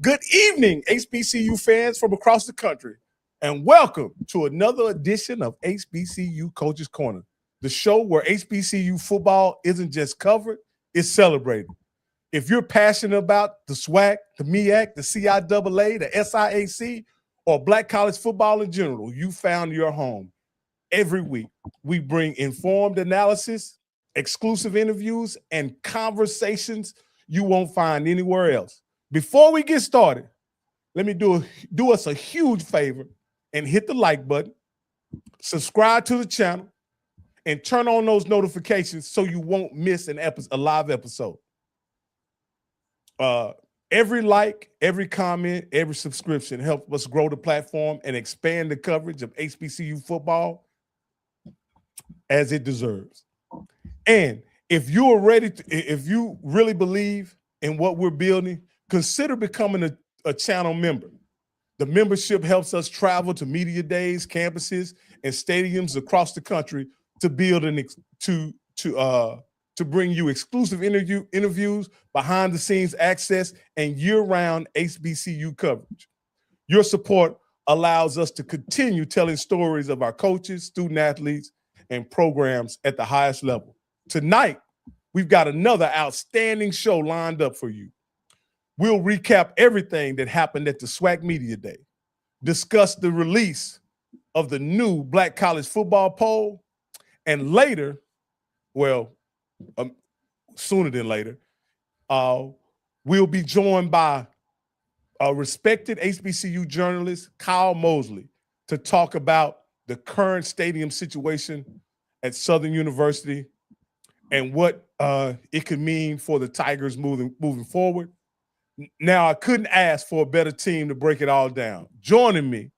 Good evening, HBCU fans from across the country, and welcome to another edition of HBCU Coaches Corner, the show where HBCU football isn't just covered, it's celebrated. If you're passionate about the SWAC, the MEAC, the CIAA, the SIAC, or Black college football in general, you found your home. Every week, we bring informed analysis, exclusive interviews, and conversations you won't find anywhere else. Before we get started, let me do us a huge favor and hit the like button, subscribe to the channel, and turn on those notifications so you won't miss a live episode. Every like, every comment, every subscription helps us grow the platform and expand the coverage of HBCU football as it deserves. And if you really believe in what we're building, consider becoming a channel member. The membership helps us travel to media days, campuses, and stadiums across the country to build to bring you exclusive interviews, behind-the-scenes access, and year-round HBCU coverage. Your support allows us to continue telling stories of our coaches, student-athletes, and programs at the highest level. Tonight, we've got another outstanding show lined up for you. We'll recap everything that happened at the SWAC Media Day, discuss the release of the new Black college football poll, and later, sooner than later, we'll be joined by a respected HBCU journalist, Kyle Mosley, to talk about the current stadium situation at Southern University and what it could mean for the Tigers moving forward. Now, I couldn't ask for a better team to break it all down. Joining me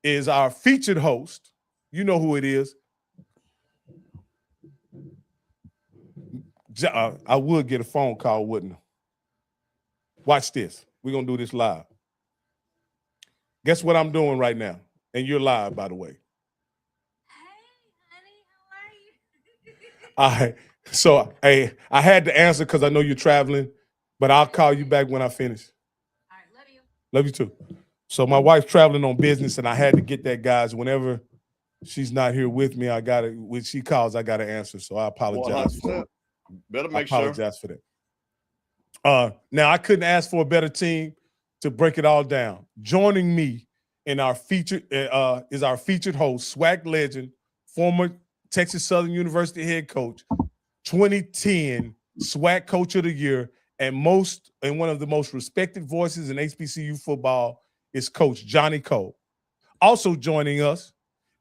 is our featured host. You know who it is. I would get a phone call, wouldn't I? Watch this. We're going to do this live. Guess what I'm doing right now? And you're live, by the way. Hey, honey, how are you? All right. So, hey, I had to answer because I know you're traveling, but I'll call you back when I finish. All right, love you. Love you too. So my wife's traveling on business, and I had to get that, guys. Whenever she's not here with me, when she calls, I got to answer. So I apologize for that. Better make sure. I apologize for that. Now, I couldn't ask for a better team to break it all down. Joining me in our featured is our featured host, SWAC legend, former Texas Southern University head coach, 2010 SWAC Coach of the Year, and one of the most respected voices in HBCU football is Coach Johnnie Cole. Also joining us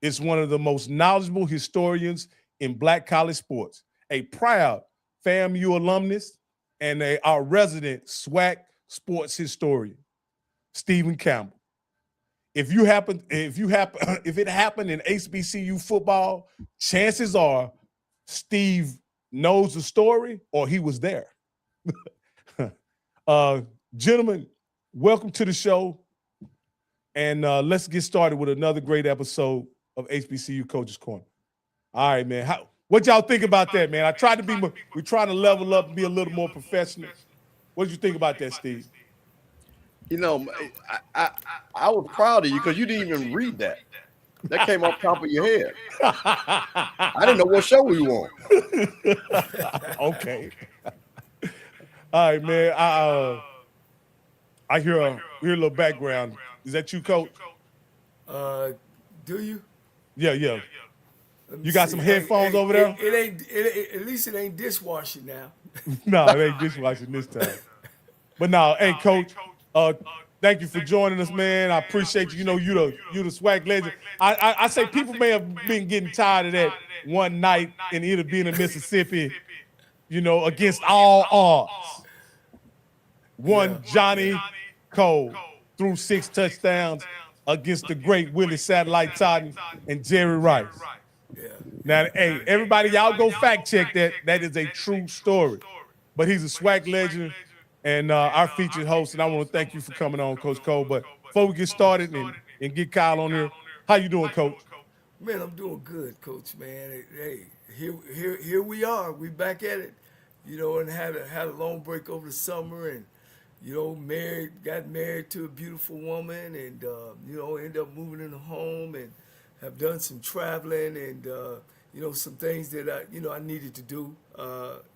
is one of the most knowledgeable historians in Black college sports, a proud FAMU alumnus and our resident SWAC sports historian, Stephen Campbell. If it happened in HBCU football, chances are Steve knows the story or he was there. Gentlemen, welcome to the show. And let's get started with another great episode of HBCU Coaches Corner. All right, man. What y'all think about that, man? We're trying to level up and be a little more professional. What did you think about that, Steve? You know, I was proud of you because you didn't even read that. That came off the top of your head. I didn't know what show we were on. Okay. All right, man. I hear a little background. Is that you, Coach? Do you? Yeah. You got some headphones over there? It ain't. At least it ain't dishwashing now. No, it ain't dishwashing this time. But no, hey, Coach. Thank you for joining us, man. I appreciate you. You know, you the SWAC legend. I say people may have been getting tired of that one night in either being in Mississippi, you know, against all odds. One Johnnie Cole threw 6 touchdowns against the great Willie Satellite Totten and Jerry Rice. Yeah. Now, hey, everybody, y'all go fact check that. That is a true story. But he's a SWAC legend and our featured host, and I want to thank you for coming on, Coach Cole. But before we get started and get Kyle on here, how you doing, Coach? Man, I'm doing good, Coach, man. Hey, here we are. We back at it, you know, and had a long break over the summer and, you know, got married to a beautiful woman and, you know, ended up moving in a home and have done some traveling and, you know, some things that I needed to do,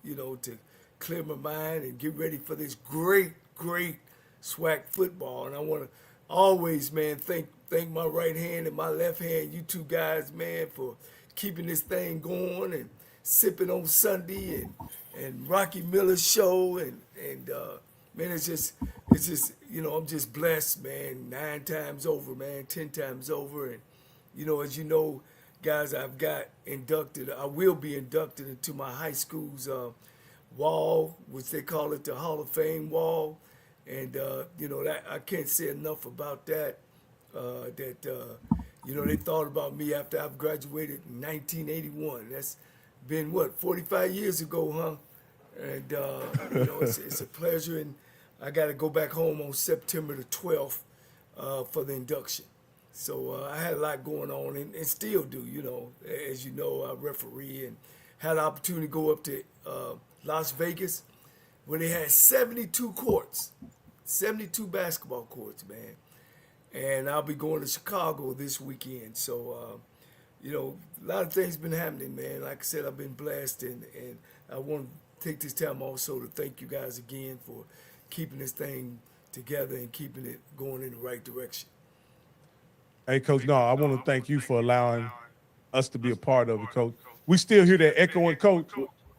you know, to clear my mind and get ready for this great SWAC football. And I want to always, man, thank my right hand and my left hand, you two guys, man, for keeping this thing going and sipping on Sunday and Rocky Miller's show and man, it's just, you know, I'm just blessed, man, 9 times over, man, 10 times over. And, you know, as you know, guys, I will be inducted into my high school's wall, which they call it the Hall of Fame wall. And, you know, that I can't say enough about that, you know, they thought about me after I've graduated in 1981. That's been, 45 years ago, huh? And, you know, it's a pleasure. And I got to go back home on September the 12th for the induction. So I had a lot going on and still do, you know. As you know, I referee and had the opportunity to go up to Las Vegas where they had 72 courts, 72 basketball courts, man. And I'll be going to Chicago this weekend. So, you know, a lot of things been happening, man. Like I said, I've been blessed, and I want to take this time also to thank you guys again for keeping this thing together and keeping it going in the right direction. Hey, Coach, no, I want to thank you for allowing us to be a part of it, Coach. We still hear that echoing, Coach.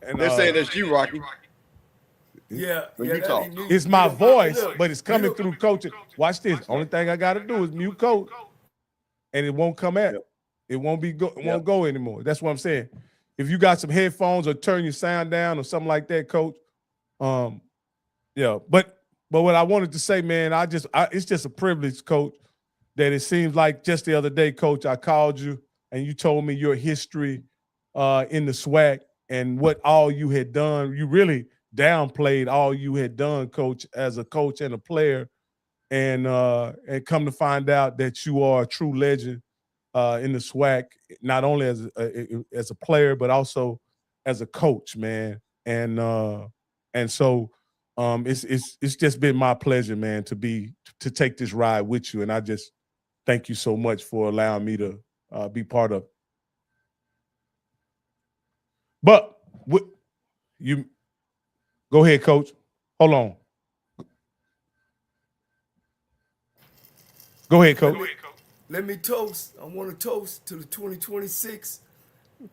And, They're saying that's you, Rocky. Yeah, When you talk. It's my voice, but it's coming through coaching. Watch this. Only thing I got to do is mute Coach, and it won't come out. It won't go anymore. That's what I'm saying. If you got some headphones or turn your sound down or something like that, Coach. Yeah. But what I wanted to say, man, it's just a privilege, Coach, that it seems like just the other day, Coach, I called you and you told me your history in the SWAC and what all you had done. You really downplayed all you had done, Coach, as a coach and a player, and come to find out that you are a true legend in the SWAC, not only as a player but also as a coach, man. And so it's just been my pleasure, man, to take this ride with you, and I just thank you so much for allowing me to be part of it. But you go ahead, Coach. Hold on. Go ahead, Coach. Let me toast. I want to toast to the 2026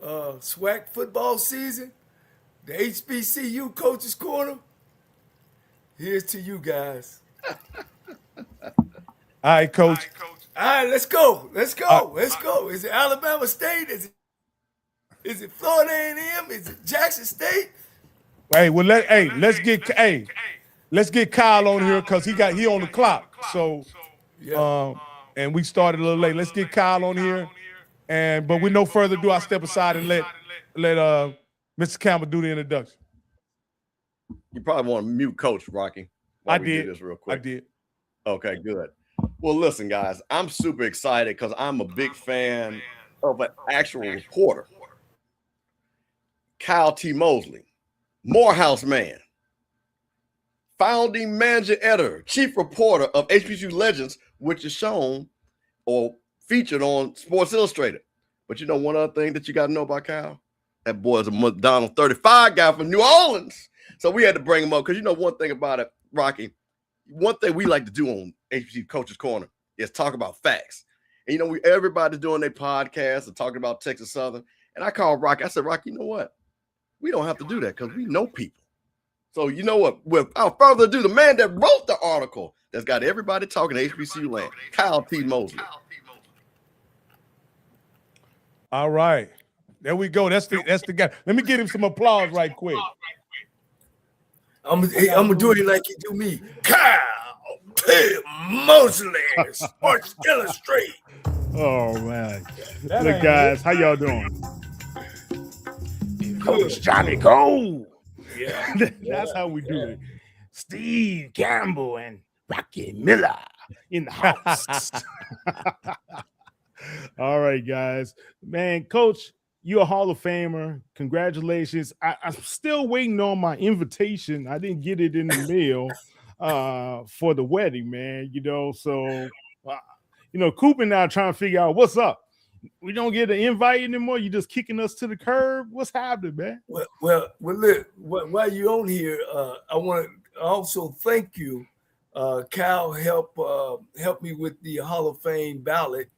SWAC football season, the HBCU Coaches Corner. Here's to you guys. All right, Coach. All right, let's go. Let's go. Let's go. Is it Alabama State? Is it Florida A&M? Is it Jackson State? Hey, well, let's get Kyle on here because he on the clock. So, and we started a little late. Let's get Kyle on here, but with no further ado, I step aside and let Mr. Campbell do the introduction. You probably want to mute Coach, Rocky. I did. Do this real quick. I did. Okay, good. Well, listen, guys, I'm super excited because I'm a big fan of an actual reporter, Kyle T. Mosley, Morehouse man, founding manager, editor, chief reporter of HBCU Legends, which is shown or featured on Sports Illustrated. But you know one other thing that you got to know about Kyle? That boy is a McDonald's 35 guy from New Orleans. So we had to bring him up because you know one thing about it, Rocky, one thing we like to do on HBCU Coaches Corner is talk about facts. And you know, everybody's doing their podcasts and talking about Texas Southern. And I called Rocky. I said, Rocky, you know what? We don't have to do that because we know people. So you know what? Without further ado, the man that wrote the article that's got everybody talking HBCU land, Kyle P. Mosley. All right. There we go. That's the guy. Let me give him some applause right quick. I'm gonna do it like you do me. Kyle P. Mosley, Sports Illustrated. Oh man. That Look, ain't guys, how y'all doing? Coach Johnny Go. Yeah. That's how we do it. Steve Campbell and Rocky Miller in the house. All right, guys. Man, Coach, you're a Hall of Famer. Congratulations. I'm still waiting on my invitation. I didn't get it in the mail for the wedding, man. So Coop and I are trying to figure out what's up. We don't get an invite anymore. You just kicking us to the curb. What's happening, man? Well, look, while you're on here, I want to also thank you. Kyle helped me with the Hall of Fame ballot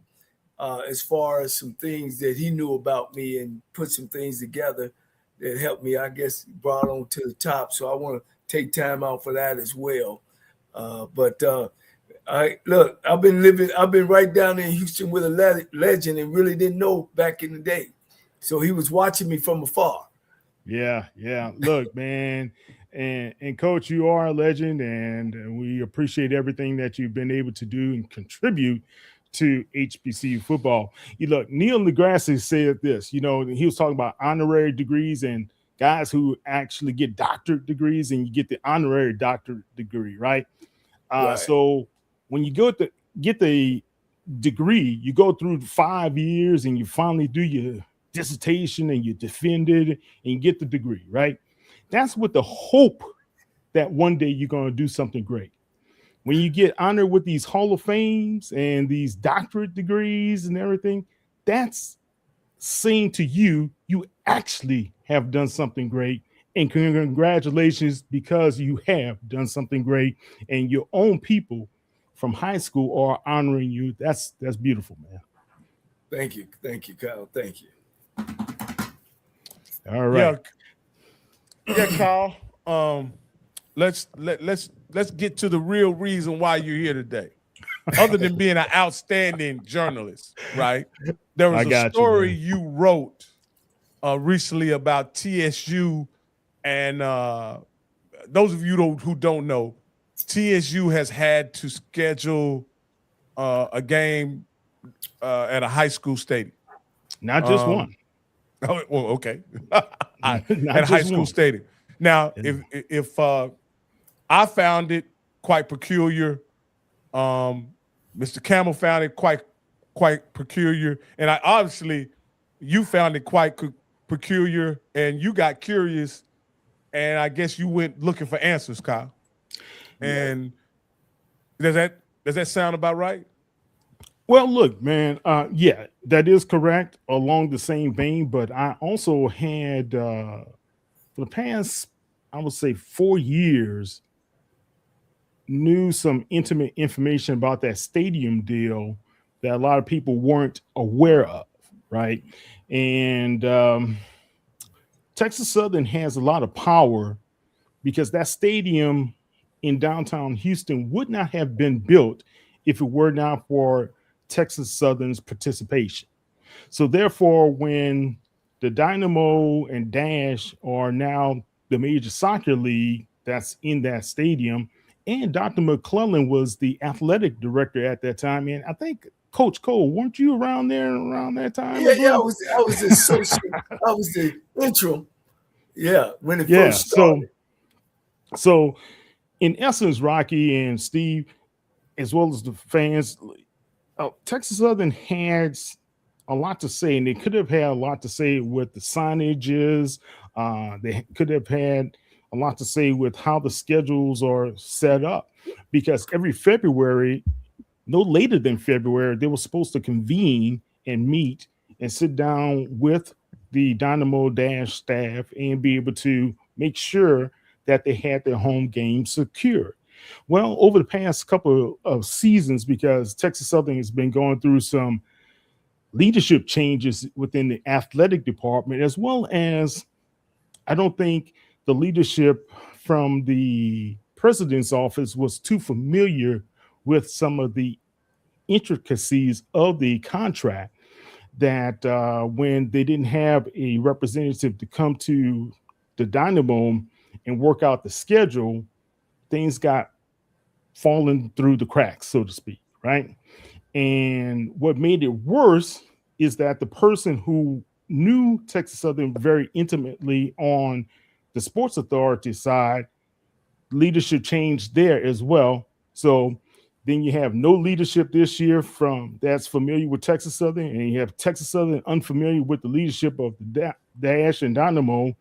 as far as some things that he knew about me and put some things together that helped me, I guess, brought on to the top. So I want to take time out for that as well. I've been right down in Houston with a legend and really didn't know back in the day. So he was watching me from afar. Yeah. Look, man, and Coach, you are a legend, and we appreciate everything that you've been able to do and contribute to HBCU football. Look, Neil deGrasse said this, he was talking about honorary degrees and guys who actually get doctorate degrees, and you get the honorary doctorate degree, right? Right. So when you get the degree, you go through 5 years and you finally do your dissertation and you defend it and you get the degree, right? That's with the hope that one day you're going to do something great. When you get honored with these Hall of Fames and these doctorate degrees and everything, that's saying to you actually have done something great. And congratulations, because you have done something great and your own people from high school are honoring you. That's beautiful, man. Thank you, Kyle. Thank you. All right. Yeah, Kyle. Let's get to the real reason why you're here today. Other than being an outstanding journalist, right? There was a story you wrote recently about TSU, and those of you who don't know, TSU has had to schedule a game at a high school stadium. Not just one. Oh, well, okay. Not at a high school one. stadium. Now, if I found it quite peculiar, Mr. Campbell found it quite peculiar, and you found it quite peculiar, and you got curious, and I guess you went looking for answers, Kyle. And does that sound about right? Well, look, man, yeah, that is correct along the same vein, but I also had for the past, I would say 4 years, knew some intimate information about that stadium deal that a lot of people weren't aware of, right? And Texas Southern has a lot of power because that stadium in downtown Houston would not have been built if it were not for Texas Southern's participation. So therefore, when the Dynamo and Dash are now the major soccer league that's in that stadium, and Dr. McClellan was the athletic director at that time, and I think Coach Cole, weren't you around there around that time? Yeah, I was the associate. I was the interim. Yeah, when it first started. So in essence, Rocky and Steve, as well as the fans, Texas Southern had a lot to say, and they could have had a lot to say with the signages. They could have had a lot to say with how the schedules are set up, because every February, no later than February, they were supposed to convene and meet and sit down with the Dynamo Dash staff and be able to make sure that they had their home game secured. Well, over the past couple of seasons, because Texas Southern has been going through some leadership changes within the athletic department, as well as I don't think the leadership from the president's office was too familiar with some of the intricacies of the contract that when they didn't have a representative to come to the Dynamo and work out the schedule, things got fallen through the cracks, so to speak, right? And what made it worse is that the person who knew Texas Southern very intimately on the sports authority side, leadership changed there as well. So then you have no leadership this year from that's familiar with Texas Southern, and you have Texas Southern unfamiliar with the leadership of the Dash and Dynamo.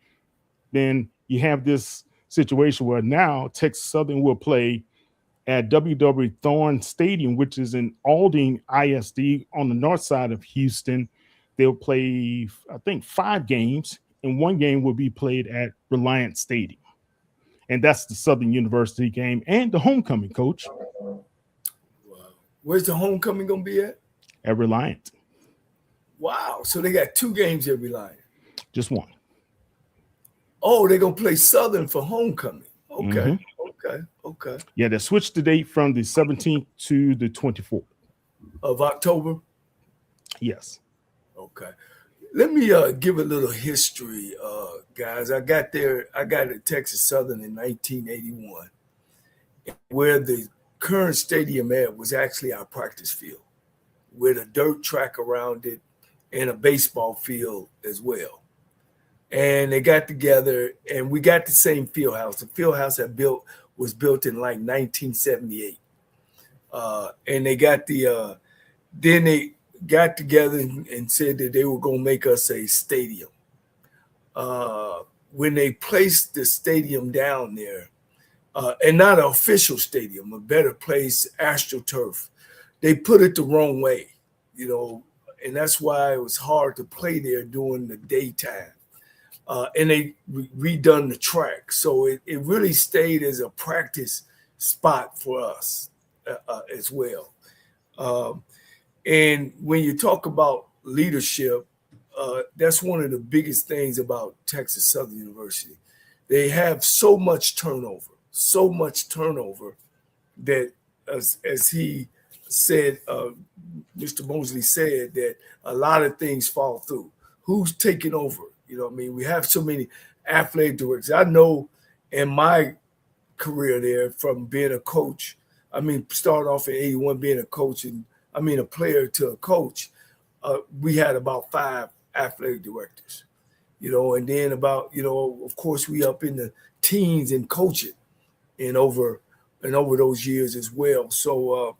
Then you have this situation where now Texas Southern will play at W.W. Thorne Stadium, which is in Aldine ISD on the north side of Houston. They'll play, I think, 5 games, and 1 game will be played at Reliant Stadium. And that's the Southern University game and the homecoming, Coach. Wow. Where's the homecoming going to be at? At Reliant. Wow. So they got 2 games at Reliant. Just 1. Oh, they're going to play Southern for homecoming. Okay. Mhm. Okay. Yeah, they switched the date from the 17th to the 24th. Of October? Yes. Okay. Let me give a little history, guys. I got at Texas Southern in 1981, where the current stadium at was actually our practice field, with a dirt track around it and a baseball field as well. And they got together, and we got the same field house. The field house was built in like 1978, and they got then they got together and said that they were going to make us a stadium. When they placed the stadium down there, and not an official stadium, a better place, AstroTurf, they put it the wrong way, and that's why it was hard to play there during the daytime. And they redone the track. So it really stayed as a practice spot for us as well. And when you talk about leadership, that's one of the biggest things about Texas Southern University. They have so much turnover that, as he said, Mr. Mosley said, that a lot of things fall through. Who's taking over? We have so many athletic directors. I know in my career there, from being a coach, starting off in 81, being a coach, and a player to a coach, we had about 5 athletic directors, and then about, of course, we up in the teens and coaching and over those years as well. So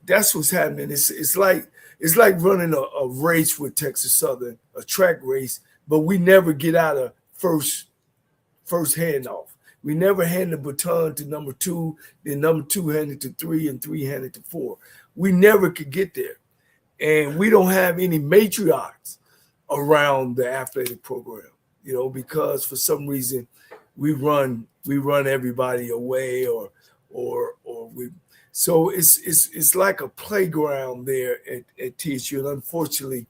that's what's happening. It's like running a race with Texas Southern, a track race, but we never get out of first handoff. We never hand the baton to number 2, then number 2 hand it to 3, and 3 hand it to 4. We never could get there. And we don't have any matriarchs around the athletic program, because for some reason we run everybody away or we. So it's like a playground there at TSU, and unfortunately,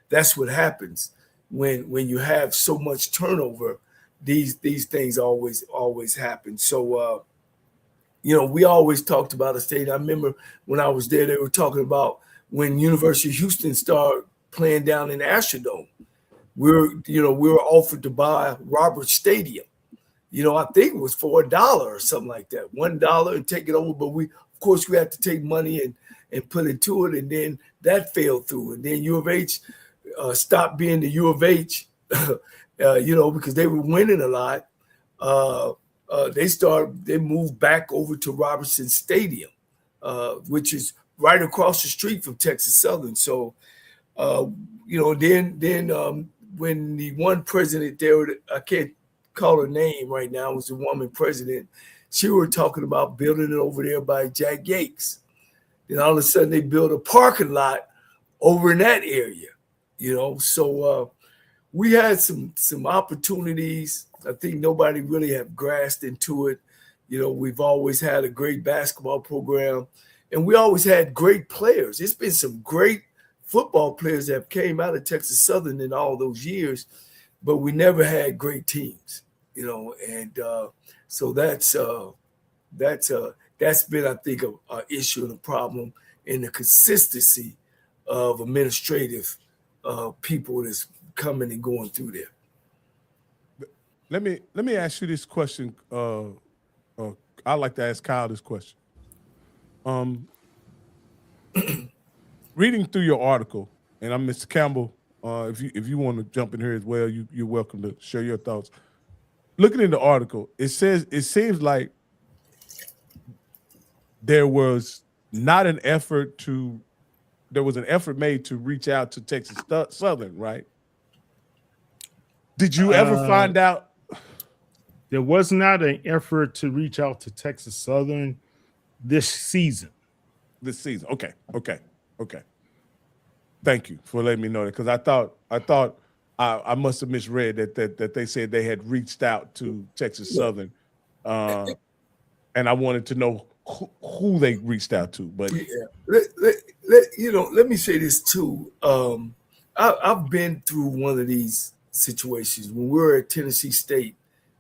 that's what happens when you have so much turnover. These things always happen. So we always talked about a state. I remember when I was there, they were talking about when University of Houston started playing down in Astrodome. We were offered to buy Roberts Stadium. I think it was for $1 or something like that, $1 and take it over. But of course, we had to take money and put into it, and then that fell through. And then U of H stopped being the U of H, because they were winning a lot. They moved back over to Robertson Stadium, which is right across the street from Texas Southern. So, then when the one president there, I can't call her name right now, was the woman president, she were talking about building it over there by Jack Yates. Then all of a sudden they built a parking lot over in that area, So we had some opportunities. I think nobody really have grasped into it. We've always had a great basketball program, and we always had great players. There's been some great football players that came out of Texas Southern in all those years, but we never had great teams. and so that's been, I think, a issue and a problem in the consistency of administrative people that's coming and going through there. Let me ask you this question. I'd like to ask Kyle this question. Reading through your article, and I'm Mr. Campbell. If you want to jump in here as well, you're welcome to share your thoughts. Looking in the article, it seems like there was an effort made to reach out to Texas Southern, right? Did you ever find out? There was not an effort to reach out to Texas Southern this season. Okay. Thank you for letting me know that, because I thought I must have misread that they said they had reached out to Texas Southern, and I wanted to know who they reached out to. But let me say this too. I've been through one of these situations when we were at Tennessee State.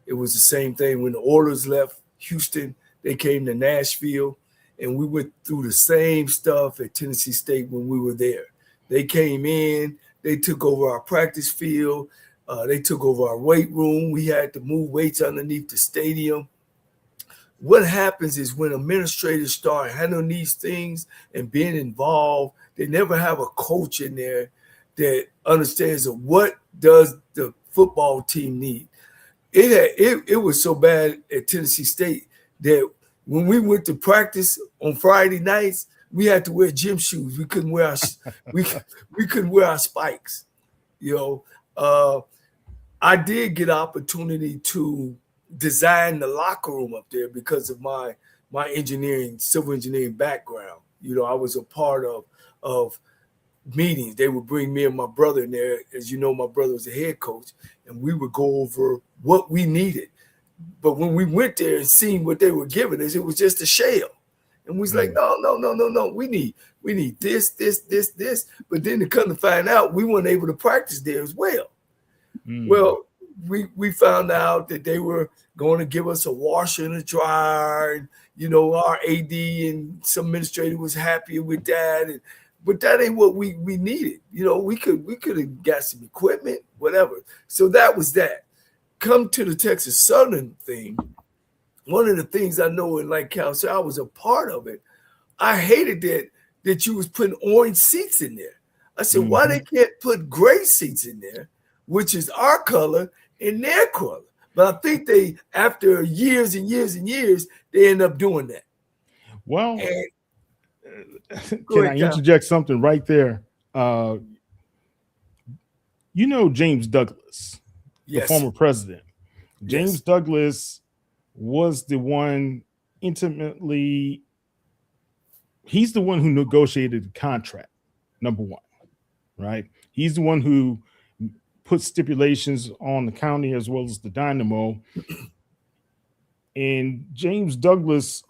It was the same thing when the Oilers left Houston. They came to Nashville, and we went through the same stuff at Tennessee State when we were there. They came in, they took over our practice field, they took over our weight room. We had to move weights underneath the stadium. What happens is when administrators start handling these things and being involved, they never have a coach in there that understands what does the football team need. It was so bad at Tennessee State that when we went to practice on Friday nights, we had to wear gym shoes. We couldn't wear we couldn't wear our spikes. I did get opportunity to design the locker room up there because of my civil engineering background. I was a part of meetings. They would bring me and my brother in there. As you know, my brother was the head coach, and we would go over what we needed. But when we went there and seen what they were giving us, it was just a shell. And we was like, no. We need this. But then to come to find out, we weren't able to practice there as well. Well, we found out that they were going to give us a washer and a dryer. And, our AD and some administrator was happy with that. But that ain't what we needed. We could have got some equipment, whatever. So that was that. Come to the Texas Southern thing. One of the things I know, and like Cal said, I was a part of it. I hated that you was putting orange seats in there. I said, why they can't put gray seats in there, which is our color, in their color? But I think they, after years and years and years, they end up doing that. Well, can I interject something right there? James Douglas, the former president. James Douglas was the one he's the one who negotiated the contract, number one, right? He's the one who put stipulations on the county as well as the Dynamo. And James Douglas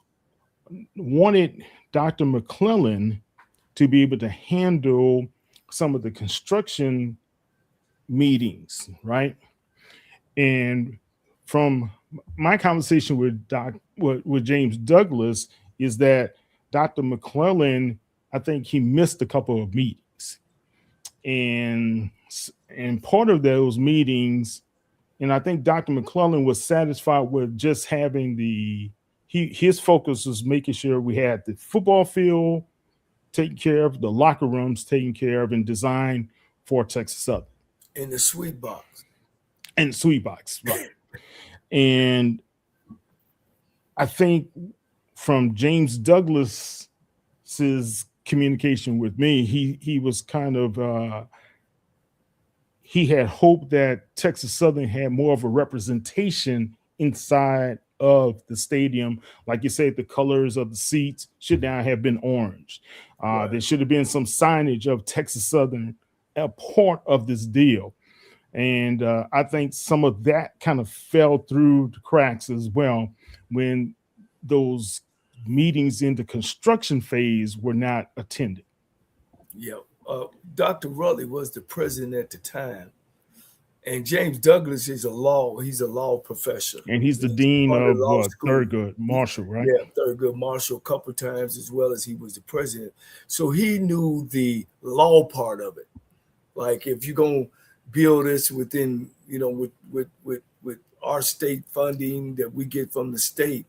wanted Dr. McClellan to be able to handle some of the construction meetings, right? And from my conversation with James Douglas is that Dr. McClellan, I think he missed a couple of meetings. And part of those meetings, and I think Dr. McClellan was satisfied with just having his focus was making sure we had the football field taken care of, the locker rooms taken care of, and designed for Texas Southern. In the sweet box. Right. And I think from James Douglas's communication with me, he was kind of he had hoped that Texas Southern had more of a representation inside of the stadium. Like you said, the colors of the seats should now have been orange. There should have been some signage of Texas Southern a part of this deal. And I think some of that kind of fell through the cracks as well when those meetings in the construction phase were not attended. Yeah. Dr. Rutledge was the president at the time. And James Douglas is he's a law professor. And he's the dean part of the law what, school. Thurgood Marshall, right? Yeah, Thurgood Marshall a couple times, as well as he was the president. So he knew the law part of it. Like, if you're gonna build this within, with our state funding that we get from the state,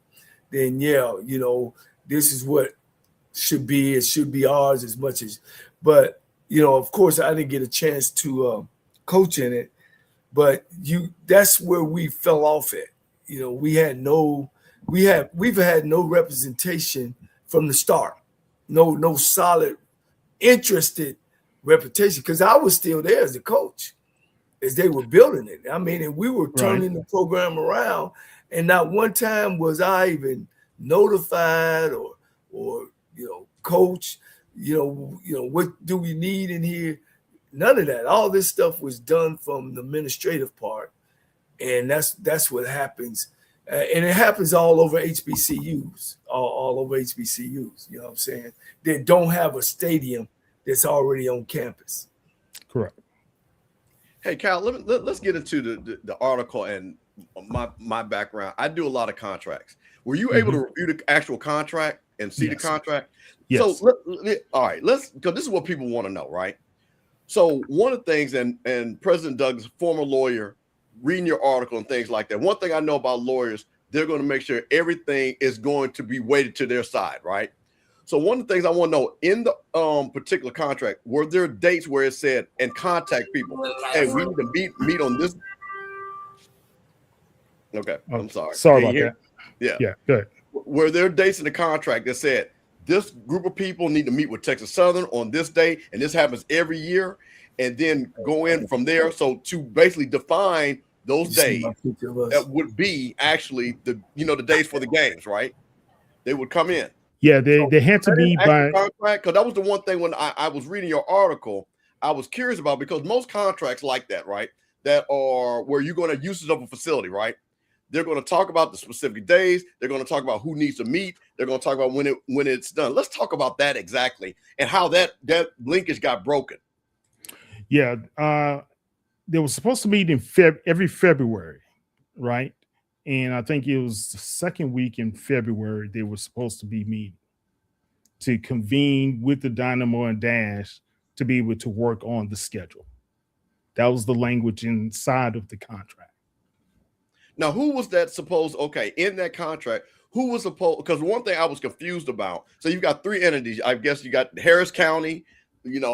then this is what should be. It should be ours as much as. But of course, I didn't get a chance to coach in it. But that's where we fell off at. We've had no representation from the start. No solid, interested reputation, because I was still there as a coach as they were building it. I mean, and we were turning the program around, and not one time was I even notified or coach, what do we need in here? None of that. All this stuff was done from the administrative part, and that's what happens, and it happens all over HBCUs, all over HBCUs. You know what I'm saying? They don't have a stadium that's already on campus. Correct. Hey, Kyle, let's get into the article and my background. I do a lot of contracts. Were you able to review the actual contract and see the contract? Yes. So all right, because this is what people want to know, right? So one of the things, and President Douglas, former lawyer, reading your article and things like that, one thing I know about lawyers, they're going to make sure everything is going to be weighted to their side, right? So one of the things I want to know, in the particular contract, were there dates where it said, and contact people, hey, we need to meet on this? Okay, I'm sorry. Sorry about that. Yeah, good. Were there dates in the contract that said, this group of people need to meet with Texas Southern on this day, and this happens every year, and then go in from there? So to basically define those days that would be actually the days for the games, right? They would come in. Yeah, they had to be by contract, because that was the one thing when I was reading your article, I was curious about, because most contracts like that, right, that are where you're going to use of a facility, right? They're going to talk about the specific days. They're going to talk about who needs to meet. They're going to talk about when it's done. Let's talk about that exactly, and how that linkage got broken. Yeah, they were supposed to meet in every February, right? And I think it was the second week in February they were supposed to be meeting to convene with the Dynamo and Dash to be able to work on the schedule. That was the language inside of the contract. Now, who was that supposed? Okay, in that contract, who was supposed? Because one thing I was confused about. So you've got three entities. I guess you got Harris County.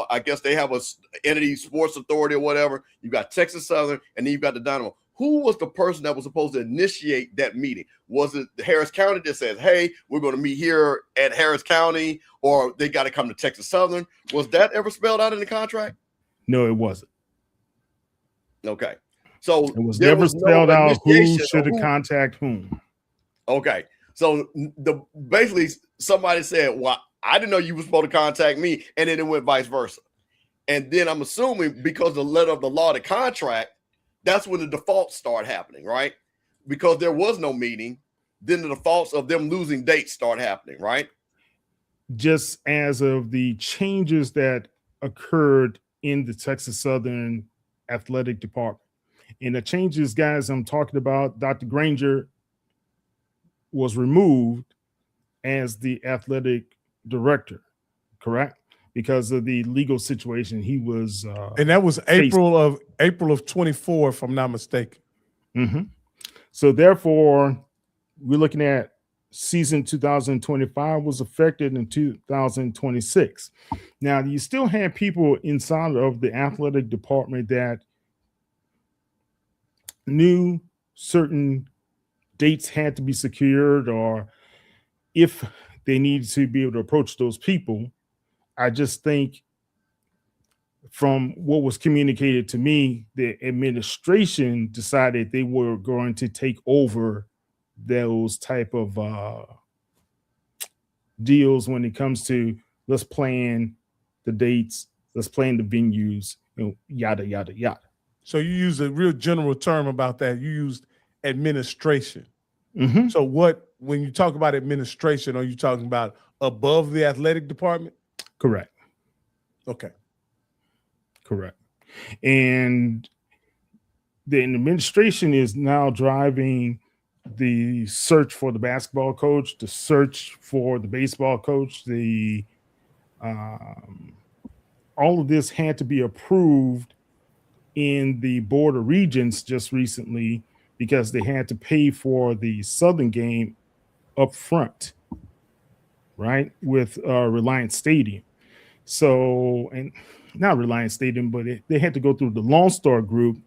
I guess they have a entity, sports authority or whatever. You got Texas Southern, and then you've got the Dynamo. Who was the person that was supposed to initiate that meeting? Was it Harris County that says, hey, we're going to meet here at Harris County, or they got to come to Texas Southern? Was that ever spelled out in the contract? No, it wasn't. Okay. So it was never spelled out who should have contact whom. Okay. So basically somebody said, well, I didn't know you were supposed to contact me, and then it went vice versa. And then I'm assuming because the letter of the law, the contract, that's when the defaults start happening, right? Because there was no meeting, then the defaults of them losing dates start happening, right? Just as of the changes that occurred in the Texas Southern athletic department. And the changes, guys, I'm talking about, Dr. Granger was removed as the athletic director, correct? Because of the legal situation he was and that was April of 24, if I'm not mistaken. Mm-hmm. So therefore, we're looking at season 2025 was affected in 2026. Now, you still have people inside of the athletic department that knew certain dates had to be secured, or if they needed to be able to approach those people. I just think from what was communicated to me, the administration decided they were going to take over those type of deals when it comes to let's plan the dates, let's plan the venues, yada, yada, yada. So you use a real general term about that. You used administration. Mm-hmm. So when you talk about administration, are you talking about above the athletic department? Correct. Okay. Correct. And the administration is now driving the search for the basketball coach, the search for the baseball coach, all of this had to be approved in the Board of Regents just recently because they had to pay for the Southern game up front, right, with Reliance Stadium. So, and not Reliance Stadium, but they had to go through the Lone Star Group,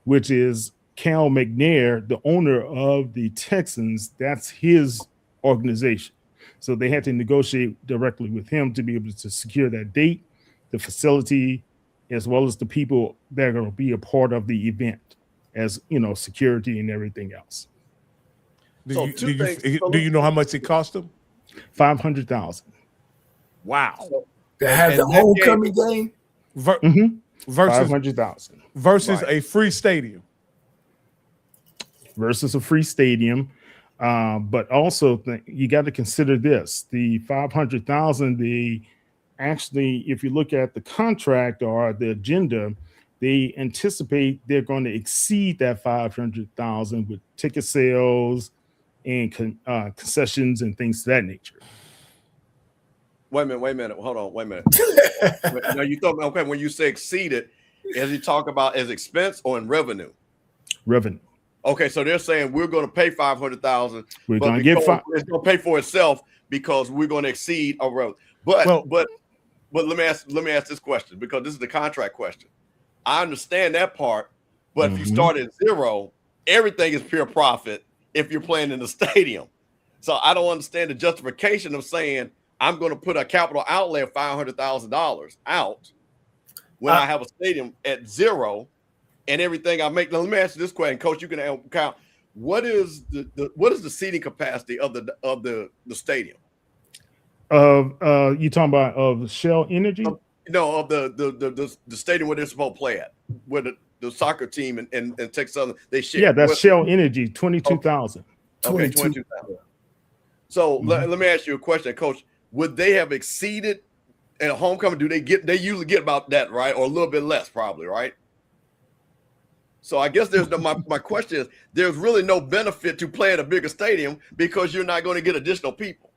which is Cal McNair, the owner of the Texans. That's his organization. So they had to negotiate directly with him to be able to secure that date, the facility, as well as the people that are going to be a part of the event, as you know, security and everything else. Do you know how much it cost them? $500,000. Wow. To have the homecoming game Versus $500,000 versus a free stadium. Versus a free stadium. But also you got to consider this: the $500,000. Actually, if you look at the contract or the agenda, they anticipate they're going to exceed that $500,000 with ticket sales and concessions and things of that nature. Wait a minute. Hold on. Wait a minute. Now you thought, okay, when you say exceeded, as you talk about as expense or in revenue? Revenue. Okay, so they're saying we're going to pay $500,000. We're going to get it's going to pay for itself because we're going to exceed our revenue. But let me ask this question, because this is the contract question. I understand that part, but if you start at zero, everything is pure profit if you're playing in the stadium. So I don't understand the justification of saying I'm going to put a capital outlay of $500,000 out when I have a stadium at zero and everything I make. Now, let me ask you this question, Coach. You can count. What is the seating capacity of the stadium? You talking about of Shell Energy? No, of the stadium where they're supposed to play at, where the soccer team and Texas Southern they share. Yeah, that's Shell Energy, 22,000. Okay, 22,000. So let me ask you a question, Coach. Would they have exceeded at homecoming? They usually get about that, right? Or a little bit less, probably, right? So I guess my question is, there's really no benefit to play at a bigger stadium because you're not going to get additional people.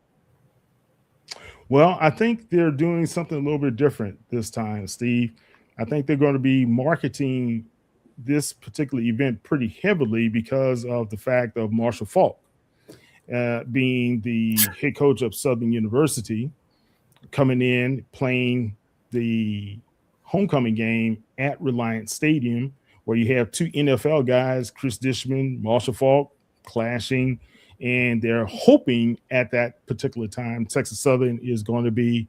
Well, I think they're doing something a little bit different this time, Steve. I think they're going to be marketing this particular event pretty heavily because of the fact of Marshall Faulk being the head coach of Southern University, coming in, playing the homecoming game at Reliance Stadium, where you have two NFL guys, Chris Dishman, Marshall Faulk, clashing. And they're hoping at that particular time, Texas Southern is going to be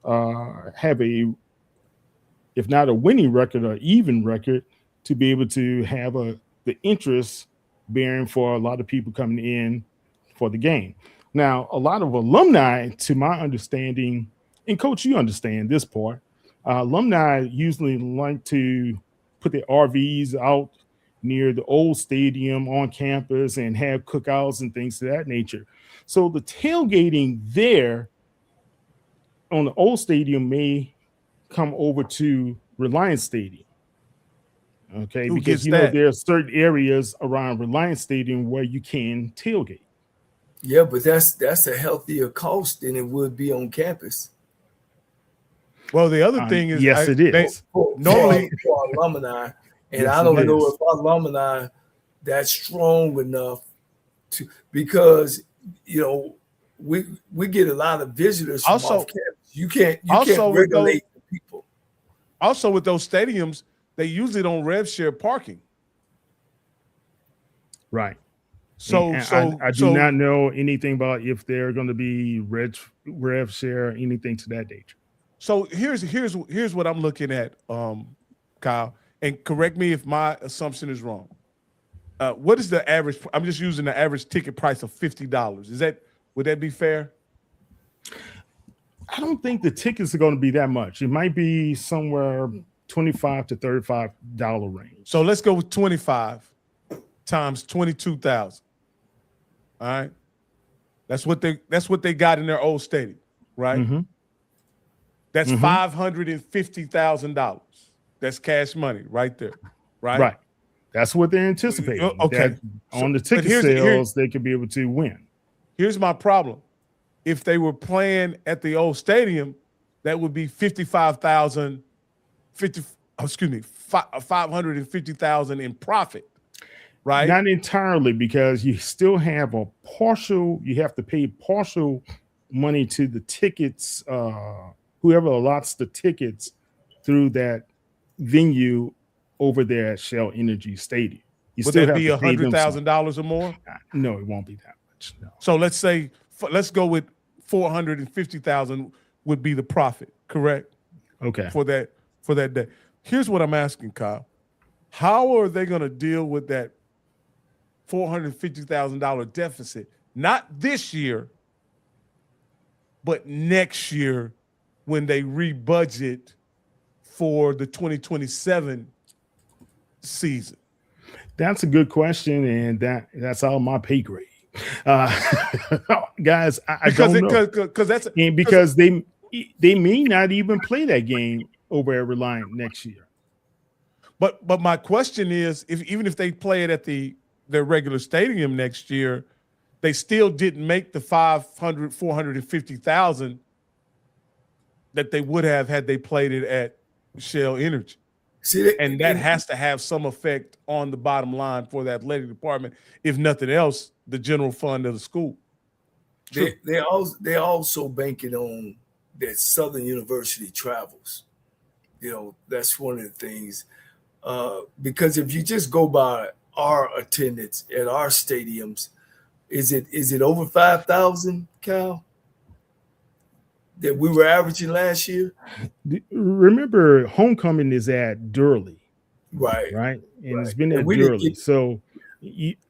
have if not a winning record or even record, to be able to have the interest bearing for a lot of people coming in for the game. Now, a lot of alumni, to my understanding, and Coach, you understand this part, alumni usually like to put their RVs out near the old stadium on campus and have cookouts and things of that nature. So the tailgating there on the old stadium may come over to Reliance Stadium. Okay, because there are certain areas around Reliance Stadium where you can tailgate. Yeah, but that's a healthier cost than it would be on campus. Well, the other thing is, yes, it is. Normally for alumni, and yes, I don't know if alumni that's strong enough to, because we get a lot of visitors from off campus. You can't regulate the people. Also, with those stadiums, they usually don't rev share parking. Right. So I do not know anything about if they're going to be rev share, anything to that nature. So here's what I'm looking at, Kyle, and correct me if my assumption is wrong. What is the average? I'm just using the average ticket price of $50. Would that be fair? I don't think the tickets are going to be that much. It might be somewhere $25 to $35 range. So let's go with 25 times 22,000. All right, that's what they got in their old stadium, right? Mm-hmm. That's $550,000. That's cash money right there, right? Right. That's what they're anticipating. Okay. That on the But ticket sales, they could be able to win. Here's my problem. If they were playing at the old stadium, that would be 550,000 in profit, right? Not entirely, because you still have a partial, you have to pay partial money to the tickets, whoever allots the tickets through that venue over there at Shell Energy Stadium. You Would still that have be to pay them some. $100,000 or more? No, it won't be that much. No. So let's go with 450,000 would be the profit, correct? Okay. For that day. Here's what I'm asking, Kyle. How are they going to deal with that $450,000 deficit? Not this year, but next year when they rebudget for the 2027 season? That's a good question, and that's all my pay grade. Guys, I don't know. Because they may not even play that game over at Reliant next year. But my question is, even if they play it at their regular stadium next year, they still didn't make the 450,000 that they would have had they played it at Shell Energy. And that has to have some effect on the bottom line for the athletic department, if nothing else, the general fund of the school. They're also banking on that Southern University travels. That's one of the things. Because if you just go by our attendance at our stadiums, is it over 5,000, Cal, that we were averaging last year? Remember, homecoming is at Durley. Right. And it's been at Durley. So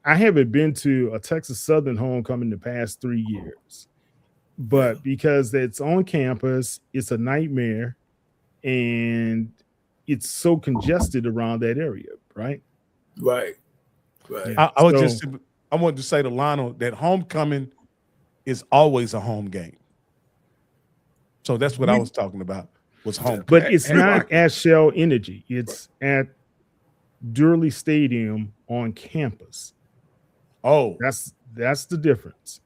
I haven't been to a Texas Southern homecoming the past 3 years. But because it's on campus, it's a nightmare, and it's so congested around that area, right? Right. Yeah. I wanted to say to Lionel that homecoming is always a home game. So that's what I was talking about, was home. But it's not at Shell Energy. It's at Durley Stadium on campus. Oh. That's the difference.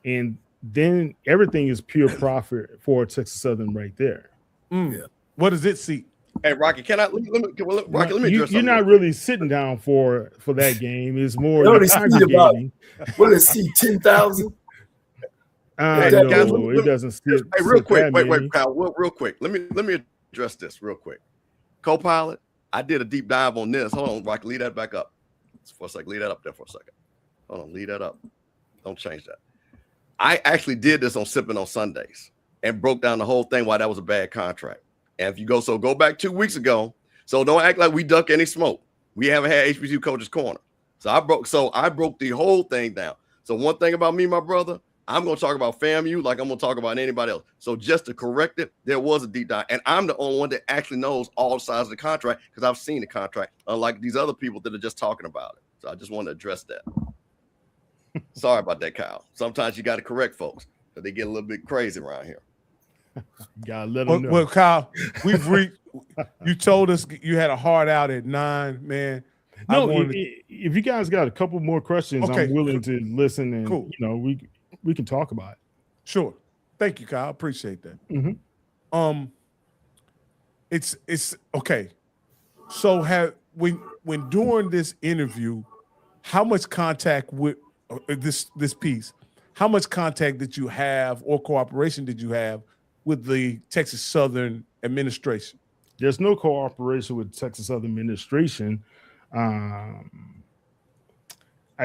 And then everything is pure profit for Texas Southern right there. Yeah. What does it seat? Hey, Rocky, let me address You're not really sitting down for that game. It's more congregating. What is it, 10,000? No, it doesn't sit. Hey, real quick, wait, Kyle, real quick. Let me address this real quick. Co-pilot, I did a deep dive on this. Hold on, Rocky, leave that back up for a second. Leave that up there for a second. Hold on, leave that up. Don't change that. I actually did this on Sipping on Sundays and broke down the whole thing why that was a bad contract. And if you go back 2 weeks ago, so don't act like we duck any smoke. We haven't had HBCU Coaches Corner. So I broke the whole thing down. So one thing about me, my brother, I'm going to talk about FAMU like I'm going to talk about anybody else. So just to correct it, there was a deep dive. And I'm the only one that actually knows all sides of the contract because I've seen the contract, unlike these other people that are just talking about it. So I just want to address that. Sorry about that, Kyle. Sometimes you got to correct folks because they get a little bit crazy around here. Gotta let them know. Well, Kyle, you told us you had a hard out at 9, man. No, if you guys got a couple more questions, okay, I'm willing to listen, and cool. We can talk about it. Sure. Thank you, Kyle. Appreciate that. Mm-hmm. It's okay. So when during this interview, how much contact with this piece? How much contact did you have or cooperation did you have with the Texas Southern administration? There's no cooperation with Texas Southern administration. I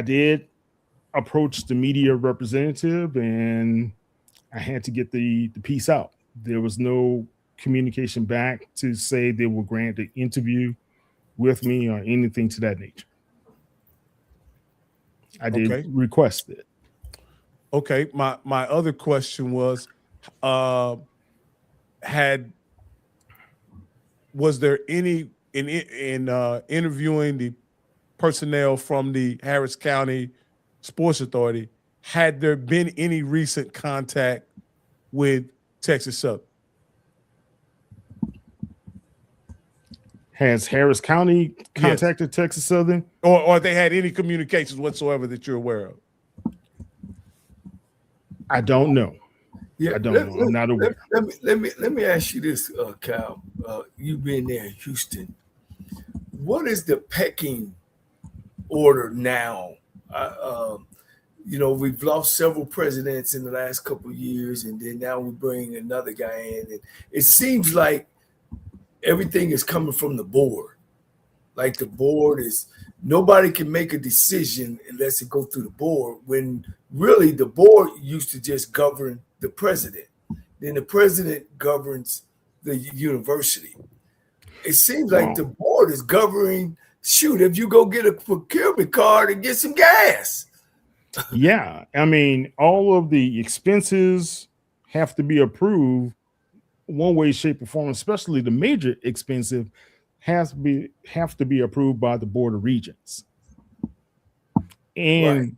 did approach the media representative, and I had to get the piece out. There was no communication back to say they will grant the interview with me or anything to that nature. I did request it. Okay. My other question was, was there any in interviewing the personnel from the Harris County Sports Authority, had there been any recent contact with Texas Southern? Has Harris County contacted Texas Southern? Or they had any communications whatsoever that you're aware of? I don't know. Yeah, I don't know. I'm not aware. Let me ask you this, Kyle. You've been there in Houston. What is the pecking order now? You know, we've lost several presidents in the last couple of years, and then now we bring another guy in. And it seems like everything is coming from the board. Like the board is, nobody can make a decision unless it goes through the board, when really the board used to just govern the president. Then the president governs the university. It seems like the board is governing, shoot, if you go get a procurement card and get some gas. Yeah. I mean, all of the expenses have to be approved one way, shape, or form, especially the major expensive have to be approved by the Board of Regents. And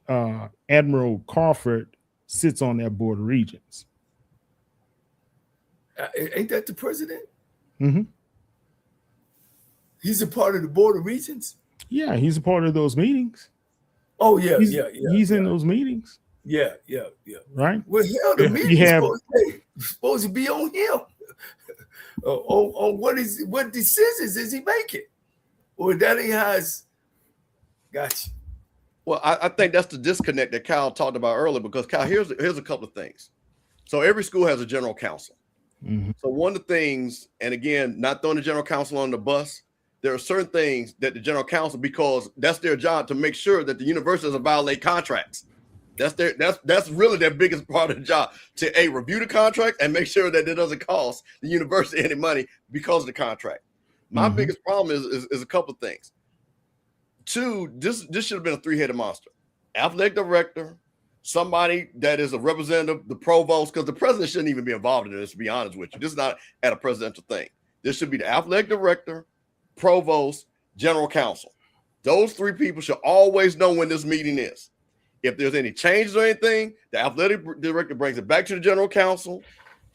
Admiral Crawford sits on that Board of Regents. Ain't that the president? Mm-hmm. He's a part of the Board of Regents? Yeah, he's a part of those meetings. Oh, yeah, He's in those meetings. Yeah. Right? Well, hell, the meeting's supposed to be on him. On what decisions is he making? Or that ain't how it's gotcha. Well, I think that's the disconnect that Kyle talked about earlier, because Kyle, here's a couple of things. So every school has a general counsel. Mm-hmm. So one of the things, and again, not throwing the general counsel on the bus, there are certain things that the general counsel, because that's their job to make sure that the university doesn't violate contracts. That's really their biggest part of the job, to review the contract and make sure that it doesn't cost the university any money because of the contract. My biggest problem is a couple of things. Two, this should have been a three-headed monster. Athletic director, somebody that is a representative, the provost, because the president shouldn't even be involved in this, to be honest with you. This is not at a presidential thing. This should be the athletic director, provost, general counsel. Those three people should always know when this meeting is. If there's any changes or anything, the athletic director brings it back to the general counsel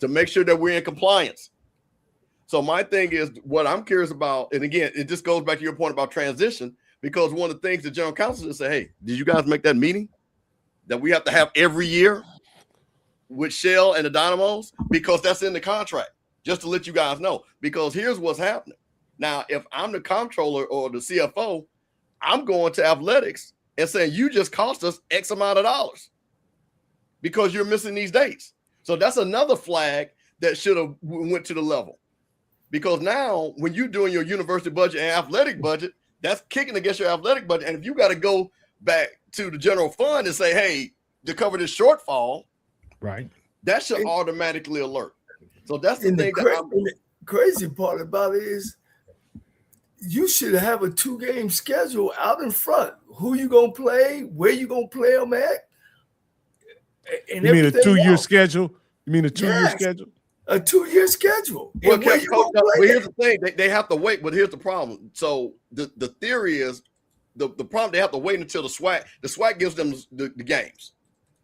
to make sure that we're in compliance. So my thing is, what I'm curious about, and again, it just goes back to your point about transition, because one of the things the general counsel just say, hey, did you guys make that meeting that we have to have every year with Shell and the Dynamos? Because that's in the contract, just to let you guys know. Because here's what's happening. Now, if I'm the comptroller or the CFO, I'm going to athletics and saying, you just cost us X amount of dollars because you're missing these dates. So that's another flag that should have went to the level. Because now when you're doing your university budget and athletic budget, that's kicking against your athletic budget. And if you got to go back to the general fund and say, hey, to cover this shortfall, right, that should automatically alert. So that's the thing. The crazy part about it is you should have a 2-game schedule out in front. Who you gonna play? Where you gonna play them at? And you mean a 2-year schedule? You mean a 2-year schedule? A 2-year schedule. Well, here's the thing: they have to wait. But here's the problem. So the theory is the problem. They have to wait until the SWAC. The SWAC gives them the games.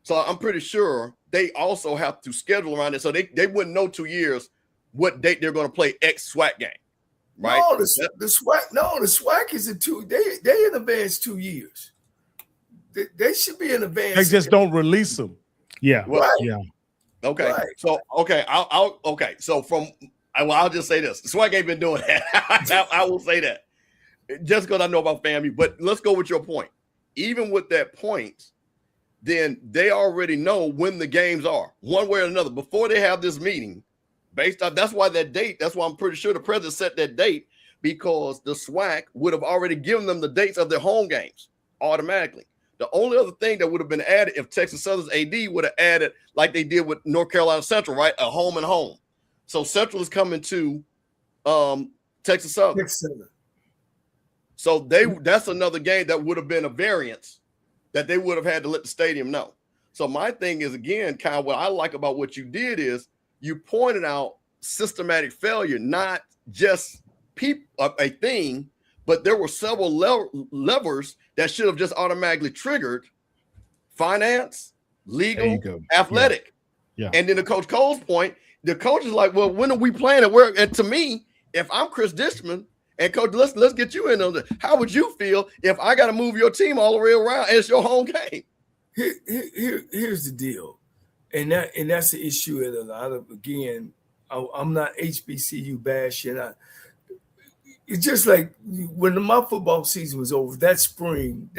So I'm pretty sure they also have to schedule around it. So they wouldn't know 2 years what date they're going to play X SWAC game. Right? No, the SWAC is in 2. They in advance 2 years. They should be in advance. They just don't release them. Yeah. Right. Yeah. Okay. Right. So I'll just say this. The SWAC ain't been doing that. I will say that. Just because I know about FAMU. But let's go with your point. Even with that point, then they already know when the games are, one way or another, before they have this meeting. Based on that's why I'm pretty sure the president set that date, because the SWAC would have already given them the dates of their home games automatically. The only other thing that would have been added if Texas Southern's AD would have added, like they did with North Carolina Central, right? A home and home. So Central is coming to Texas Southern. So that's another game that would have been a variance that they would have had to let the stadium know. So my thing is, again, Kyle, what I like about what you did is you pointed out systematic failure, not just a thing, but there were several levers that should have just automatically triggered finance, legal, athletic. Yeah. And then to Coach Cole's point, the coach is like, well, when are we playing it? And to me, if I'm Chris Dishman and coach, let's get you in on this. How would you feel if I got to move your team all the way around and it's your home game? Here's the deal, and that's the issue. And a lot of, again, I'm not HBCU bashing. It's just like when my football season was over, that spring,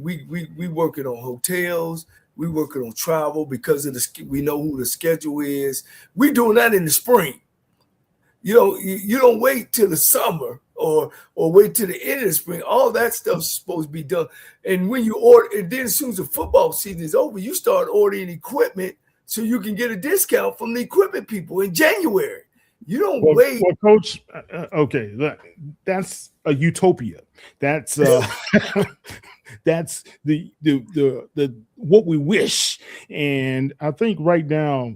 we working on hotels, we working on travel because of we know who the schedule is. We doing that in the spring. You don't wait till the summer or wait till the end of the spring. All that stuff's supposed to be done. And when you order, and then as soon as the football season is over, you start ordering equipment so you can get a discount from the equipment people in January. You don't wait. Well, Coach, okay, look, that's a utopia. That's that's the what we wish. And I think right now,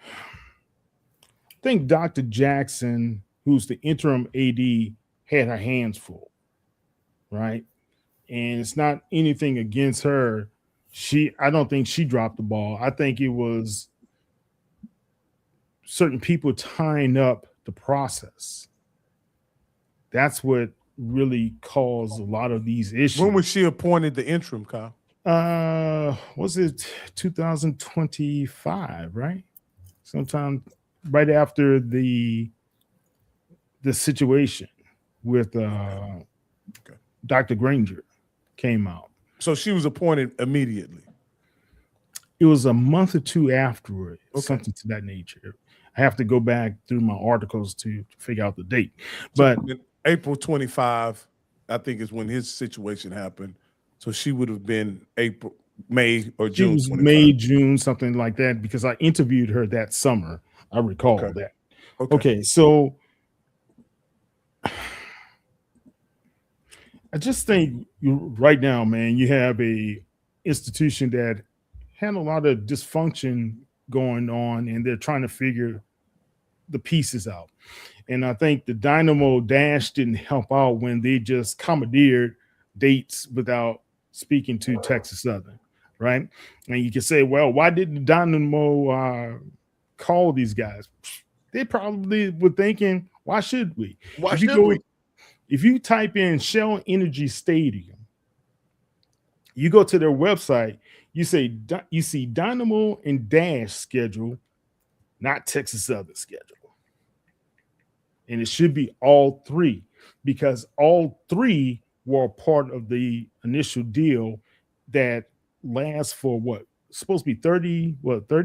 I think Dr. Jackson, who's the interim AD, had her hands full, right? And it's not anything against her. I don't think she dropped the ball. I think it was certain people tying up the process. That's what really caused a lot of these issues. When was she appointed the interim, Kyle? Was it 2025, right? Sometime right after the situation with Dr. Granger came out. So she was appointed immediately. It was a month or two afterward, something to that nature. I have to go back through my articles to figure out the date. But so April 25, I think, is when his situation happened. So she would have been May or June. She was May, June, something like that, because I interviewed her that summer. I recall that. Okay, so I just think right now, man, you have a institution that had a lot of dysfunction going on, and they're trying to figure the pieces out. And I think the Dynamo Dash didn't help out when they just commandeered dates without speaking to Texas Southern, right? And you can say, well, why didn't the Dynamo call these guys? They probably were thinking, why should we? If you type in Shell Energy Stadium, you go to their website, you see Dynamo and Dash schedule, not Texas Southern schedule. And it should be all three, because all three were part of the initial deal that lasts for what? Supposed to be 30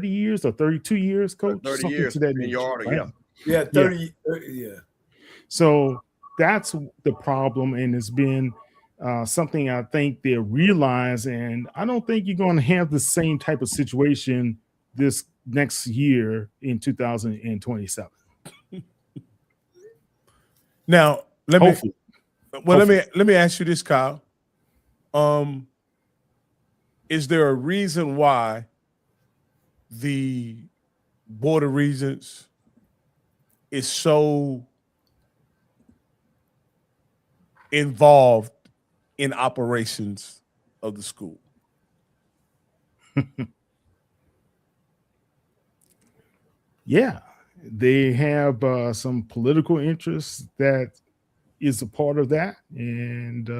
years or 32 years, Coach? 30 Something years to that in your order, right? Yeah, 30, yeah. So that's the problem, and it's been something I think they realize, and I don't think you're going to have the same type of situation this next year in 2027. Now, let me ask you this, Kyle. Is there a reason why the Board of Regents is so involved in operations of the school? Yeah, they have some political interests that is a part of that. And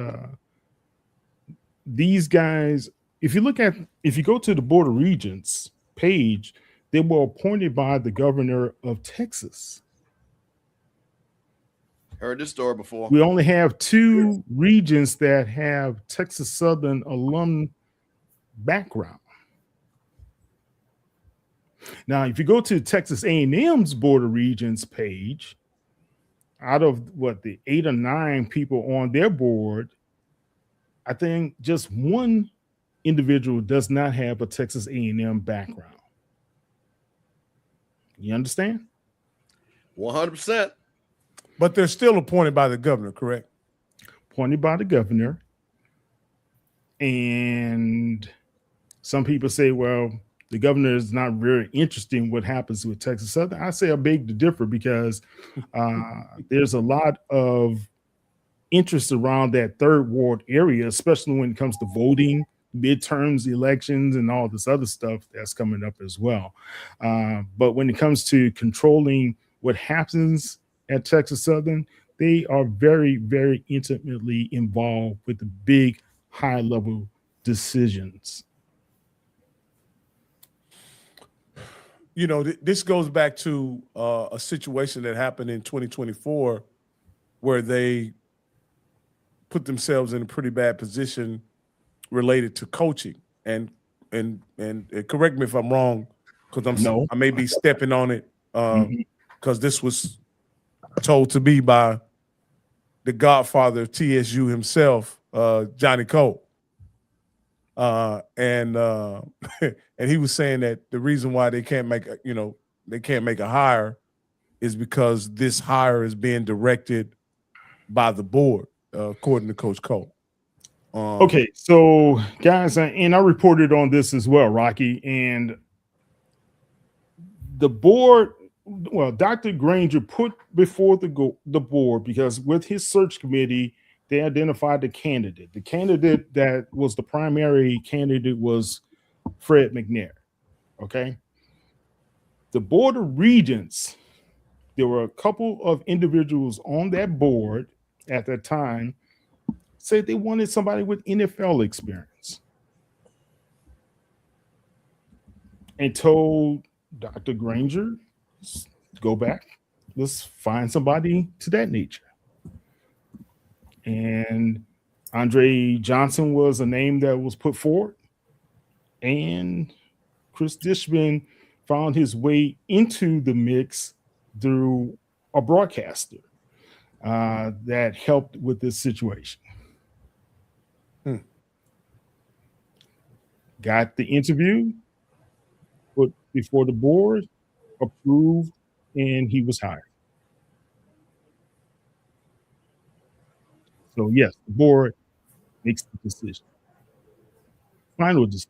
these guys, if you go to the Board of Regents page, they were appointed by the governor of Texas. Heard this story before. We only have 2 regions that have Texas Southern alum background. Now, if you go to Texas A&M's Board of Regents page, out of the 8 or 9 people on their board, I think just 1 individual does not have a Texas A&M background. You understand? 100%. But they're still appointed by the governor, correct? Appointed by the governor. And some people say, well, the governor is not very interested in what happens with Texas Southern. I say I beg to differ, because there's a lot of interest around that 3rd Ward area, especially when it comes to voting, midterms, elections, and all this other stuff that's coming up as well. But when it comes to controlling what happens at Texas Southern, they are very, very intimately involved with the big high-level decisions. You know, this goes back to a situation that happened in 2024 where they put themselves in a pretty bad position related to coaching. And correct me if I'm wrong, because I may be stepping on it, because this was told to me by the godfather of TSU himself, Johnnie Cole. And he was saying that the reason why they can't make a hire is because this hire is being directed by the board, according to Coach Cole. Okay, so guys, and I reported on this as well, Rocky, and the board. Well, Dr. Granger put before the board, because with his search committee, they identified the candidate. The candidate that was the primary candidate was Fred McNair. Okay. The Board of Regents, there were a couple of individuals on that board at that time, said they wanted somebody with NFL experience, and told Dr. Granger, go back, let's find somebody to that nature. And Andre Johnson was a name that was put forward, and Chris Dishman found his way into the mix through a broadcaster that helped with this situation. Got the interview, put before the board, approved, and he was hired. So yes, the board makes the decision. Final decision.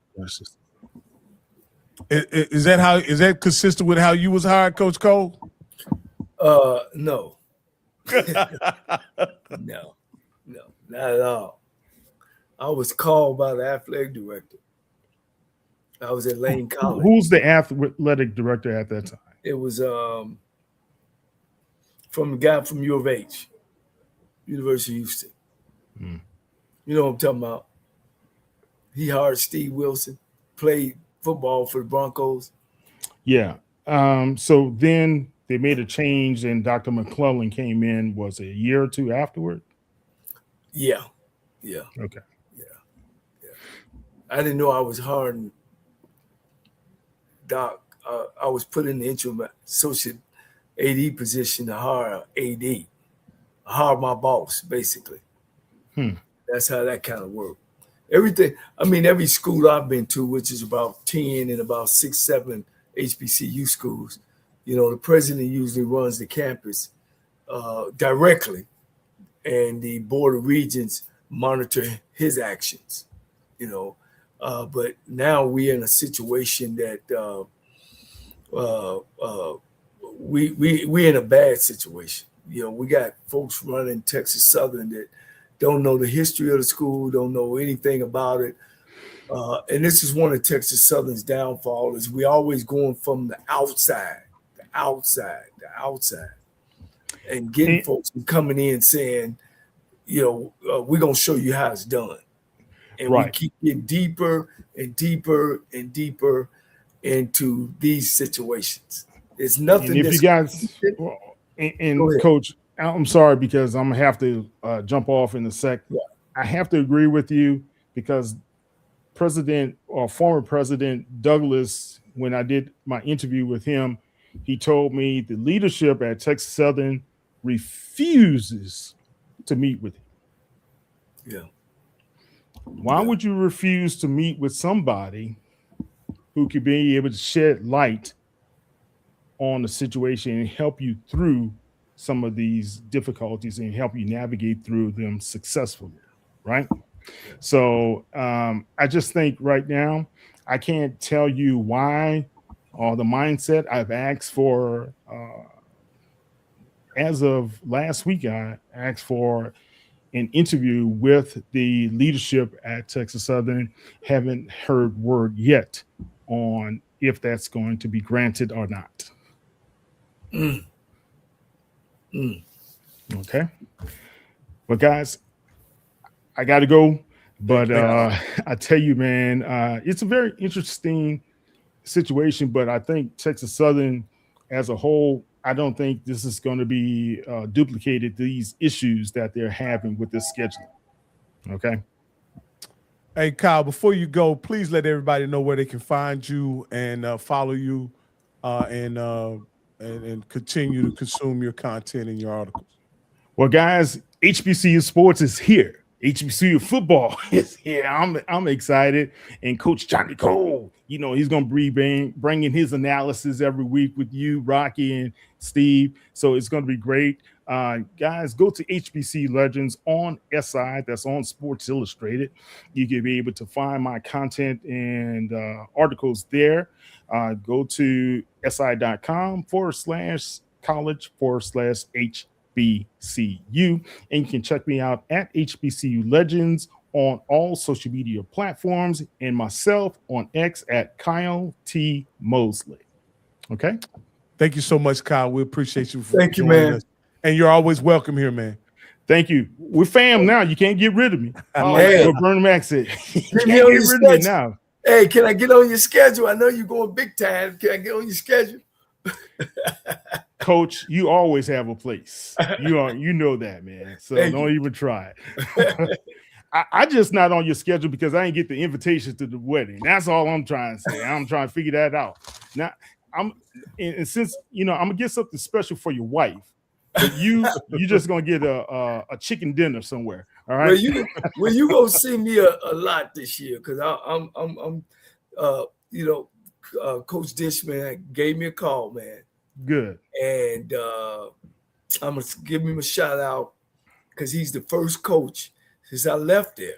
Is that consistent with how you was hired, Coach Cole? No. No, not at all. I was called by the athletic director. I was at Lane College. Who's the athletic director at that time? It was from a guy from U of H, University of Houston. You know what I'm talking about? He hired Steve Wilson, played football for the Broncos. Yeah. So then they made a change, and Dr. McClellan came in, was it a year or two afterward? Yeah. Okay. Yeah. I didn't know I was hiring Doc. I was put in the interim associate AD position to hire AD. Hire my boss, basically. That's how that kind of worked. Everything, I mean, every school I've been to, which is about 10 and about 6, 7 HBCU schools, you know, the president usually runs the campus directly, and the Board of Regents monitor his actions, you know. But now we're in a situation that we're in a bad situation. You know, we got folks running Texas Southern that don't know the history of the school, don't know anything about it. And this is one of Texas Southern's downfall, is we always going from the outside, and getting folks coming in saying, you know, we're going to show you how it's done. And we keep getting deeper and deeper and deeper into these situations. It's nothing. And if you guys, and Coach, I'm sorry, because I'm gonna have to jump off in a sec. Yeah. I have to agree with you, because former President Douglas, when I did my interview with him, he told me the leadership at Texas Southern refuses to meet with him. Yeah. Why would you refuse to meet with somebody who could be able to shed light on the situation and help you through some of these difficulties and help you navigate through them successfully, right? So I just think right now, I can't tell you why or the mindset. I've asked for, as of last week, I asked for an interview with the leadership at Texas Southern. Haven't heard word yet on if that's going to be granted or not. Okay. But guys, I got to go. But I tell you, man, it's a very interesting situation. But I think Texas Southern as a whole, I don't think this is going to be duplicated, these issues that they're having with this scheduling. Okay. Hey, Kyle, before you go, please let everybody know where they can find you and follow you and continue to consume your content and your articles. Well, guys, HBCU sports is here. HBCU football is here. I'm excited. And Coach Johnnie Cole, he's going to be bringing his analysis every week with you, Rocky and Steve. So it's going to be great. Guys, go to HBC Legends on SI. That's on Sports Illustrated. You can be able to find my content and articles there. Go to si.com/college/HBCU. And you can check me out at HBCU Legends on all social media platforms and myself on X at Kyle T. Mosley. Okay. Thank you so much, Kyle. We appreciate you. Thank you, man. Us. And you're always welcome here, man. Thank you. We're fam now. You can't get rid of me. Hey. Like Vernon Mac said. You can't me get on rid your of me schedule. now. Hey, can I get on your schedule? I know you're going big time. Can I get on your schedule? Coach, you always have a place. You know that, man. So don't even try it. I just not on your schedule because I ain't get the invitation to the wedding. That's all I'm trying to say. I'm trying to figure that out. Now and since I'm gonna get something special for your wife, but you just gonna get a chicken dinner somewhere. All right. Well, you gonna see me a lot this year because I'm Coach Dishman gave me a call, man. Good. And I'm gonna give him a shout out because he's the first coach since I left there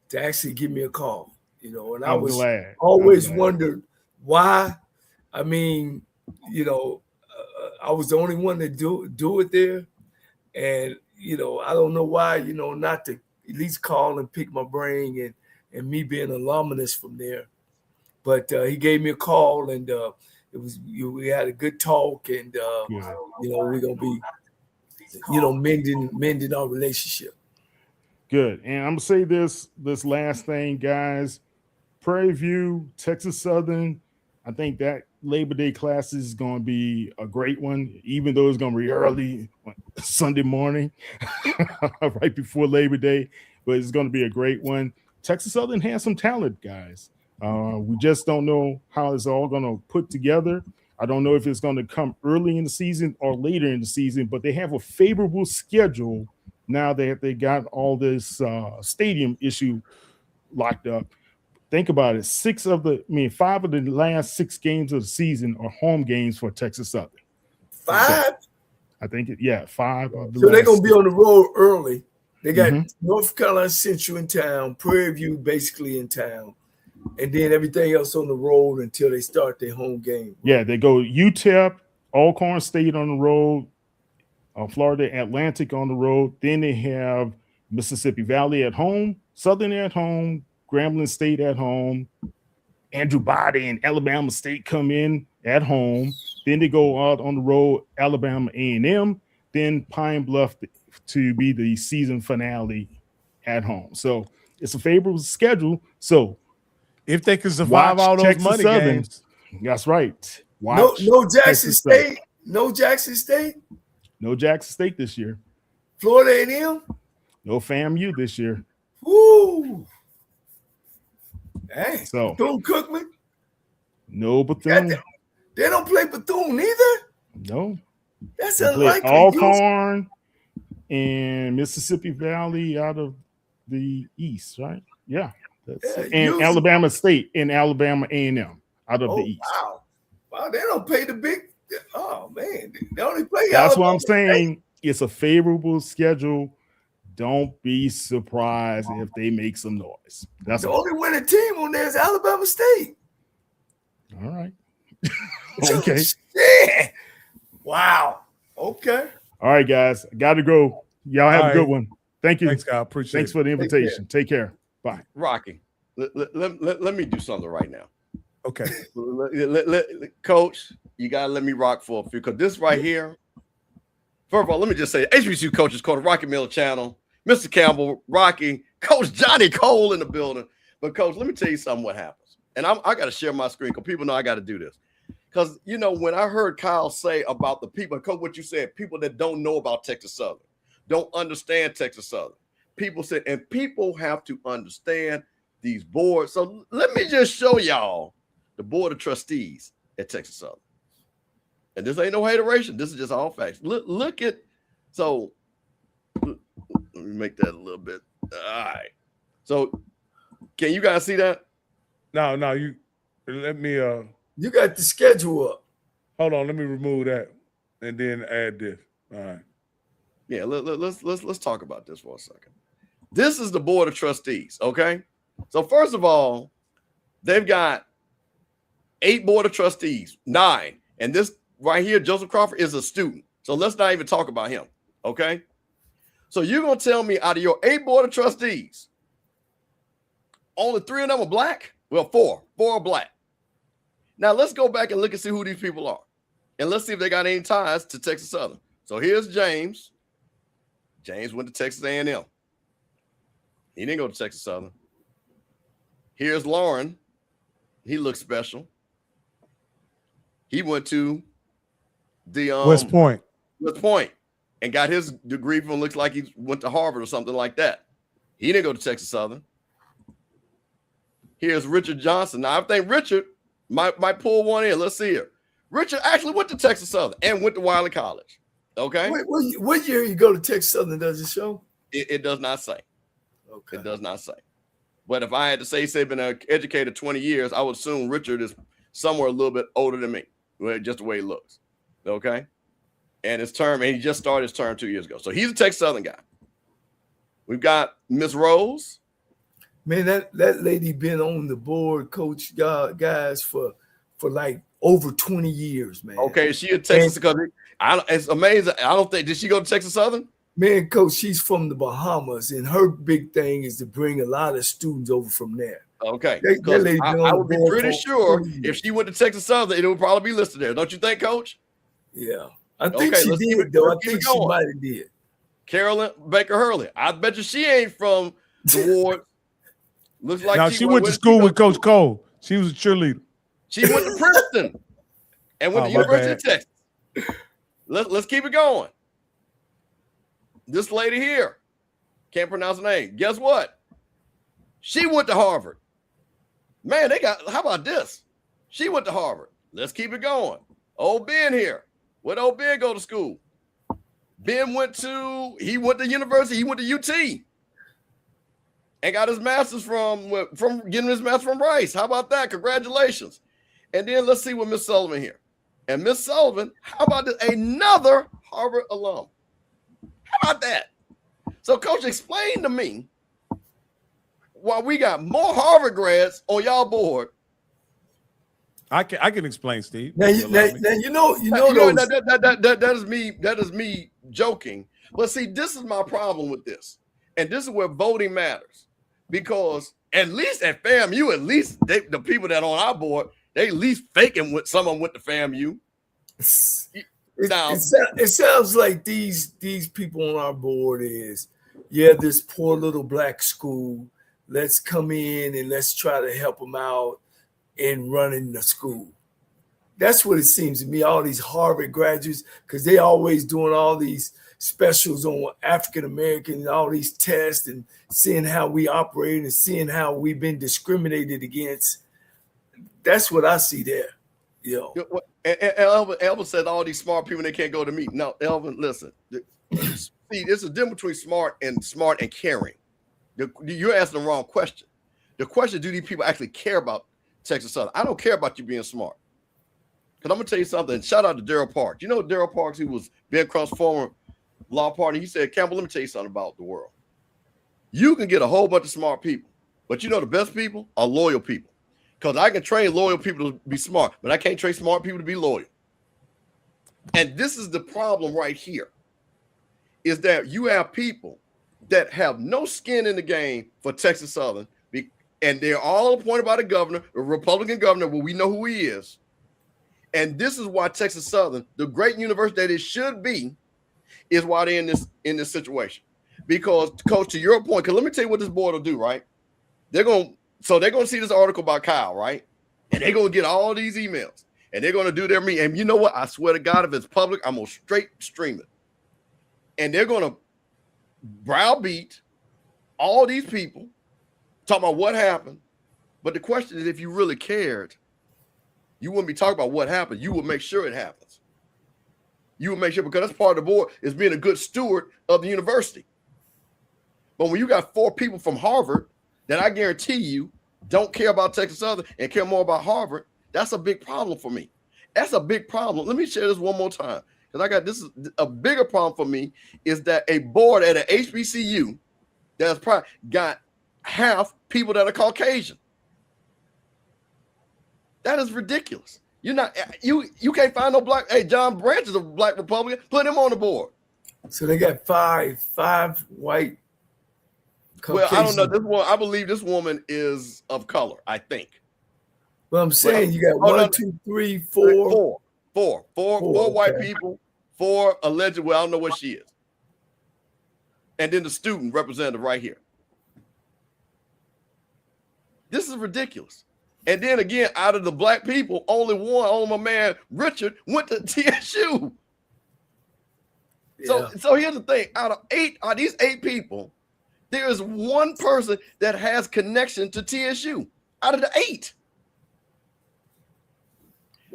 to actually give me a call. And I was glad. always wondered why. I mean, I was the only one to do it there, and I don't know why. Not to at least call and pick my brain and me being an alumnus from there, but he gave me a call and we had a good talk and we're gonna be mending our relationship. Good. And I'm gonna say this last thing, guys. Prairie View, Texas Southern. I think that Labor Day class is going to be a great one, even though it's going to be early Sunday morning, right before Labor Day. But it's going to be a great one. Texas Southern has some talent, guys. We just don't know how it's all going to put together. I don't know if it's going to come early in the season or later in the season, but they have a favorable schedule now that they got all this stadium issue locked up. Think about it. 5 of the last 6 games of the season are home games for Texas Southern. 5? I think, 5 of the So they're going to be 6. on the road early. They got North Carolina Central in town, Prairie View basically in town, and then everything else on the road until they start their home game. Yeah, they go UTEP, Alcorn State on the road, Florida Atlantic on the road. Then they have Mississippi Valley at home, Southern at home, Grambling State at home, Andrew Body and Alabama State come in at home. Then they go out on the road, Alabama A&M, then Pine Bluff to be the season finale at home. So it's a favorable schedule. So if they can survive all those money games, that's right. No Jackson State. No Jackson State. No Jackson State this year. Florida A&M. No FAMU this year. Woo. Hey, so Bethune-Cookman? No Bethune. They don't play Bethune either? No. That's they unlikely. Alcorn and Mississippi Valley out of the East, right? Yeah. And Alabama State and Alabama A&M out of the East. Wow, they don't play the big. Oh, man. They only play That's Alabama what I'm saying. State. It's a favorable schedule. Don't be surprised if they make some noise. That's the only winning team on there is Alabama State. All right. Okay. Yeah. Wow. Okay. All right, guys. I got to go. Y'all have a good one. Thank you. Thanks, Kyle. Appreciate it. Thanks for the invitation. Take care. Bye. Rocky, let me do something right now. Okay. Coach, you got to let me rock for a few because this right here, First of all, let me just say, HBCU Coaches Corner, Rocky Miller Channel, Mr. Campbell, Rocky, Coach Johnnie Cole in the building. But, Coach, let me tell you something what happens. And I got to share my screen because people know I got to do this. Because, you know, when I heard Kyle say about the people, Coach, what you said, people that don't know about Texas Southern, don't understand Texas Southern. People said, and people have to understand these boards. So let me just show y'all the board of trustees at Texas Southern. And this ain't no hateration. This is just all facts. Look at, so let me make that a little bit. All right. So can you guys see that? No, you let me You got the schedule up. hold on, let me remove that and then add this. All right. Yeah, let's talk about this for a second. This is the board of trustees, okay? So first of all, they've got 8 board of trustees, 9. And this right here, Joseph Crawford, is a student. So let's not even talk about him, okay? So you're going to tell me out of your 8 board of trustees, only 3 of them are black? Well, 4. 4 are black. Now let's go back and look and see who these people are. And let's see if they got any ties to Texas Southern. So here's James. James went to Texas A&M. He didn't go to Texas Southern. Here's Lauren. He looks special. He went to the West Point. West Point and got his degree from, looks like he went to Harvard or something like that. He didn't go to Texas Southern. Here's Richard Johnson. Now I think Richard might pull one in. Let's see here. Richard actually went to Texas Southern and went to Wiley College. Okay. Wait, what year you go to Texas Southern? Does it show? It does not say. Okay. It does not say. But if I had to say he's been an educator 20 years, I would assume Richard is somewhere a little bit older than me, just the way he looks. Okay. And his term, and he just started his term 2 years ago. So he's a Texas Southern guy. We've got Miss Rose. Man, that lady been on the board, coach guys, for like over 20 years, man. Okay, she a Texas because it's amazing. I don't think, did she go to Texas Southern? Man, coach, she's from the Bahamas, and her big thing is to bring a lot of students over from there. Okay, that lady I would be pretty sure if she went to Texas Southern, it would probably be listed there. Don't you think, Coach? Yeah, I think she did, though. I think she might have did. Carolyn Baker Hurley. I bet you she ain't from the ward. Looks like now she went to school with Coach Cole. She was a cheerleader. She went to Princeton and went to University of Texas. Let's keep it going. This lady here, can't pronounce her name. Guess what? She went to Harvard. Man, how about this? She went to Harvard. Let's keep it going. Old Ben here. Where'd old Ben go to school? Ben went to university. He went to UT. And got his master's from getting his master's from Rice. How about that? Congratulations. And then let's see what Miss Sullivan here. And Miss Sullivan, how about this? Another Harvard alum. How about that? So, Coach, explain to me why we got more Harvard grads on y'all board. I can explain, Steve. Now you know that is me joking. But see, this is my problem with this. And this is where voting matters. Because at least at FAMU, the people that are on our board, they at least faking with someone went to FAMU. It sounds like these people on our board is, this poor little black school. Let's come in and let's try to help them out in running the school. That's what it seems to me, all these Harvard graduates, because they always doing all these specials on African-American and all these tests and seeing how we operate and seeing how we've been discriminated against. That's what I see there. And Elvin said all these smart people, they can't go to meet. No, Elvin, listen. See, there's a difference between smart and caring. You're asking the wrong question. The question, do these people actually care about Texas Southern? I don't care about you being smart. Because I'm going to tell you something. Shout out to Daryl Parks. You know Daryl Parks, who was Ben Crump's former law partner? He said, Campbell, let me tell you something about the world. You can get a whole bunch of smart people, but you know the best people are loyal people. Because I can train loyal people to be smart, but I can't train smart people to be loyal. And this is the problem right here, is that you have people that have no skin in the game for Texas Southern, and they're all appointed by the governor, a Republican governor, well, we know who he is. And this is why Texas Southern, the great university that it should be, is why they're in this situation. Because, Coach, to your point, because let me tell you what this board will do, right? They're going to see this article about Kyle, right? And they're going to get all these emails. And they're going to do their meeting. And you know what? I swear to God, if it's public, I'm going to straight stream it. And they're going to browbeat all these people, talking about what happened. But the question is, if you really cared, you wouldn't be talking about what happened. You would make sure it happens. You would make sure, because that's part of the board, is being a good steward of the university. But when you got 4 people from Harvard that I guarantee you don't care about Texas Southern and care more about Harvard, that's a big problem for me. That's a big problem. Let me share this one more time. Because this is a bigger problem for me, is that a board at an HBCU that's probably got half people that are Caucasian. That is ridiculous. You can't find no black. Hey, John Branch is a black Republican. Put him on the board. So they got five white Caucasian. Well, I don't know. This one, I believe this woman is of color, I think. Well, I'm saying you got 1, 2, 3, 4. Four white people, 4 alleged. Well, I don't know what she is. And then the student representative right here. This is ridiculous. And then again, out of the black people, only my man Richard went to TSU. Yeah. So here's the thing: out of these 8 people, there is 1 person that has connection to TSU. Out of the 8,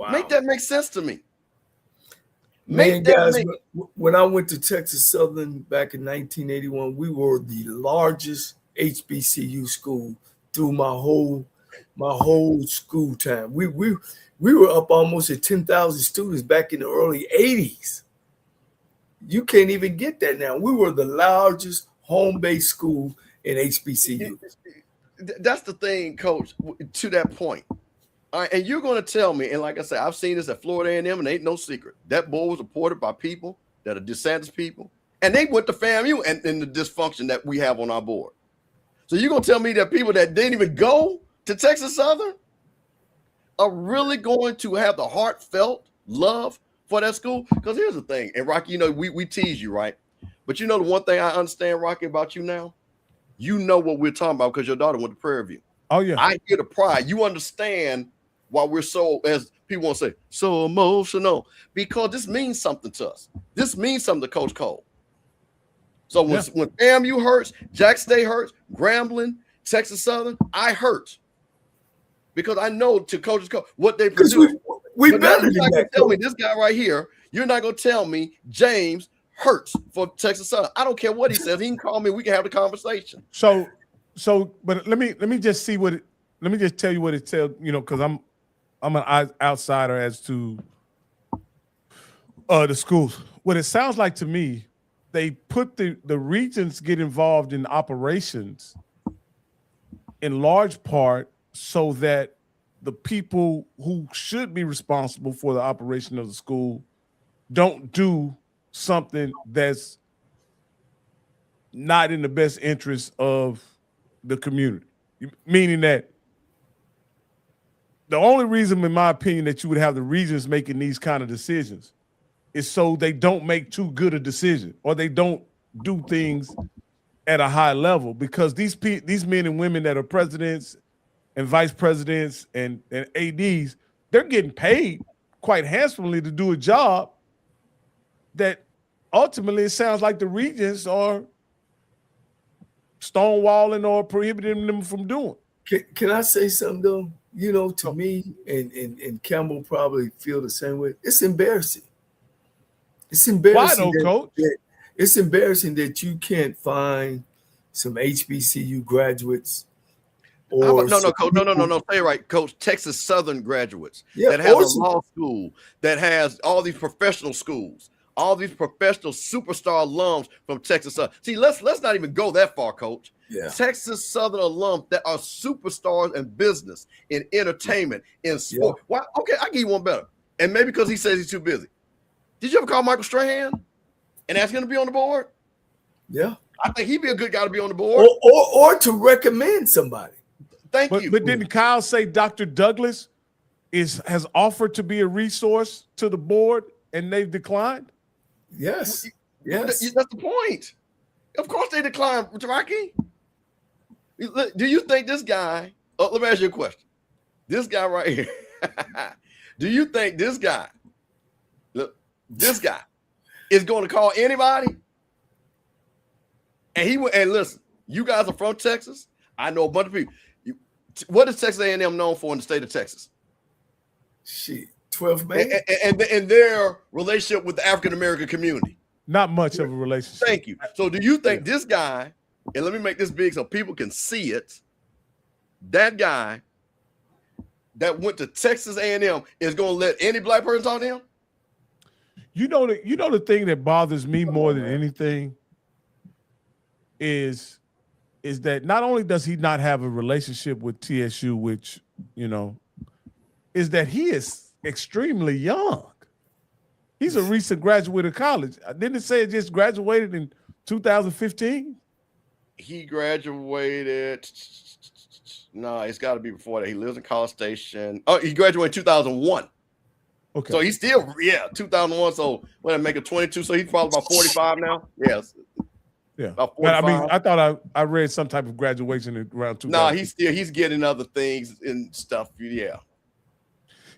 Wow. Make that make sense to me. Man, guys, when I went to Texas Southern back in 1981, we were the largest HBCU school through my whole school time. We were up almost at 10,000 students back in the early 80s. You can't even get that now. We were the largest home-based school in HBCU. That's the thing, Coach, to that point. All right, and you're going to tell me, and like I said, I've seen this at Florida A&M, and ain't no secret. That board was supported by people that are DeSantis people, and they went to FAMU and the dysfunction that we have on our board. So you're going to tell me that people that didn't even go to Texas Southern are really going to have the heartfelt love for that school? Because here's the thing, and Rocky, we tease you, right? But the one thing I understand, Rocky, about you now, you know what we're talking about because your daughter went to Prairie View. Oh, yeah. I hear the pride. You understand why we're so, as people want to say, so emotional, because this means something to us. This means something to Coach Cole. So when FAMU hurts, Jack State hurts, Grambling, Texas Southern, I hurt. Because I know to Coach's Cole what they produce. We but better you're not than going that. to tell me this guy right here, you're not going to tell me James hurts for Texas Southern. I don't care what he says. He can call me. We can have the conversation. So, but let me just see let me just tell you what it tells, because I'm an outsider as to the schools. What it sounds like to me, they put the regions get involved in operations in large part so that the people who should be responsible for the operation of the school don't do something that's not in the best interest of the community. Meaning that the only reason, in my opinion, that you would have the regions making these kind of decisions is so they don't make too good a decision or they don't do things at a high level, because these men and women that are presidents and vice presidents and ADs, they're getting paid quite handsomely to do a job that ultimately it sounds like the regions are stonewalling or prohibiting them from doing. Can I say something though? To me, and Campbell probably feel the same way. It's embarrassing. It's embarrassing. Why though, Coach? It's embarrassing that you can't find some HBCU graduates. No, Coach. No. Say it right, Coach. Texas Southern graduates that has a law school, that has all these professional schools, all these professional superstar alums from Texas Southern. See, let's not even go that far, Coach. Yeah. Texas Southern alums that are superstars in business, in entertainment, in sport. Yeah. Why? Okay, I give you one better. And maybe because he says he's too busy. Did you ever call Michael Strahan and ask him to be on the board? Yeah. I think he'd be a good guy to be on the board. Or to recommend somebody. Thank you. But didn't Kyle say Dr. Douglas has offered to be a resource to the board and they've declined? Yes. Yes. That's the point. Of course they decline, Rocky. Do you think this guy? Oh, let me ask you a question. This guy right here. Do you think this guy? Look, this guy is going to call anybody? And he went. And listen, you guys are from Texas. I know a bunch of people. What is Texas A&M known for in the state of Texas? Shit, 12th man. And their relationship with the African American community. Not much of a relationship. Thank you. So do you think this guy, and let me make this big so people can see it, that guy that went to Texas A&M is going to let any black person talk to him? You know the thing that bothers me more than anything is that not only does he not have a relationship with TSU, which, is that he is extremely young. He's a recent graduate of college. Didn't it say it just graduated in 2015? He graduated. No, it's got to be before that. He lives in College Station. Oh, he graduated in 2001. Okay. So he's still, 2001. So when I make it 22, so he's probably about 45 now. Yes. Yeah. About But I 45. mean, I thought I read some type of graduation around 2000. No, he's getting other things and stuff. Yeah.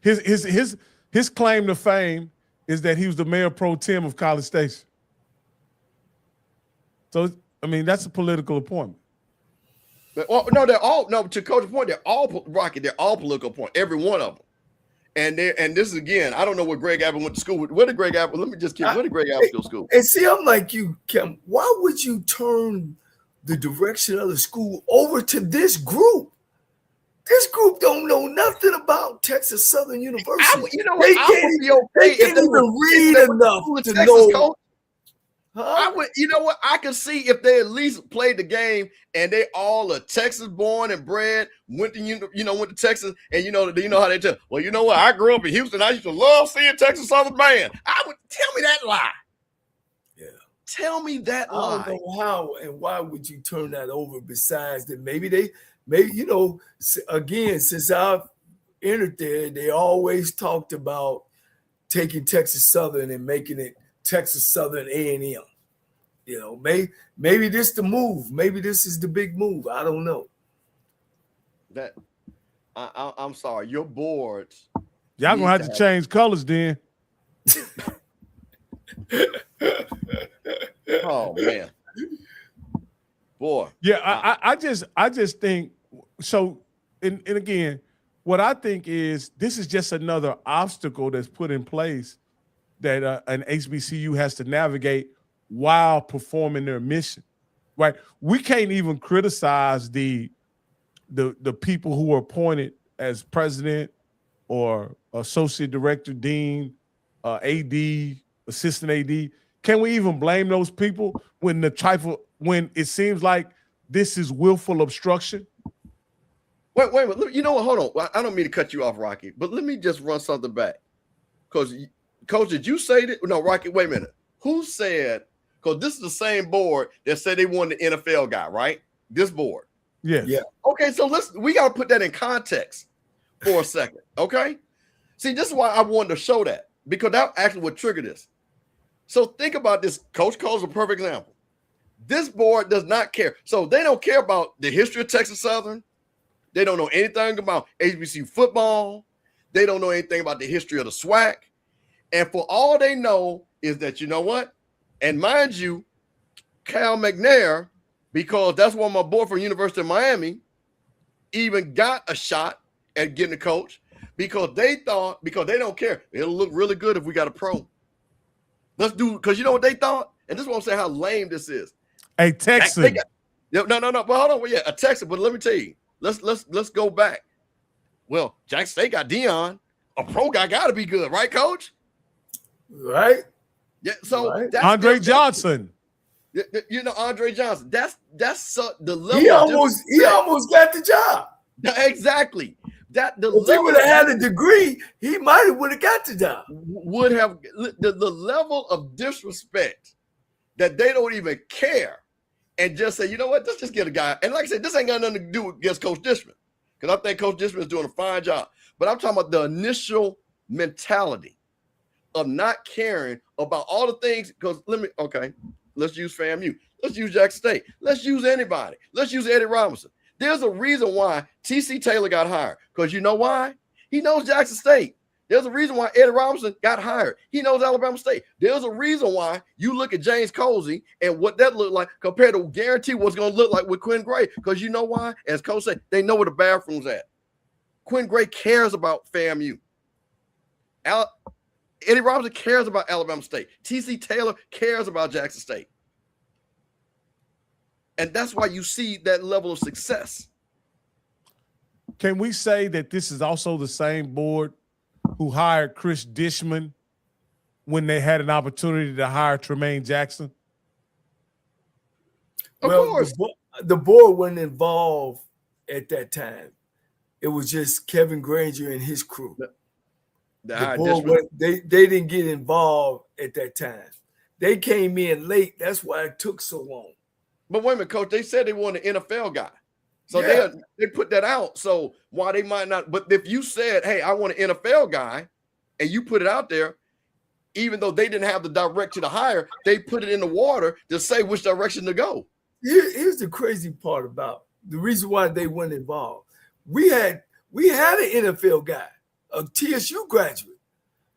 His claim to fame is that he was the mayor pro tem of College Station. So, I mean, that's a political appointment. Well, no, they're all to Coach's point, they're all Rocky, they're all political appointments, every one of them. And this is again, I don't know where Greg Abbott went to school. Where did Greg Abbott? Let me just where did Greg Abbott go to school? And see, I'm like you, Kim. Why would you turn the direction of the school over to this group? This group don't know nothing about Texas Southern University. They can't even read enough to know. Coach. I would, I could see if they at least played the game and they all are Texas born and bred, went to Texas, and you know how they tell. Well, you know what? I grew up in Houston. I used to love seeing Texas Southern band. I would tell me that lie. Yeah, tell me that lie. I don't know how and why would you turn that over? Besides that, maybe again, since I've entered there, they always talked about taking Texas Southern and making it Texas Southern A&M. Maybe this the move. Maybe this is the big move. I don't know. That I'm sorry. Your boards. Y'all gonna have to change colors then. Oh man, boy. Yeah, I just think so. And again, what I think is this is just another obstacle that's put in place that an HBCU has to navigate while performing their mission, right? We can't even criticize the people who are appointed as president or associate director, dean, AD, assistant AD. Can we even blame those people when it seems like this is willful obstruction? Wait a minute. You know what? Hold on. I don't mean to cut you off, Rocky, but let me just run something back. Because, Coach, did you say that? No, Rocky, wait a minute. Who said, because this is the same board that said they wanted the NFL guy, right? This board. Yes. Yeah. Okay, so we got to put that in context for a second, okay? See, this is why I wanted to show that, because that actually would trigger this. So think about this. Coach Cole is a perfect example. This board does not care. So they don't care about the history of Texas Southern. They don't know anything about HBCU football. They don't know anything about the history of the SWAC. And for all they know is that, you know what? And mind you, Kyle McNair, because that's one of my boy from University of Miami, even got a shot at getting a coach because they don't care. It'll look really good if we got a pro. Let's do, because you know what they thought? And this is what I'm saying, how lame this is. A Texan. No. But hold on. Well, yeah, a Texan. But let me tell you, let's go back. Well, Jackson State got Dion. A pro guy got to be good, right, Coach? Right. Yeah. So right. That's Andre Johnson. Andre Johnson. That's the level. He almost got the job. Exactly. If he would have had a degree, he might have would have got the job. Would have the level of disrespect that they don't even care and just say, you know what, let's just get a guy. And like I said, this ain't got nothing to do against Coach Dishman, because I think Coach Dishman is doing a fine job. But I'm talking about the initial mentality of not caring about all the things. Because let's use FAMU. Let's use Jackson State. Let's use anybody. Let's use Eddie Robinson. There's a reason why T.C. Taylor got hired. Because you know why? He knows Jackson State. There's a reason why Eddie Robinson got hired. He knows Alabama State. There's a reason why you look at James Colsey and what that looked like compared to guarantee what's going to look like with Quinn Gray. Because you know why? As Coach said, they know where the bathroom's at. Quinn Gray cares about FAMU. Eddie Robinson cares about Alabama State. T.C. Taylor cares about Jackson State. And that's why you see that level of success. Can we say that this is also the same board who hired Chris Dishman when they had an opportunity to hire Tremaine Jackson? Of course. The board wasn't involved at that time. It was just Kevin Granger and his crew. The board they didn't get involved at that time. They came in late. That's why it took so long. But wait a minute, Coach. They said they wanted an NFL guy. So they put that out. So why they might not. But if you said, hey, I want an NFL guy, and you put it out there, even though they didn't have the direction to hire, they put it in the water to say which direction to go. Here's the crazy part about the reason why they weren't involved. We had an NFL guy, a TSU graduate.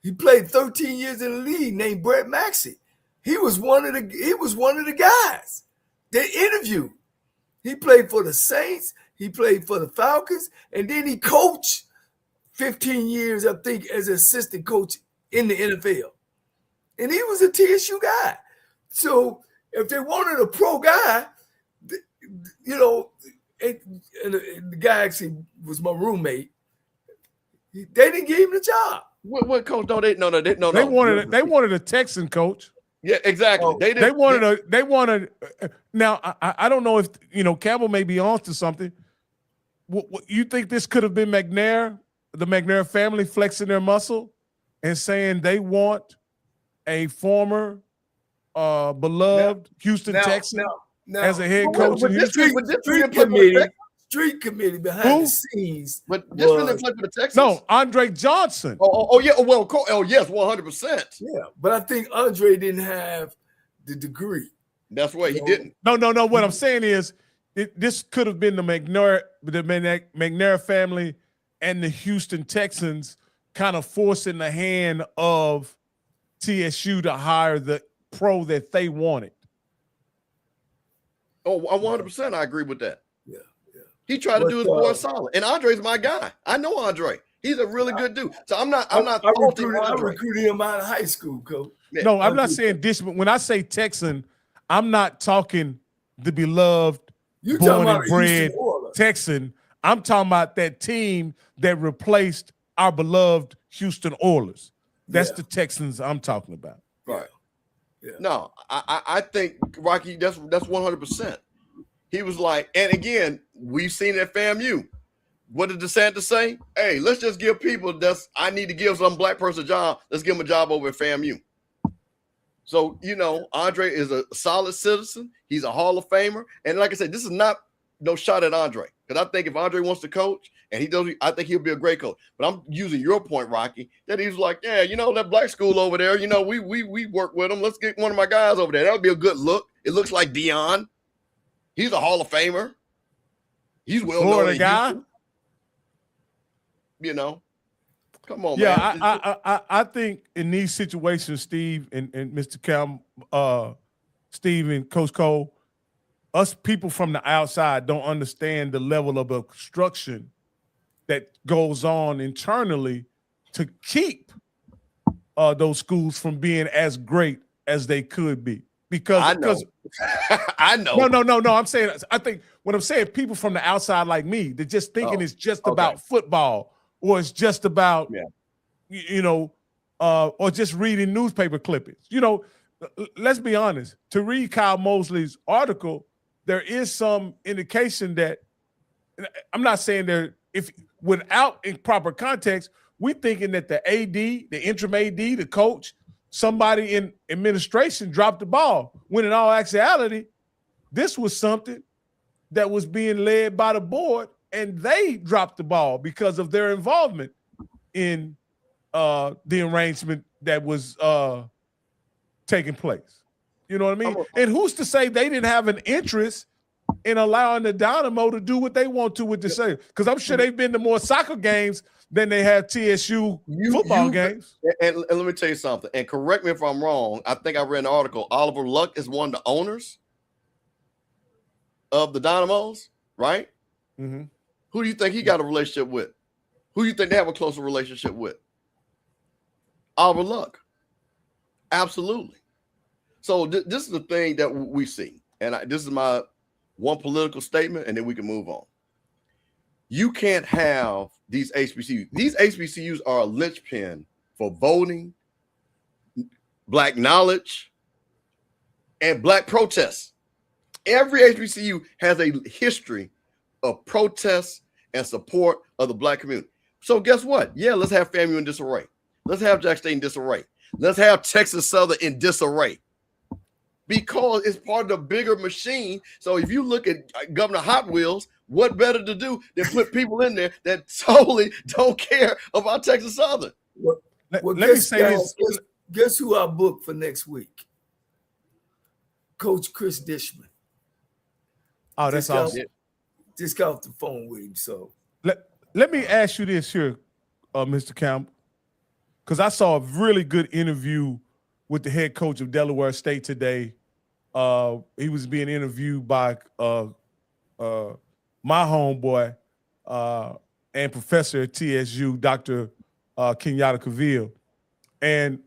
He played 13 years in the league, named Brett Maxey. He was one of the guys they interviewed. He played for the Saints, he played for the Falcons, and then he coached 15 years, I think, as an assistant coach in the NFL. And he was a TSU guy. So if they wanted a pro guy, you know, and the guy actually was my roommate, they didn't give him the job. What coach? No. They wanted a Texan coach. Yeah, exactly. Oh, they wanted. Now I don't know if Campbell may be on to something. What, you think this could have been McNair, the McNair family flexing their muscle and saying they want a former beloved Houston Texan as a head coach? Street committee behind the scenes. But this really flipped to the Texans. No, Andre Johnson. Oh yeah. Well, yes, 100%. Yeah, but I think Andre didn't have the degree. That's why he didn't. No. What I'm saying is, this could have been the McNair family and the Houston Texans kind of forcing the hand of TSU to hire the pro that they wanted. Oh, 100%. I agree with that. Yeah. He tried to do his boy solid, and Andre's my guy. I know Andre. He's a really good dude. So I'm not. I recruited him out of high school, coach. No, I'm not saying this, but when I say Texan, I'm not talking the beloved, born and bred Texan. I'm talking about that team that replaced our beloved Houston Oilers. That's the Texans I'm talking about. Right. Yeah. No, I think Rocky. That's 100%. He was like, and again, we've seen it at FAMU. What did DeSantis say? Hey, let's just give people I need to give some black person a job. Let's give him a job over at FAMU. So, Andre is a solid citizen. He's a Hall of Famer. And like I said, this is not no shot at Andre. Because I think if Andre wants to coach, and he does, I think he'll be a great coach. But I'm using your point, Rocky, that he's like, yeah, that black school over there, we work with them. Let's get one of my guys over there. That would be a good look. It looks like Dion. He's a Hall of Famer. He's well known. Florida guy. Come on, man. I think in these situations, Steve and Mr. Campbell, Steve and Coach Cole, us people from the outside don't understand the level of obstruction that goes on internally to keep those schools from being as great as they could be. Because I know. No. I'm saying, I think when I'm saying people from the outside like me, they're just thinking it's just about football, or it's just about, or just reading newspaper clippings. Let's be honest. To read Kyle Mosley's article, there is some indication that, I'm not saying if without in proper context, we're thinking that the AD, the interim AD, the coach, somebody in administration dropped the ball, when in all actuality, this was something that was being led by the board, and they dropped the ball because of their involvement in the arrangement that was taking place. You know what I mean? And who's to say they didn't have an interest in allowing the Dynamo to do what they want to with the same? Because I'm sure they've been to more soccer games than they have TSU football games. And let me tell you something. And correct me if I'm wrong. I think I read an article. Oliver Luck is one of the owners of the Dynamos, right? Mm-hmm. Who do you think he got a relationship with? Who do you think they have a closer relationship with? Oliver Luck. Absolutely. So this is the thing that we see. And this is my one political statement, and then we can move on. You can't have these HBCUs. These HBCUs are a linchpin for voting, Black knowledge, and Black protests. Every HBCU has a history of protests and support of the Black community. So guess what? Yeah, let's have FAMU in disarray. Let's have Jack State in disarray. Let's have Texas Southern in disarray. Because it's part of the bigger machine. So if you look at Governor Hot Wheels, what better to do than put people in there that totally don't care about Texas Southern? Well, Let me say this. Guess who I booked for next week? Coach Chris Dishman. Oh, that's awesome. Just got off the phone with him. So let me ask you this here, Mr. Campbell, because I saw a really good interview with the head coach of Delaware State today. He was being interviewed by my homeboy and professor at TSU, Dr. Kenyatta Cavill. And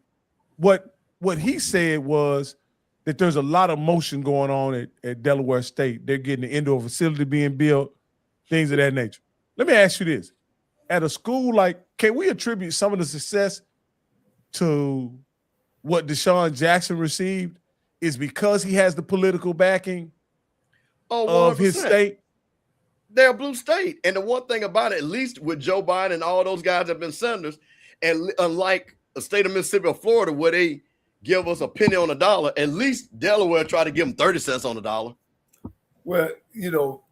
what he said was that there's a lot of motion going on at Delaware State. They're getting the indoor facility being built, things of that nature. Let me ask you this. At a school like, can we attribute some of the success to what Deshaun Jackson received is because he has the political backing of his state? They're a blue state. And the one thing about it, at least with Joe Biden and all those guys that have been senators, and unlike the state of Mississippi or Florida where they give us a penny on a dollar, at least Delaware tried to give them 30 cents on the dollar. Well, you know,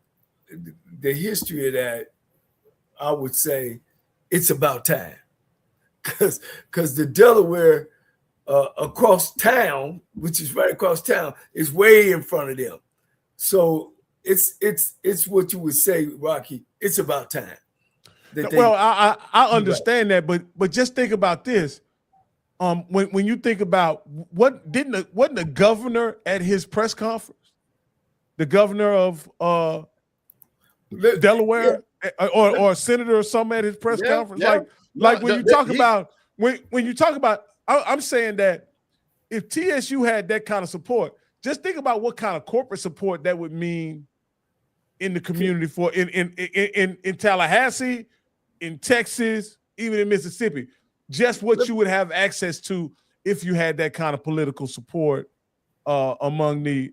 the history of that, I would say it's about time. Because the Delaware across town, which is right across town, is way in front of them. So it's what you would say, Rocky. It's about time. Well, I understand that, but just think about this. When you think about wasn't the governor at his press conference, the governor of Delaware, or a senator or something at his press conference, like when you talk about when you talk about. I'm saying that if TSU had that kind of support, just think about what kind of corporate support that would mean in the community for in Tallahassee, in Texas, even in Mississippi. Just what you would have access to if you had that kind of political support among the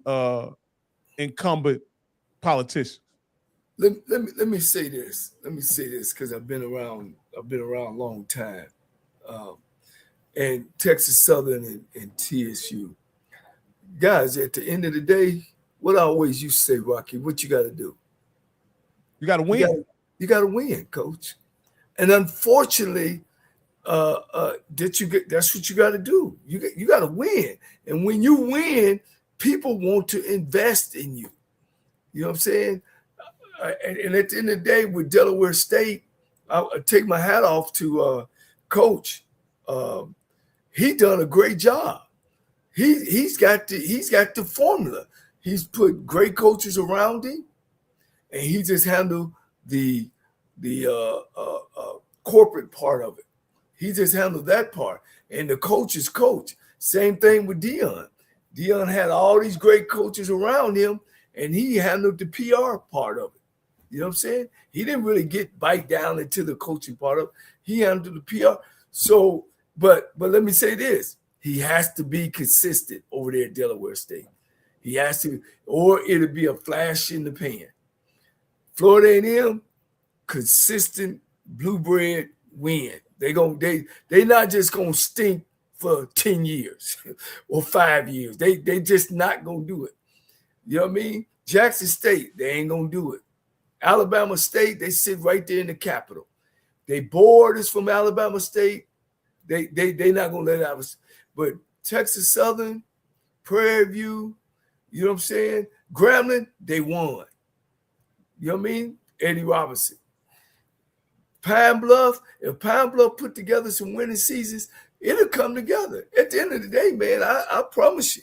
incumbent politicians. Let me say this. Let me say this because I've been around a long time. And Texas Southern and TSU. Guys, at the end of the day, what I always used to say, Rocky, what you got to do? You got to win. You got to win, Coach. And unfortunately, that's what you got to do. You got to win. And when you win, people want to invest in you. You know what I'm saying? And at the end of the day, with Delaware State, I take my hat off to Coach. He done a great job. He's got the formula. He's put great coaches around him, and he just handled the corporate part of it. He just handled that part, and the coaches coach. Same thing with Dion. Dion had all these great coaches around him, and he handled the PR part of it. You know what I'm saying? He didn't really bite down into the coaching part of it. He handled the PR. So. But let me say this. He has to be consistent over there at Delaware State. He has to, or it'll be a flash in the pan. Florida A&M, consistent blue bread win. They not just gonna stink for 10 years or 5 years. They just not gonna do it. You know what I mean? Jackson State, they ain't gonna do it. Alabama State, they sit right there in the Capitol. They board us from Alabama State. They not gonna let it out. But Texas Southern, Prairie View, you know what I'm saying? Grambling, they won. You know what I mean? Eddie Robinson. Pine Bluff, if Pine Bluff put together some winning seasons, it'll come together. At the end of the day, man, I promise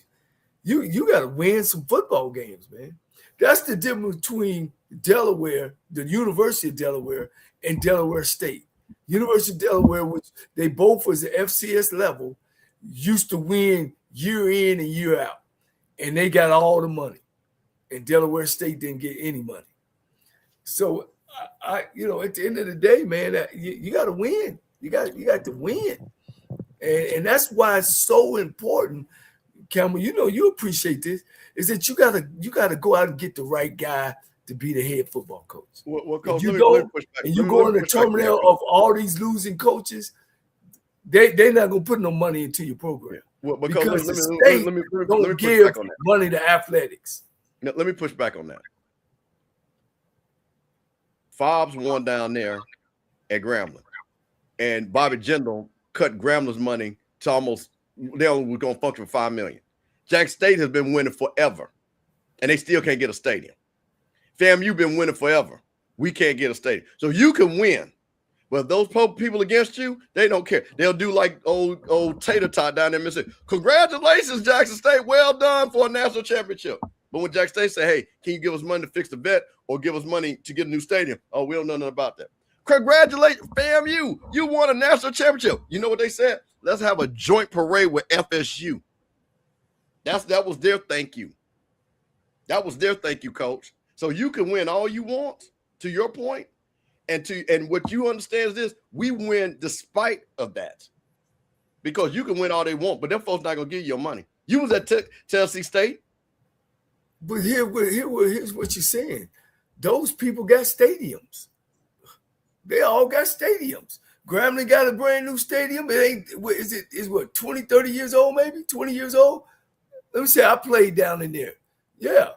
you got to win some football games, man. That's the difference between Delaware, the University of Delaware, and Delaware State. University of Delaware, which they both was the FCS level, used to win year in and year out, and they got all the money. And Delaware State didn't get any money. So I at the end of the day, man, you got to win. You got to win, and that's why it's so important. Campbell, you appreciate this. Is that you gotta go out and get the right guy to be the head football coach. Well, Coach, you go in the terminal of all these losing coaches, they're not gonna put no money into your program. Well, because the state don't give money to athletics. Now, let me push back on that. Fobbs won down there at Grambling, and Bobby Jindal cut Grambling's money to almost they only were going to function for $5 million. Jackson State has been winning forever, and they still can't get a stadium. Fam, you've been winning forever. We can't get a stadium, so you can win. But those people against you, they don't care. They'll do like old Tater Tot down there in Mississippi. Congratulations, Jackson State. Well done for a national championship. But when Jackson State say, hey, can you give us money to fix the vet or give us money to get a new stadium? Oh, we don't know nothing about that. Congratulations, fam, you won a national championship. You know what they said? Let's have a joint parade with FSU. That was their thank you. That was their thank you, coach. So you can win all you want, to your point. And what you understand is this: we win despite of that, because you can win all they want, but them folks not gonna give you your money. You was at Tennessee State, but here's what you're saying: those people got stadiums. They all got stadiums. Grambling got a brand new stadium. It ain't is what 20, 30 years old, maybe 20 years old. Let me say I played down in there. Yeah,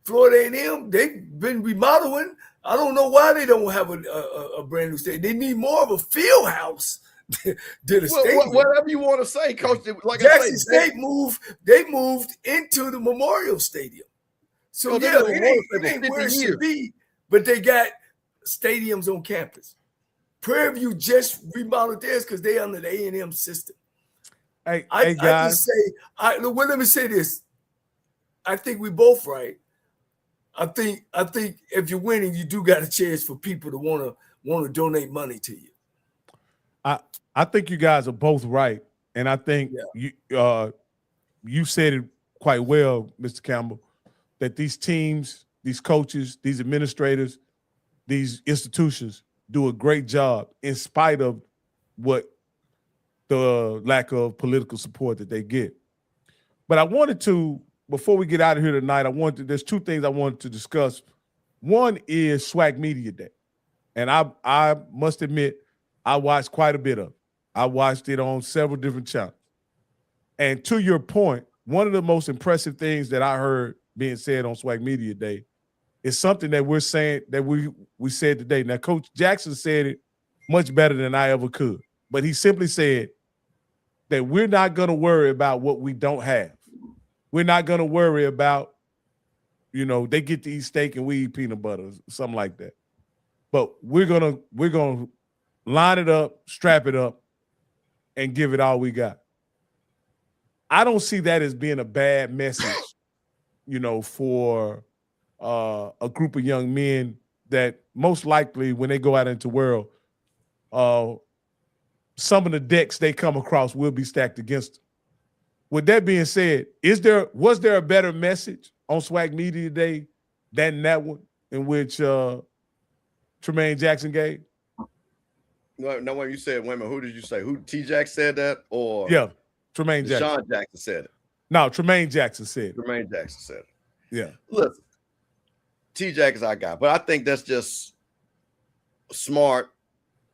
Florida A&M, they've been remodeling. I don't know why they don't have a brand new stadium. They need more of a field house than a stadium. Whatever you want to say, Coach. Like Jackson State moved into the Memorial Stadium. So it ain't where it should be, but they got stadiums on campus. Prairie View just remodeled theirs because they under the A&M system. Hey, I guys. Let me say this. I think we both right. I think if you're winning, you do got a chance for people to want to donate money to you. I think you guys are both right, and I think you said it quite well, Mr. Campbell, that these teams, these coaches, these administrators, these institutions do a great job in spite of what the lack of political support that they get. But I wanted to, before we get out of here tonight, there's two things I wanted to discuss. One is SWAC Media Day. And I must admit, I watched quite a bit of it. I watched it on several different channels. And to your point, one of the most impressive things that I heard being said on SWAC Media Day is something that we're saying that we said today. Now, Coach Jackson said it much better than I ever could. But he simply said that we're not going to worry about what we don't have. We're not going to worry about, they get to eat steak and we eat peanut butter, something like that. But we're gonna line it up, strap it up, and give it all we got. I don't see that as being a bad message, for a group of young men that most likely when they go out into the world, some of the decks they come across will be stacked against them. With that being said, was there a better message on SWAC Media Day than that one in which Tremaine Jackson gave? No, when you said women, who did you say? Who T-Jack said that? Or Tremaine Jackson. Sean Jackson said it. No, Tremaine Jackson said it. Tremaine Jackson said it. Yeah. Look, T-Jack is our guy, but I think that's just smart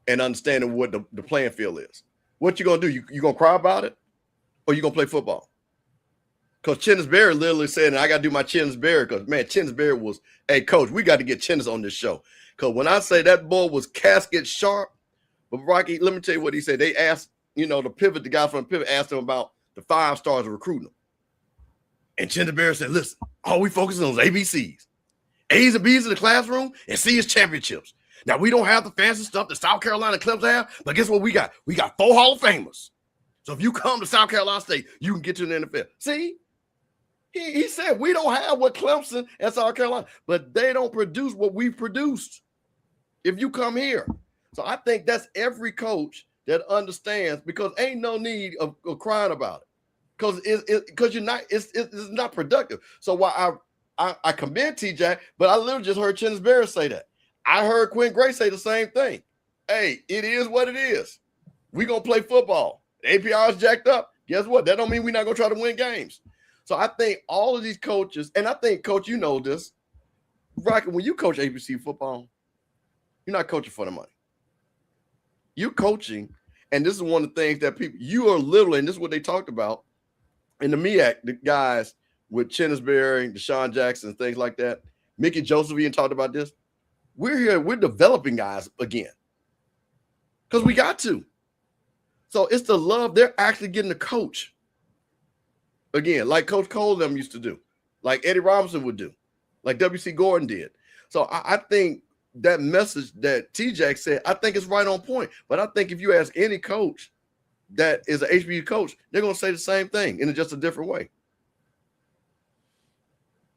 and understanding what the playing field is. What you gonna do? You gonna cry about it? Or you gonna play football? Because Chinnis Berry literally said, and I gotta do my Chinnis Berry, because man, Chinnis Berry was, hey coach, we got to get Chinnis on this show. Because when I say that boy was casket sharp, But Rocky, let me tell you what he said. They asked, the guy from the pivot asked him about the 5 stars of recruiting. And Chinderberry said, listen, all we focusing on is ABCs. A's and B's in the classroom, and C is championships. Now, we don't have the fancy stuff that South Carolina clubs have, but guess what we got? We got 4 Hall of Famers. So if you come to South Carolina State, you can get to the NFL. See? He said we don't have what Clemson and South Carolina, but they don't produce what we've produced if you come here. So I think that's every coach that understands, because ain't no need of crying about it, because it's not productive. So while I commend TJ, but I literally just heard Chinnisberry say that. I heard Quinn Gray say the same thing. Hey, it is what it is. We're going to play football. The APR is jacked up. Guess what? That don't mean we're not going to try to win games. So I think all of these coaches, and I think, Coach, you know this, Rocky, when you coach ABC football, you're not coaching for the money. You're coaching, and this is one of the things that you are literally, and this is what they talked about in the MEAC, the guys with Chinnisberry, Deshaun Jackson, things like that. Mickey Joseph even talked about this. We're here, we're developing guys again because we got to. So it's the love. They're actually getting to coach again, like Coach Cole them used to do, like Eddie Robinson would do, like W.C. Gordon did. So I think that message that T-Jack said, I think it's right on point. But I think if you ask any coach that is an HBCU coach, they're going to say the same thing in just a different way.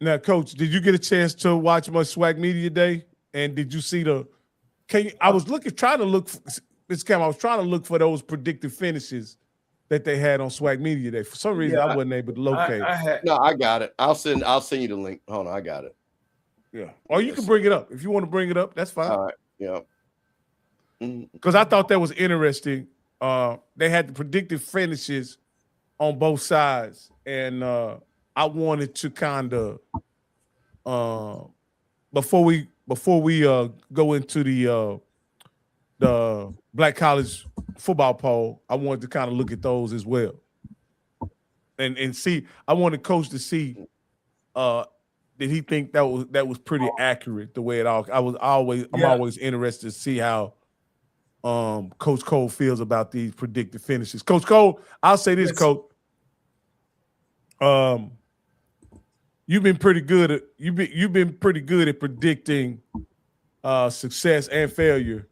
Now, Coach, did you get a chance to watch much SWAC Media Day? And did you see I was trying to look for those predictive finishes that they had on SWAC Media Day. For some reason, I wasn't able to locate it. No, I got it. I'll send you the link. Hold on, I got it. Yeah. Or you can bring it up. If you want to bring it up, that's fine. All right. Yeah. Because I thought that was interesting. They had the predictive finishes on both sides. And I wanted to kind of before we go into the Black College football poll, I wanted to kind of look at those as well, and see. I wanted Coach to see did he think that was pretty accurate the way it all. I'm always interested to see how Coach Cole feels about these predicted finishes. Coach Cole, I'll say this, Coach. You've been pretty good at predicting success and failure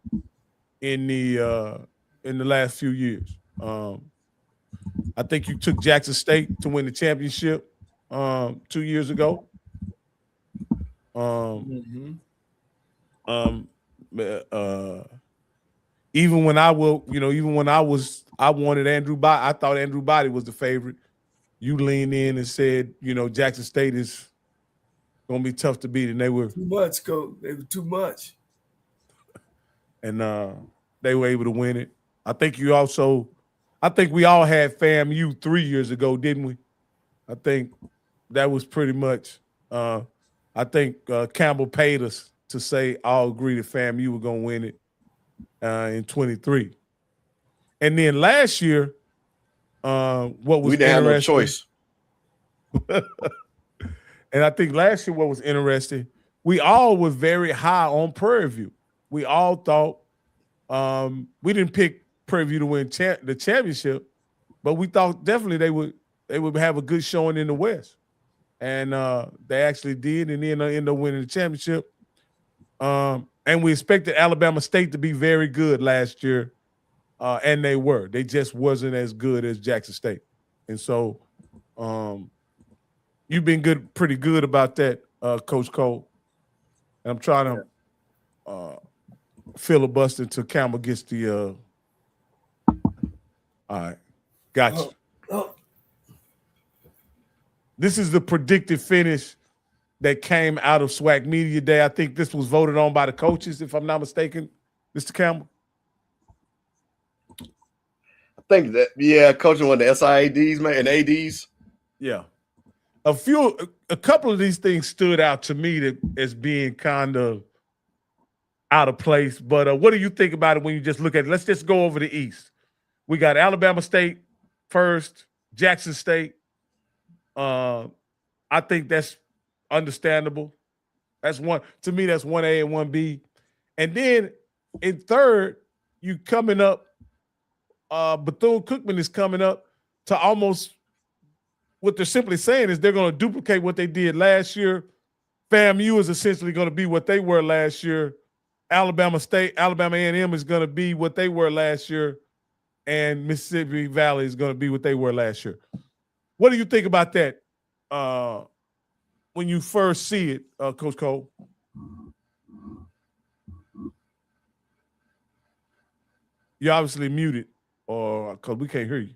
in the last few years. I think you took Jackson State to win the championship 2 years ago. Even when I wanted Andrew Body, I thought Andrew Body was the favorite. You leaned in and said, Jackson State is going to be tough to beat, and they were too much, Coach. They were too much, and they were able to win it. I think we all had FAMU 3 years ago, didn't we? I think that was pretty much. I think Campbell paid us to say all agree that FAMU were going to win it in 23, and then last year. What was we didn't have no choice. And I think last year what was interesting, we all were very high on Prairie View. We all thought we didn't pick Prairie View to win the championship, but we thought definitely they would have a good showing in the West, and they actually did, and then ended up winning the championship. And we expected Alabama State to be very good last year. And they were. They just wasn't as good as Jackson State. And so you've been pretty good about that, Coach Cole. And I'm trying to filibuster until Campbell gets the all right. Gotcha. This is the predicted finish that came out of SWAC Media Day. I think this was voted on by the coaches, if I'm not mistaken, Mr. Campbell. I think that, coaching one of the SIADs, man, and ADs. Yeah. A couple of these things stood out to me as being kind of out of place. But what do you think about it when you just look at it? Let's just go over the East. We got Alabama State first, Jackson State. I think that's understandable. That's one, to me, that's 1A and 1B. And then in third, you coming up. Bethune-Cookman is coming up to almost what they're simply saying is they're going to duplicate what they did last year. FAMU is essentially going to be what they were last year. Alabama A&M is going to be what they were last year, and Mississippi Valley is going to be what they were last year. What do you think about that when you first see it, Coach Cole? You're obviously muted, or because we can't hear you.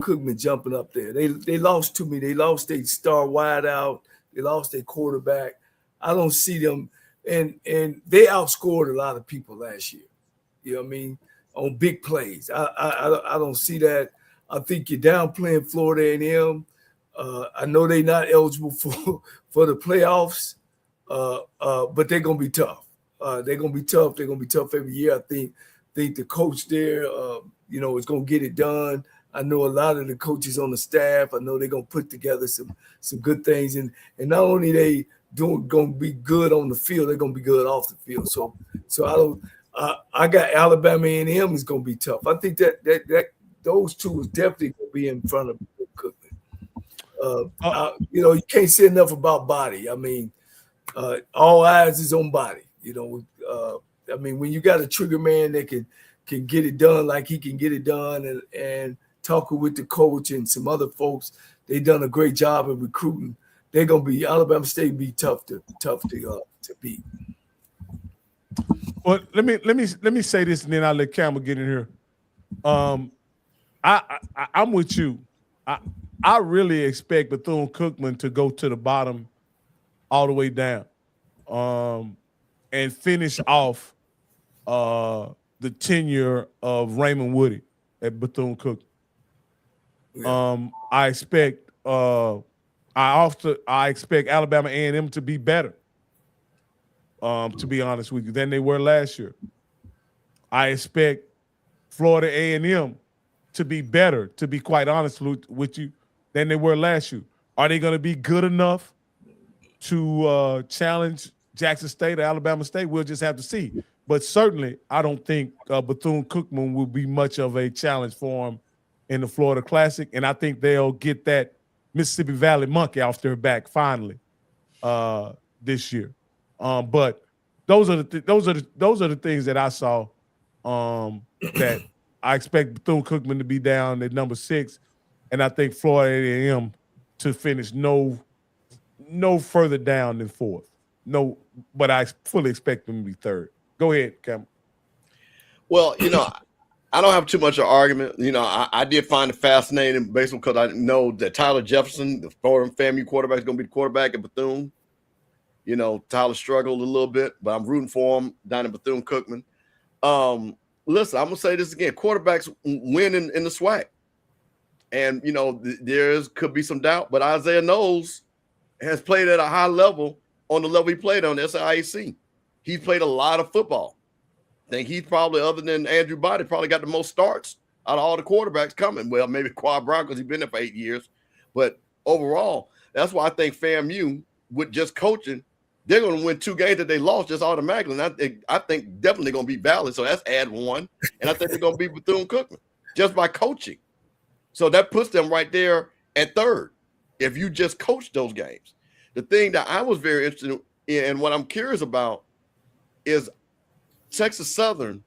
Cookman jumping up there. They lost to me. They lost their star wide out. They lost their quarterback. I don't see them, and they outscored a lot of people last year. You know what I mean? On big plays. I don't see that. I think you're downplaying Florida A&M. I know they're not eligible for the playoffs, but they're gonna be tough. They're gonna be tough. They're gonna be tough every year. I think the coach there, is gonna get it done. I know a lot of the coaches on the staff. I know they're gonna put together some good things, and not only they gonna be good on the field, they're gonna be good off the field. So I got Alabama A&M is gonna be tough. I think that those two is definitely gonna be in front of Cookman. You can't say enough about body. I mean, all eyes is on body. When you got a trigger man that can get it done like he can get it done, and talking with the coach and some other folks, they done a great job of recruiting. They're gonna be Alabama State be tough to beat. Well, let me say this, and then I'll let Campbell get in here. I'm with you. I really expect Bethune-Cookman to go to the bottom, all the way down, and finish off the tenure of Raymond Woody at Bethune-Cookman. I expect Alabama A&M to be better, to be honest with you, than they were last year. I expect Florida A&M to be better, to be quite honest with you, than they were last year. Are they going to be good enough to challenge Jackson State or Alabama State? We'll just have to see. But certainly, I don't think Bethune-Cookman will be much of a challenge for them in the Florida Classic, and I think they'll get that Mississippi Valley monkey off their back finally this year. But those are the things that I saw that I expect Bethune-Cookman to be down at number 6, and I think Florida A&M to finish no further down than 4th. No, but I fully expect them to be 3rd. Go ahead, Campbell. Well, I don't have too much of an argument. I did find it fascinating based on because I know that Tyler Jefferson, the Florida FAMU quarterback, is going to be the quarterback at Bethune. Tyler struggled a little bit, but I'm rooting for him down in Bethune-Cookman. Listen, I'm going to say this again. Quarterbacks win in the SWAC. And, there could be some doubt, but Isaiah Knowles has played at a high level on the level he played on the SIAC. He's played a lot of football. I think he's probably, other than Andrew Body, probably got the most starts out of all the quarterbacks coming. Well, maybe Quad Brown because he's been there for 8 years. But overall, that's why I think FAMU, with just coaching, they're going to win 2 games that they lost just automatically. And I think definitely going to be Valley. So that's add 1. And I think they're going to be Bethune-Cookman just by coaching. So that puts them right there at 3rd if you just coach those games. The thing that I was very interested in and what I'm curious about is Texas Southern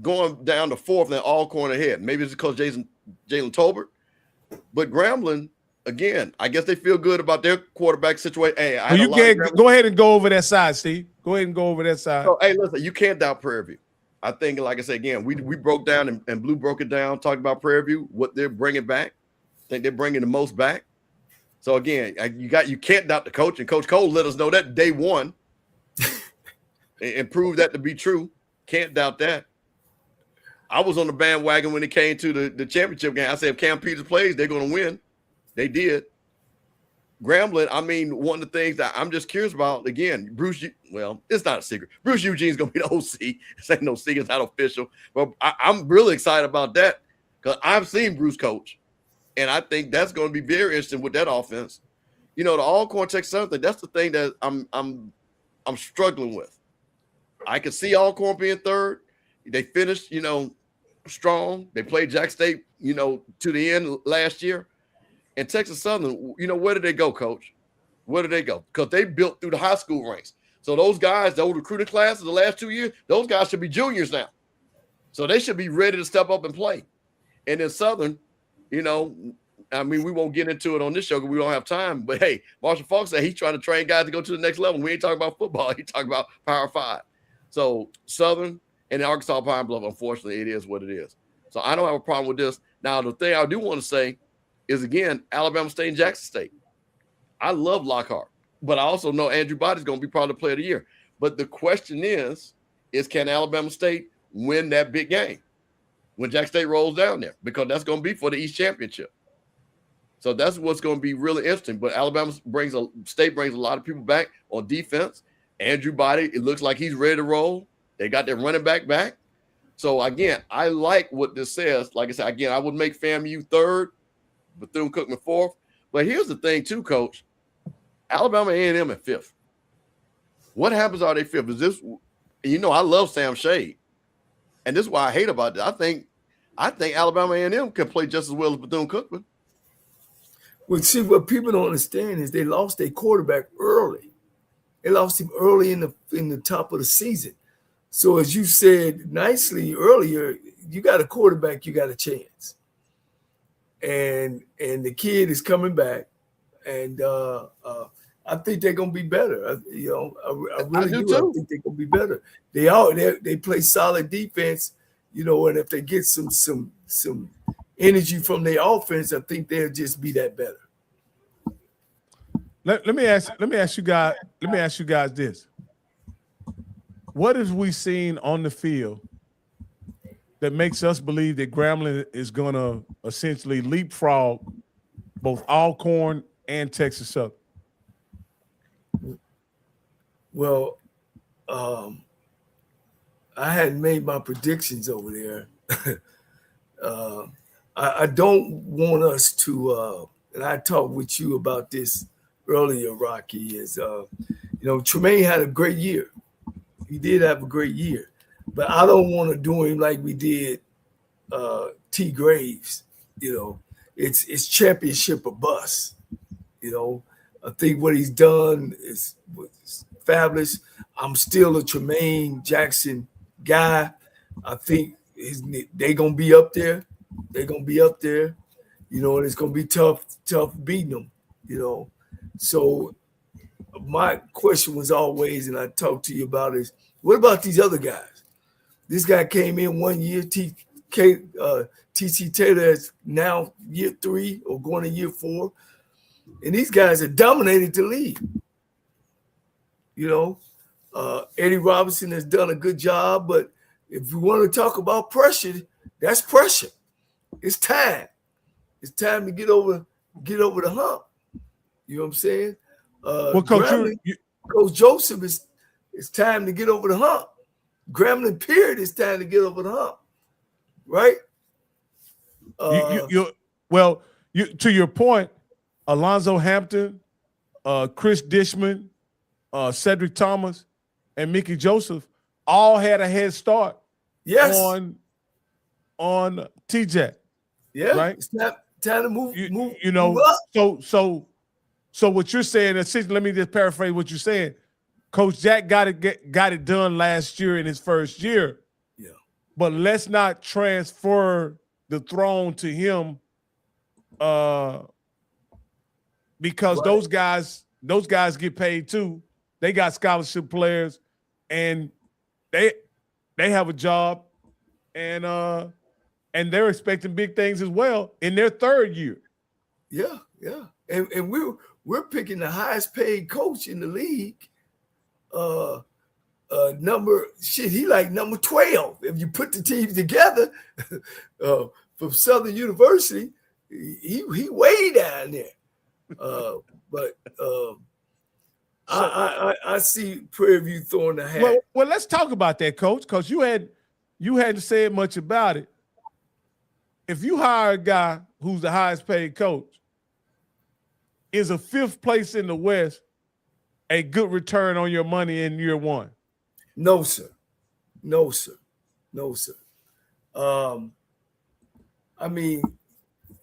going down to 4th and Alcorn ahead. Maybe it's because Jalen Tolbert. But Grambling, again, I guess they feel good about their quarterback situation. Hey, go ahead and go over that side, Steve. Go ahead and go over that side. So, hey, listen, you can't doubt Prairie View. I think, like I said, again, we broke down and Blue broke it down, talking about Prairie View, what they're bringing back. I think they're bringing the most back. So, again, you can't doubt the coach. And Coach Cole let us know that day 1 and proved that to be true. Can't doubt that. I was on the bandwagon when it came to the championship game. I said, if Cam Peters plays, they're going to win. They did. Grambling, one of the things that I'm just curious about, again, it's not a secret. Bruce Eugene's going to be the OC. This ain't no secret. It's not official. But I'm really excited about that because I've seen Bruce coach, and I think that's going to be very interesting with that offense. The Alcorn Texas Southern thing, that's the thing that I'm struggling with. I could see Alcorn being third. They finished, strong. They played Jack State, to the end last year. And Texas Southern, where did they go, Coach? Where did they go? Because they built through the high school ranks. So those guys, those recruiting classes the last 2 years, those guys should be juniors now. So they should be ready to step up and play. And then Southern, we won't get into it on this show because we don't have time. But, hey, Marshall Falk said he's trying to train guys to go to the next level. We ain't talking about football. He's talking about Power 5. So Southern and Arkansas Pine Bluff, unfortunately, it is what it is. So I don't have a problem with this. Now, the thing I do want to say is, again, Alabama State and Jackson State. I love Lockhart, but I also know Andrew Body's going to be part of the Player of the Year. But the question is can Alabama State win that big game when Jackson State rolls down there? Because that's going to be for the East Championship. So that's what's going to be really interesting. But Alabama State brings a lot of people back on defense. Andrew Body, it looks like he's ready to roll. They got their running back. So, again, I like what this says. Like I said, again, I would make FAMU third, Bethune-Cookman fourth. But here's the thing, too, Coach. Alabama A&M at fifth. What happens are they fifth? Is this, I love Sam Shade. And this is why I hate about this. I think Alabama A&M can play just as well as Bethune-Cookman. Well, see, what people don't understand is they lost their quarterback early. They lost him early in the top of the season. So as you said nicely earlier, you got a quarterback, you got a chance. And the kid is coming back. And I think they're gonna be better. I really do. I think they're gonna be better. They play solid defense, and if they get some energy from their offense, I think they'll just be that better. Let me ask you guys this. What have we seen on the field that makes us believe that Grambling is gonna essentially leapfrog both Alcorn and Texas Southern? Well, I hadn't made my predictions over there. I don't want us to, and I talked with you about this earlier, Rocky, is, Tremaine had a great year. He did have a great year. But I don't want to do him like we did T. Graves. It's championship or bust. I think what he's done is fabulous. I'm still a Tremaine Jackson guy. I think they're going to be up there. They're going to be up there, and it's going to be tough beating them, So my question was always, and I talked to you about, is what about these other guys? This guy came in 1 year, T.C. Taylor is now year 3 or going to year 4. And these guys have dominated the league. Eddie Robinson has done a good job, but if we want to talk about pressure, that's pressure. It's time. It's time to get over the hump. You know what I'm saying? Coach Joseph, it's time to get over the hump. Grambling period, it's time to get over the hump. Right? To your point, Alonzo Hampton, Chris Dishman, Cedric Thomas, and Mickey Joseph all had a head start. Yes. On TJ. Yeah. Right. It's time to move. Move up. So what you're saying, essentially, let me just paraphrase what you're saying. Coach Jack got it done last year in his first year. Yeah. But let's not transfer the throne to him. Because right. those guys get paid too. They got scholarship players, and they have a job, and they're expecting big things as well in their third year. Yeah, and we're picking the highest paid coach in the league. He like number 12. If you put the teams together, from Southern University, he way down there. But I see Prairie View throwing the hat. Well, let's talk about that, Coach, because you hadn't said much about it. If you hire a guy who's the highest paid coach, is a 5th place in the West a good return on your money in year 1? No, sir. No, sir. No, sir. I mean,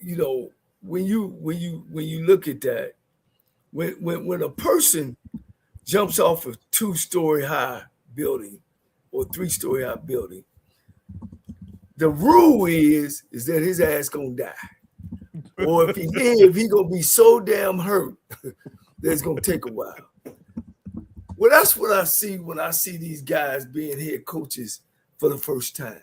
you know, when you look at that, when a person jumps off a 2-story high building or 3-story high building, the rule is that his ass gonna die. Or if he live, he gonna be so damn hurt that it's gonna take a while. Well, that's what I see when I see these guys being head coaches for the first time,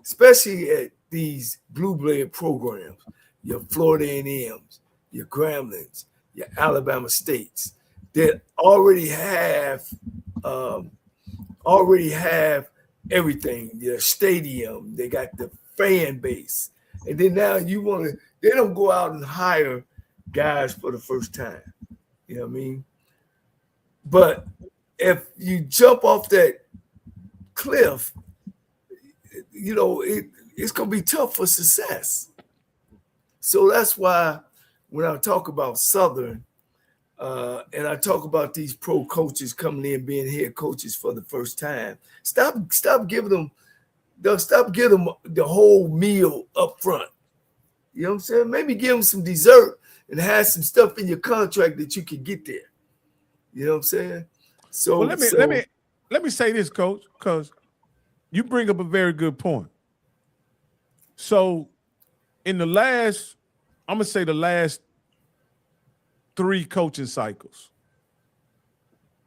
especially at these blue blood programs, your Florida A&Ms, your Gremlins, your Alabama States, that already have everything, their stadium, they got the fan base. And then now they don't go out and hire guys for the first time. You know what I mean? But if you jump off that cliff, you know, it's going to be tough for success. So that's why when I talk about Southern, and I talk about these pro coaches coming in being head coaches for the first time, stop giving them the whole meal up front. You know what I'm saying? Maybe give them some dessert and have some stuff in your contract that you can get there. You know what I'm saying? So well, let me say this, Coach, because you bring up a very good point. So in the last 3 coaching cycles,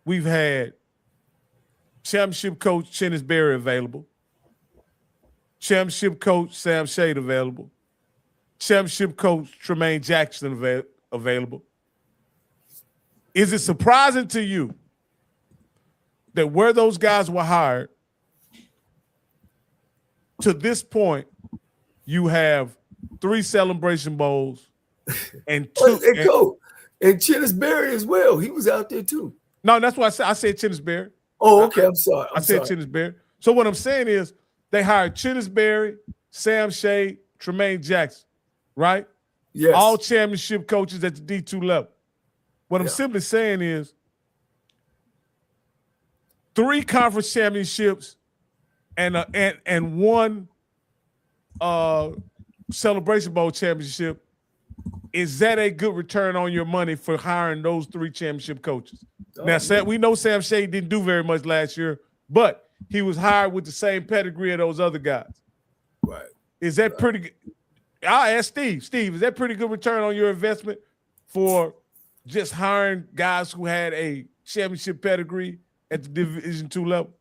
we've had championship coach Chennis Berry available, championship coach Sam Shade available, championship coach Tremaine Jackson available. Is it surprising to you that where those guys were hired, to this point, you have 3 Celebration Bowls and 2 and Chennis Berry as well. He was out there too. No, that's why I said Chennis Berry. Oh, okay. I'm sorry. I said Chennis Berry. So what I'm saying is they hired Chennis Berry, Sam Shade, Tremaine Jackson, right? Yes. All championship coaches at the D2 level. What I'm simply saying is 3 conference championships and 1 Celebration Bowl championship. Is that a good return on your money for hiring those 3 championship coaches? Now, we know Sam Shade didn't do very much last year, but he was hired with the same pedigree of those other guys. Right. Is that pretty good? I'll ask Steve. Steve, is that pretty good return on your investment for just hiring guys who had a championship pedigree at the Division II level?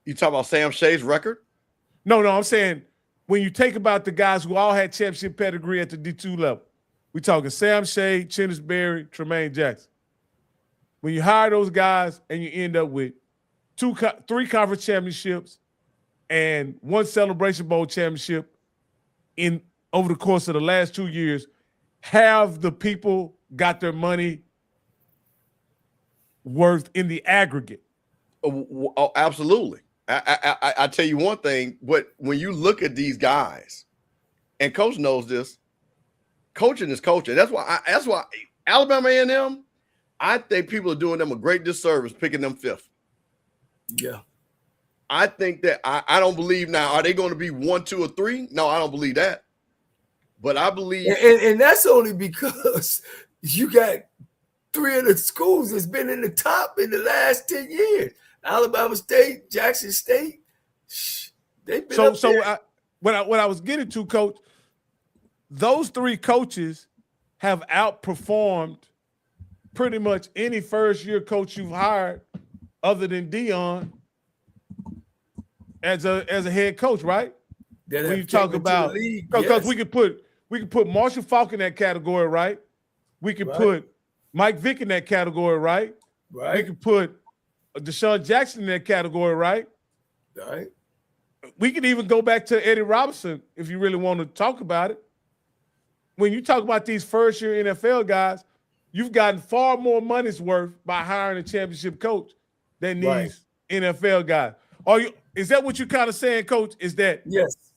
You talk about Sam Shade's record? No, I'm saying when you take about the guys who all had championship pedigree at the D2 level, we're talking Sam Shade, Chennis Berry, Tremaine Jackson. When you hire those guys and you end up with 3 conference championships and 1 Celebration Bowl championship over the course of the last 2 years, have the people got their money worth in the aggregate? Oh, absolutely. I tell you one thing, but when you look at these guys, and Coach knows this, coaching is coaching. That's why Alabama A&M, I think people are doing them a great disservice picking them 5th. Yeah. I think that I don't believe now, are they going to be 1, 2, or 3? No, I don't believe that. But I believe. And that's only because you got 3 of the schools that's been in the top in the last 10 years. Alabama State, Jackson State. They've been up there. What I was getting to, Coach, those 3 coaches have outperformed pretty much any first-year coach you've hired other than Dion as a head coach, right? When you talk about, because we could put Marshall Falk in that category, right? We could put Mike Vick in that category, right? Right. We could put Deshaun Jackson in that category, right? Right. We could even go back to Eddie Robinson if you really want to talk about it. When you talk about these first-year NFL guys, you've gotten far more money's worth by hiring a championship coach than these NFL guys. Is that what you're kind of saying, Coach? Is that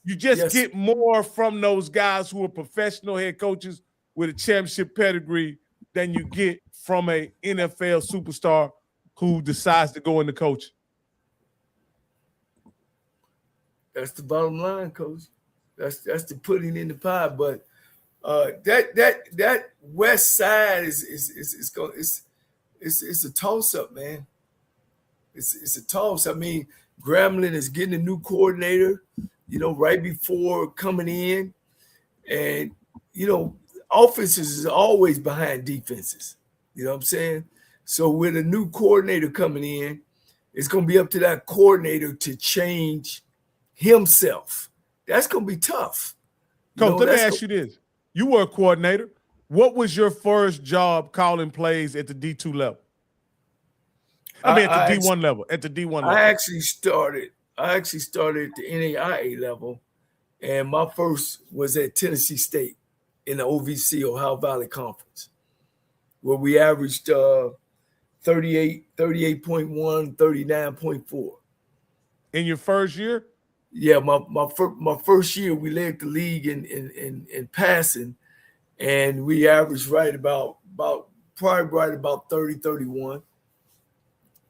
you just get more from those guys who are professional head coaches with a championship pedigree than you get from a NFL superstar who decides to go into coaching? That's the bottom line, Coach. That's the putting in the pie. But that west side it's a toss up, man. It's a toss. I mean, Grambling is getting a new coordinator, right before coming in, and offenses is always behind defenses. You know what I'm saying? So with a new coordinator coming in, it's going to be up to that coordinator to change himself. That's going to be tough. Coach, let me ask you this. You were a coordinator. What was your first job calling plays at the D2 level? At the D1 level. At the D1 level. I actually started at the NAIA level, and my first was at Tennessee State in the OVC, Ohio Valley Conference, where we averaged 38.1, 39.4. In your first year? Yeah, my first year we led the league in passing, and we averaged right about 30, 31.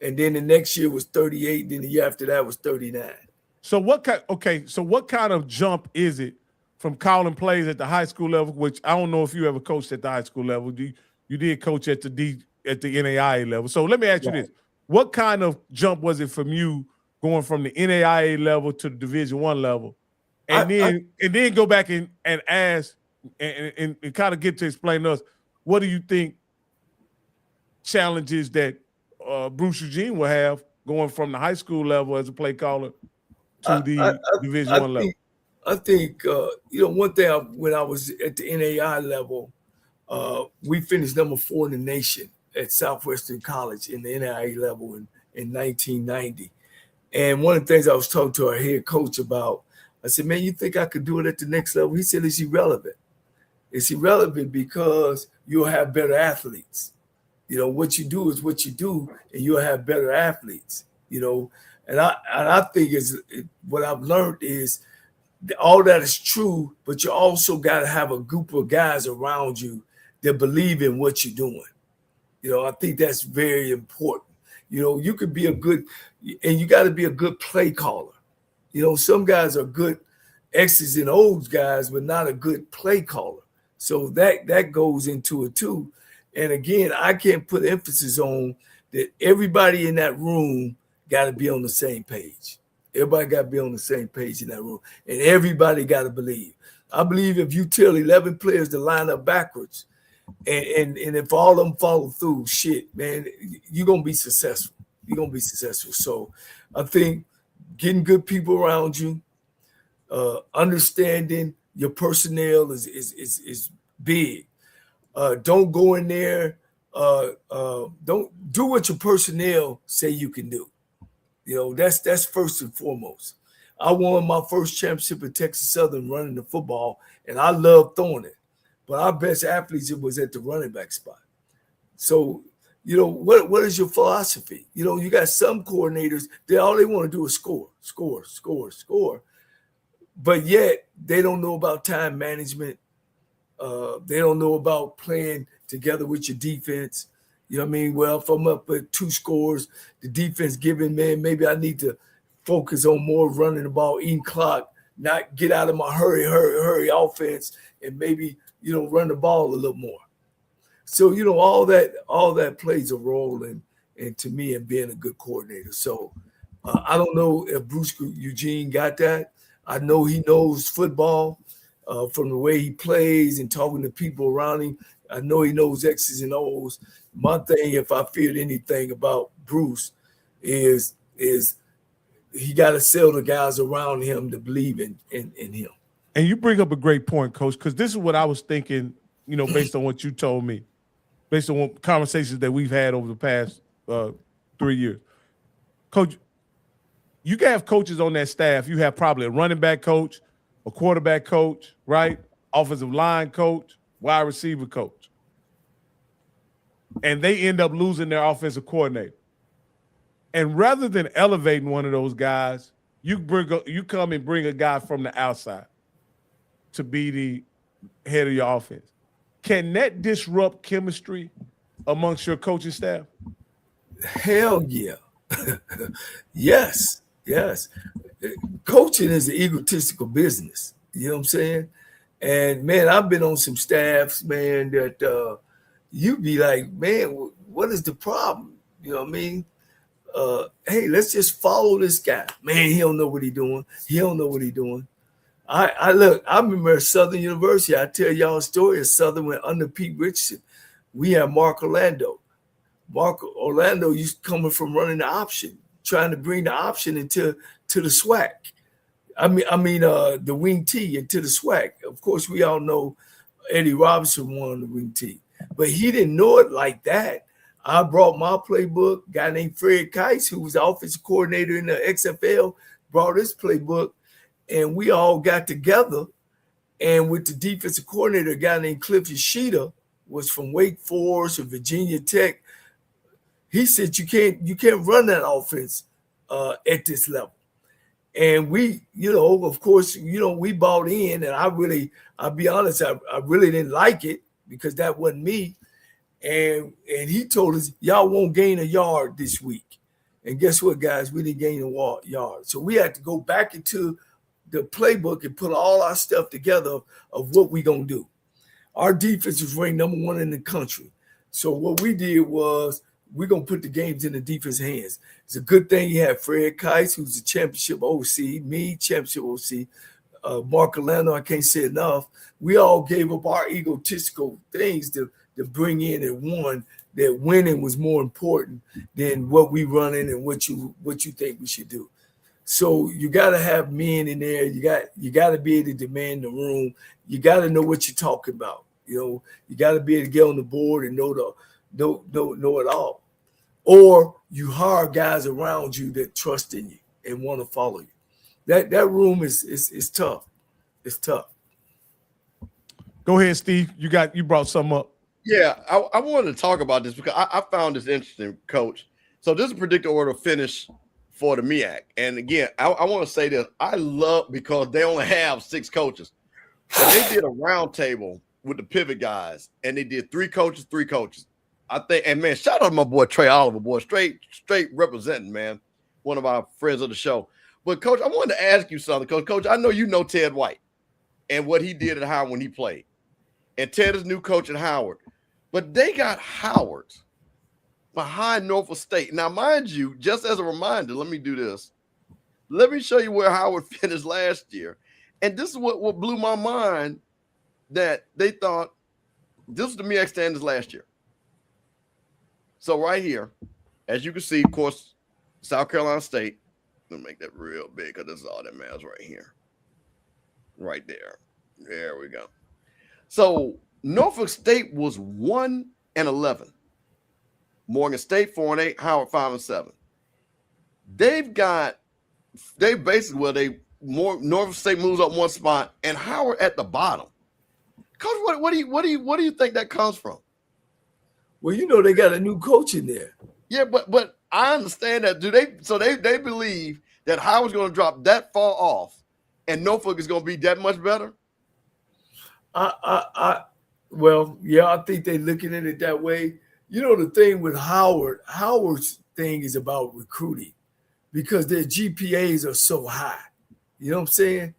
And then the next year was 38, then the year after that was 39. So what kind of jump is it from calling plays at the high school level, which I don't know if you ever coached at the high school level. You did coach at the NAIA level. So let me ask you this. What kind of jump was it from you going from the NAIA level to the Division I level? And then go back and ask and kind of get to explain to us, what do you think challenges that Bruce Eugene will have going from the high school level as a play caller to the Division I level? I think one thing when I was at the NAI level, we finished number 4 in the nation at Southwestern College in the NAIA level in 1990. And one of the things I was talking to our head coach about, I said, man, you think I could do it at the next level? He said, it's irrelevant. It's irrelevant because you'll have better athletes. What you do is what you do, and you'll have better athletes, And I think what I've learned is all that is true, but you also got to have a group of guys around you that believe in what you're doing. I think that's very important. You could be and you got to be a good play caller. Some guys are good X's and O's guys, but not a good play caller. So that goes into it too. And again, I can't put emphasis on that everybody in that room got to be on the same page. Everybody got to be on the same page in that room. And everybody got to believe. I believe if you tell 11 players to line up backwards and if all of them follow through, shit, man, you're going to be successful. You're going to be successful. So I think getting good people around you, understanding your personnel is big. Don't go in there. Don't do what your personnel say you can do. That's first and foremost. I won my first championship at Texas Southern running the football, and I love throwing it. But our best athletes, it was at the running back spot. So, what is your philosophy? You got some coordinators, all they want to do is score. But yet they don't know about time management. They don't know about playing together with your defense. You know what I mean? Well, if I'm up at 2 scores, the defense giving, man, maybe I need to focus on more running the ball, eating clock, not get out of my hurry offense, and maybe, run the ball a little more. So, all that plays a role in to me in being a good coordinator. So I don't know if Bruce Eugene got that. I know he knows football. From the way he plays and talking to people around him, I know he knows X's and O's. My thing, if I feared anything about Bruce, is he got to sell the guys around him to believe in him. And you bring up a great point, Coach, because this is what I was thinking, based on what you told me, based on what conversations that we've had over the past 3 years. Coach, you can have coaches on that staff. You have probably a running back coach, a quarterback coach, right? Offensive line coach, wide receiver coach. And they end up losing their offensive coordinator. And rather than elevating one of those guys, you come and bring a guy from the outside to be the head of your offense. Can that disrupt chemistry amongst your coaching staff? Hell yeah. Yes. Yes. Coaching is an egotistical business. You know what I'm saying? And man, I've been on some staffs, man, that you be like, man, what is the problem? You know what I mean? Hey, let's just follow this guy. Man, he don't know what he's doing. He don't know what he's doing. I look, I remember at Southern University, I tell y'all a story of Southern went under Pete Richardson. We had Mark Orlando. Mark Orlando used coming from running the option, trying to bring the option into the SWAC. I mean the wing T into the SWAC. Of course, we all know Eddie Robinson won the wing T, but he didn't know it like that. I brought my playbook. A guy named Fred Kice, who was the offensive coordinator in the XFL, brought his playbook, and we all got together. And with the defensive coordinator, a guy named Cliff Yoshida, was from Wake Forest or Virginia Tech. He said you can't run that offense at this level. And we, of course, we bought in, and I'll be honest, I really didn't like it because that wasn't me. And he told us, y'all won't gain a yard this week. And guess what, guys? We didn't gain a yard. So we had to go back into the playbook and put all our stuff together of what we going to do. Our defense was ranked number 1 in the country. So what we did was we're going to put the games in the defense's hands. It's a good thing you have Fred Kice, who's the championship OC, me, championship OC, Mark Orlando, I can't say enough. We all gave up our egotistical things to bring in and won, that winning was more important than what we running and what you think we should do. So you got to have men in there. You got to be able to demand the room. You got to know what you're talking about. You got to be able to get on the board and know it all. Or you hire guys around you that trust in you and want to follow you. That room is tough. It's tough. Go ahead, Steve. You brought something up. Yeah, I wanted to talk about this because I found this interesting, Coach. So this is predicted order of finish for the MEAC. And again, I want to say this. I love because they only have 6 coaches. So they did a round table with the pivot guys, and they did 3 coaches. I think, and man, shout out to my boy Trey Oliver, boy, straight representing, man. One of our friends of the show. But Coach, I wanted to ask you something, Coach, I know you know Ted White and what he did at Howard when he played. And Ted is new coach at Howard. But they got Howard behind Norfolk State. Now, mind you, just as a reminder, let me do this. Let me show you where Howard finished last year. And this is what blew my mind, that they thought this was the MEAC standards last year. So right here, as you can see, of course, South Carolina State. Let me make that real big because this is all that matters right here. Right there. There we go. So Norfolk State was 1-11. Morgan State 4-8. Howard 5-7. Norfolk State moves up 1 spot and Howard at the bottom. Coach, what do you think that comes from? Well, they got a new coach in there. Yeah, but I understand that. They believe that Howard's going to drop that far off and Norfolk is going to be that much better? Well, yeah, I think they're looking at it that way. The thing with Howard's thing is about recruiting because their GPAs are so high. You know what I'm saying?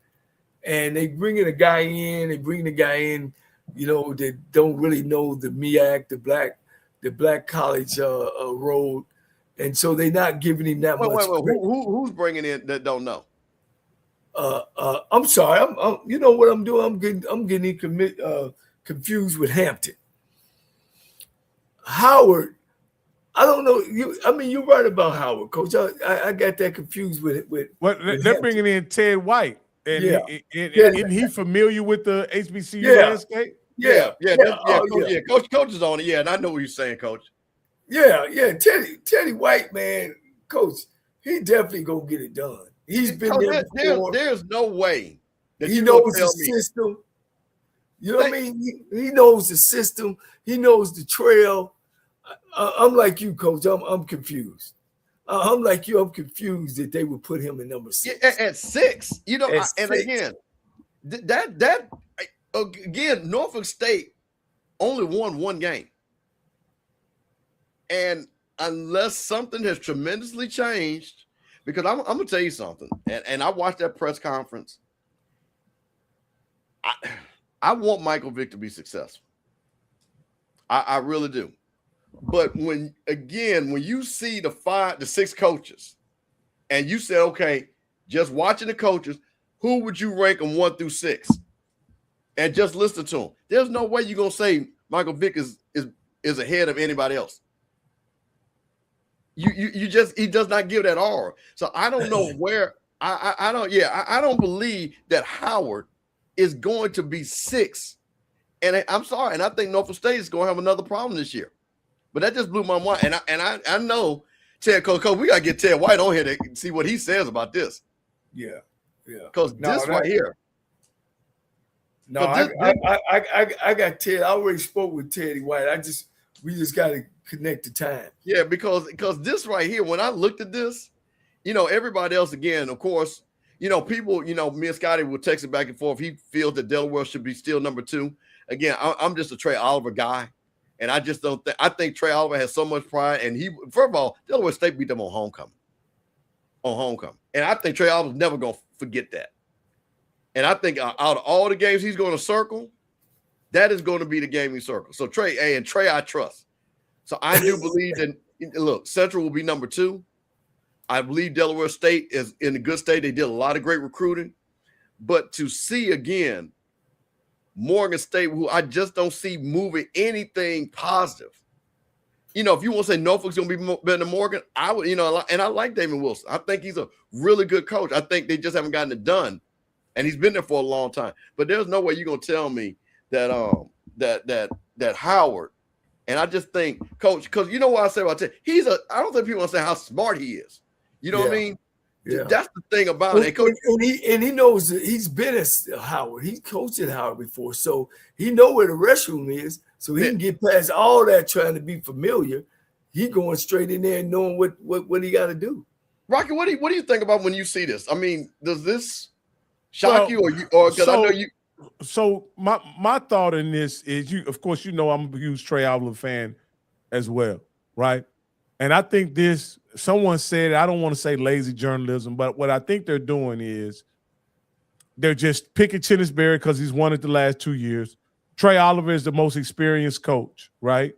And they bringing a guy in, that don't really know the MEAC, the black college road. And so they're not giving him that much. Wait. Who's bringing in that don't know? I'm sorry. I'm you know what I'm doing? I'm getting confused with Hampton. Howard, I don't know. You're right about Howard, Coach. I got that confused with They're bringing in Ted White, and isn't he familiar with the HBCU landscape? Yeah. Coach is on it. Yeah, and I know what you're saying, Coach. Yeah. Teddy White, man, Coach, he definitely gonna get it done. He's been there before. There's no way that he knows the system. You know what I mean? He knows the system. He knows the trail. I'm like you, Coach. I'm confused. I'm like you. I'm confused that they would put him in number 6. Yeah, at 6, again, again, Norfolk State only won 1 game, and unless something has tremendously changed, Because I'm gonna tell you something, and I watched that press conference. I want Michael Vick to be successful. I really do. But when you see the 6 coaches, and you say, okay, just watching the coaches, who would you rank them 1 through 6? And just listen to them. There's no way you're gonna say Michael Vick is ahead of anybody else. He does not give that aura. So I don't know where I don't believe that Howard is going to be 6. And I'm sorry, and I think Norfolk State is going to have another problem this year. But that just blew my mind. And I know Ted Coach, we gotta get Ted White on here to see what he says about this. Yeah. Because right here. No, I got Ted. I already spoke with Teddy White. We just got to connect the time. Yeah, because this right here, when I looked at this, everybody else, again, of course, people, me and Scotty will text it back and forth. He feels that Delaware should be still number 2. Again, I'm just a Trey Oliver guy, and I just don't think. I think Trey Oliver has so much pride, and first of all, Delaware State beat them on homecoming. And I think Trey Oliver's never gonna forget that. And I think out of all the games he's going to circle, that is going to be the game he circles. So Trey I trust. So I do believe that. Look, Central will be number 2. I believe Delaware State is in a good state. They did a lot of great recruiting, but to see again Morgan State, who I just don't see moving anything positive. If you want to say Norfolk's going to be better than Morgan, I would. And I like Damon Wilson. I think he's a really good coach. I think they just haven't gotten it done. And he's been there for a long time. But there's no way you're gonna tell me that that Howard, and I just think, Coach, because you know what I say about Ted? I don't think people understand how smart he is. You know what I mean? Yeah. That's the thing about it. Coach, and he knows that he's been at Howard. He's coached at Howard before. So he knows where the restroom is. So he can get past all that trying to be familiar. He going straight in there and knowing what he got to do. Rocky, what do you think about when you see this? I mean, does this shock you, or because I know you? So my thought in this is, of course, I'm a huge Trey Oliver fan as well, right? And I think someone said, I don't want to say lazy journalism, but what I think they're doing is they're just picking Chinnisberry because he's won it the last 2 years. Trey Oliver is the most experienced coach, right?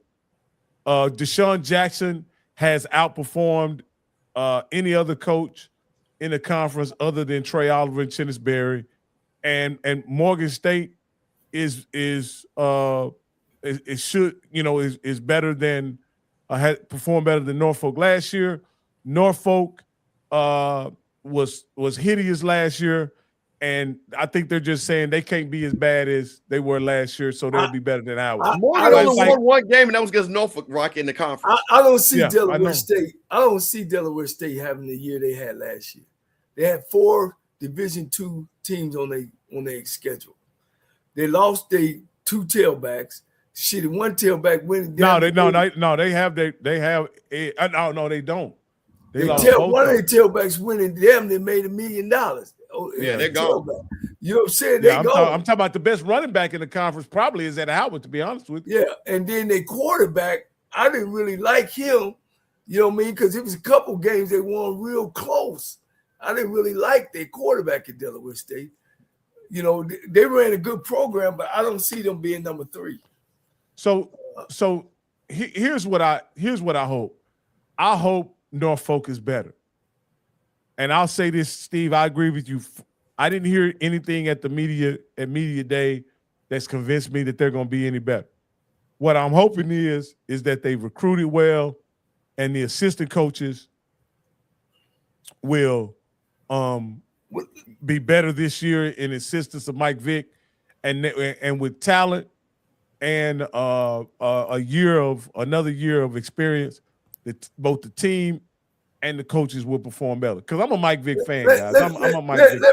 Deshaun Jackson has outperformed any other coach in the conference other than Trey Oliver and Chinnisberry, and Morgan State is better than had performed better than Norfolk last year. Norfolk was hideous last year, and I think they're just saying they can't be as bad as they were last year, so they'll be better than ours. Morgan won one game, and that was against Norfolk Rocky in the conference. I don't see Delaware State. I don't see Delaware State having the year they had last year. They had 4 Division II teams on their schedule. They lost their 2 tailbacks. Shit, one tailback went down. They don't. One of their tailbacks winning them. They made $1 million. They're gone. You know what I'm saying? I'm talking about the best running back in the conference. Probably is at Howard, to be honest with you. Yeah, and then their quarterback, I didn't really like him. You know what I mean? Because it was a couple games they won real close. I didn't really like their quarterback at Delaware State. They ran a good program, but I don't see them being number 3. So here's what I hope. I hope Norfolk is better. And I'll say this, Steve, I agree with you. I didn't hear anything at media day that's convinced me that they're going to be any better. What I'm hoping is that they've recruited well, and the assistant coaches will be better this year in assistance of Mike Vick, and with talent and another year of experience, that both the team and the coaches will perform better. Because I'm a Mike Vick fan, guys. I'm a Mike Vick fan.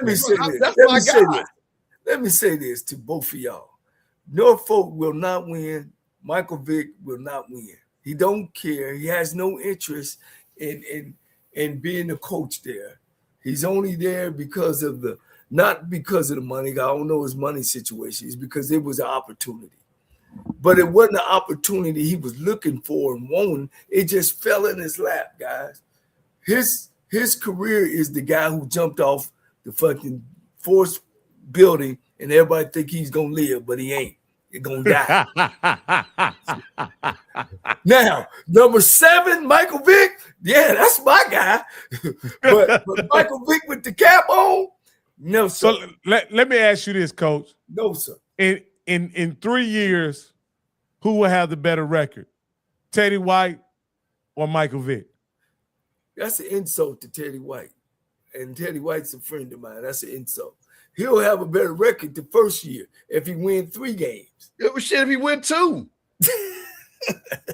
Let me say this to both of y'all. Norfolk will not win. Michael Vick will not win. He don't care. He has no interest in being a coach there. He's only there because of not because of the money. I don't know his money situation. It's because it was an opportunity. But it wasn't the opportunity he was looking for and wanting. It just fell in his lap, guys. his career is the guy who jumped off the fucking fourth building, and everybody think he's gonna live, but he ain't. He's gonna die. Now, number 7, Michael Vick. Yeah, that's my guy. but Michael Vick with the cap on, no sir. So let me ask you this, Coach. No sir. In 3 years, who will have the better record, Teddy White or Michael Vick? That's an insult to Teddy White, and Teddy White's a friend of mine. That's an insult. He'll have a better record the first year if he wins 3 games. It was shit if he win 2.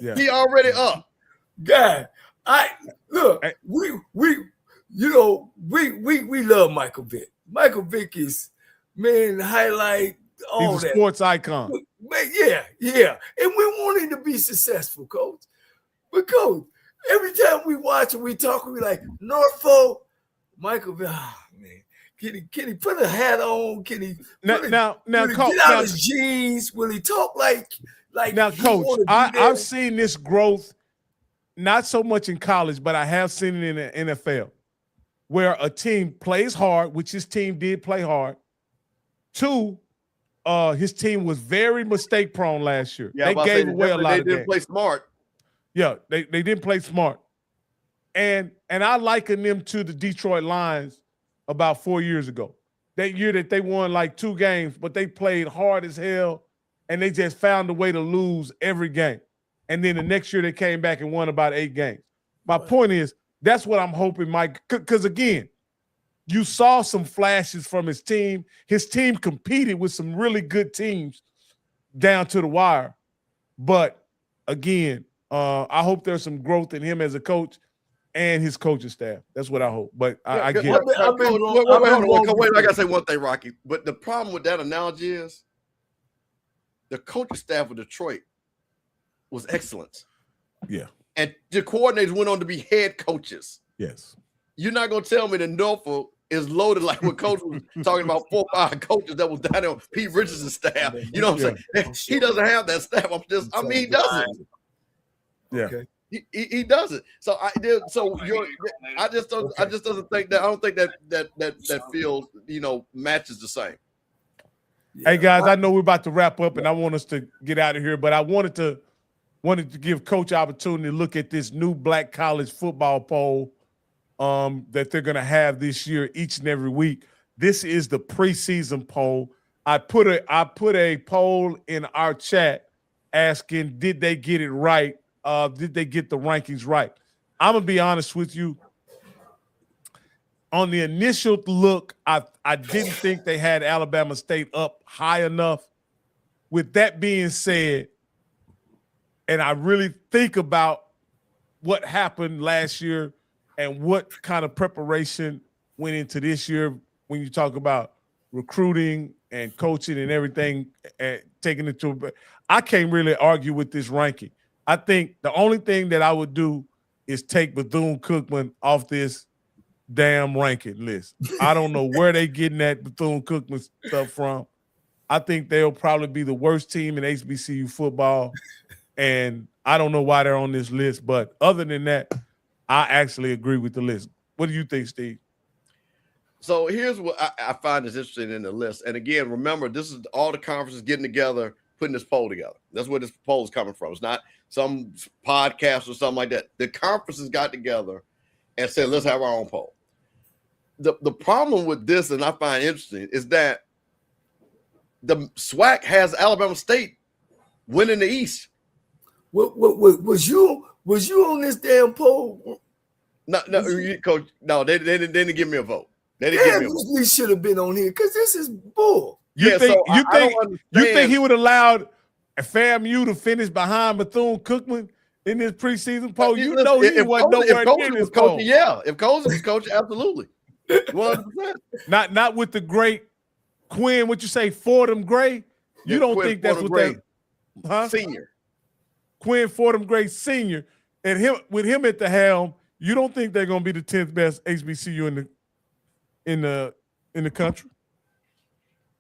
Yeah. He already up. God, we love Michael Vick. Michael Vick is, man, highlight all He's a that. sports icon. Man, yeah. And we want him to be successful, Coach. But Coach, every time we watch and we talk, we like, Norfolk, Michael Vick, man. Can he put a hat on? Can he Now, Coach, get out his jeans? Will he talk like now, he Coach, wanna be there? I've seen this growth, not so much in college, but I have seen it in the NFL, where a team plays hard, which his team did play hard. 2, his team was very mistake prone last year. Yeah, they gave away a lot they of didn't games. play smart. Yeah, they didn't play smart. And I liken them to the Detroit Lions about 4 years ago. That year that they won like 2 games, but they played hard as hell, and they just found a way to lose every game. And then the next year they came back and won about 8 games. My point is, that's what I'm hoping, Mike, because again, you saw some flashes from his team. His team competed with some really good teams down to the wire. But again, I hope there's some growth in him as a coach and his coaching staff. That's what I hope. But I get it. Wait, I gotta say one thing, Rocky. But the problem with that analogy is the coaching staff of Detroit was excellent. Yeah. And the coordinators went on to be head coaches. Yes. You're not gonna tell me that Norfolk is loaded like what Coach was talking about 4 or 5 coaches that was down there on Pete Richardson's staff. You know what I'm saying? He doesn't have that staff. He doesn't. Yeah. Okay. He doesn't. So I just don't think that feels, matches the same. Hey guys, I know we're about to wrap up, and I want us to get out of here, but I wanted to give Coach opportunity to look at this new Black college football poll that they're going to have this year each and every week. This is the preseason poll. I put a poll in our chat asking, did they get it right? Did they get the rankings right? I'm gonna be honest with you. On the initial look, I didn't think they had Alabama State up high enough. With that being said, and I really think about what happened last year and what kind of preparation went into this year when you talk about recruiting and coaching and everything, and taking it to, I can't really argue with this ranking. I think the only thing that I would do is take Bethune-Cookman off this damn ranking list. I don't know where they getting that Bethune-Cookman stuff from. I think they'll probably be the worst team in HBCU football, and I don't know why they're on this list. But other than that, I actually agree with the list. What do you think, Steve? So here's what I find is interesting in the list. And again, remember, this is all the conferences getting together, putting this poll together. That's where this poll is coming from. It's not some podcast or something like that. The conferences got together and said, let's have our own poll. The problem with this, and I find interesting, is that the SWAC has Alabama State winning the East. What was you on this damn poll? No, Coach. No, they didn't give me a vote. They didn't give me a vote. We should have been on here because this is bull. You think he would have allowed FAMU to finish behind Bethune-Cookman in this preseason poll? You know he wasn't nowhere near this poll. Yeah, if Coach was coaching, absolutely. 100%. Not with the great Quinn, what you say, Fordham Gray? You don't think that's what they senior. Quinn Fordham Gray Sr. and him with him at the helm, you don't think they're gonna be the 10th best HBCU in the country?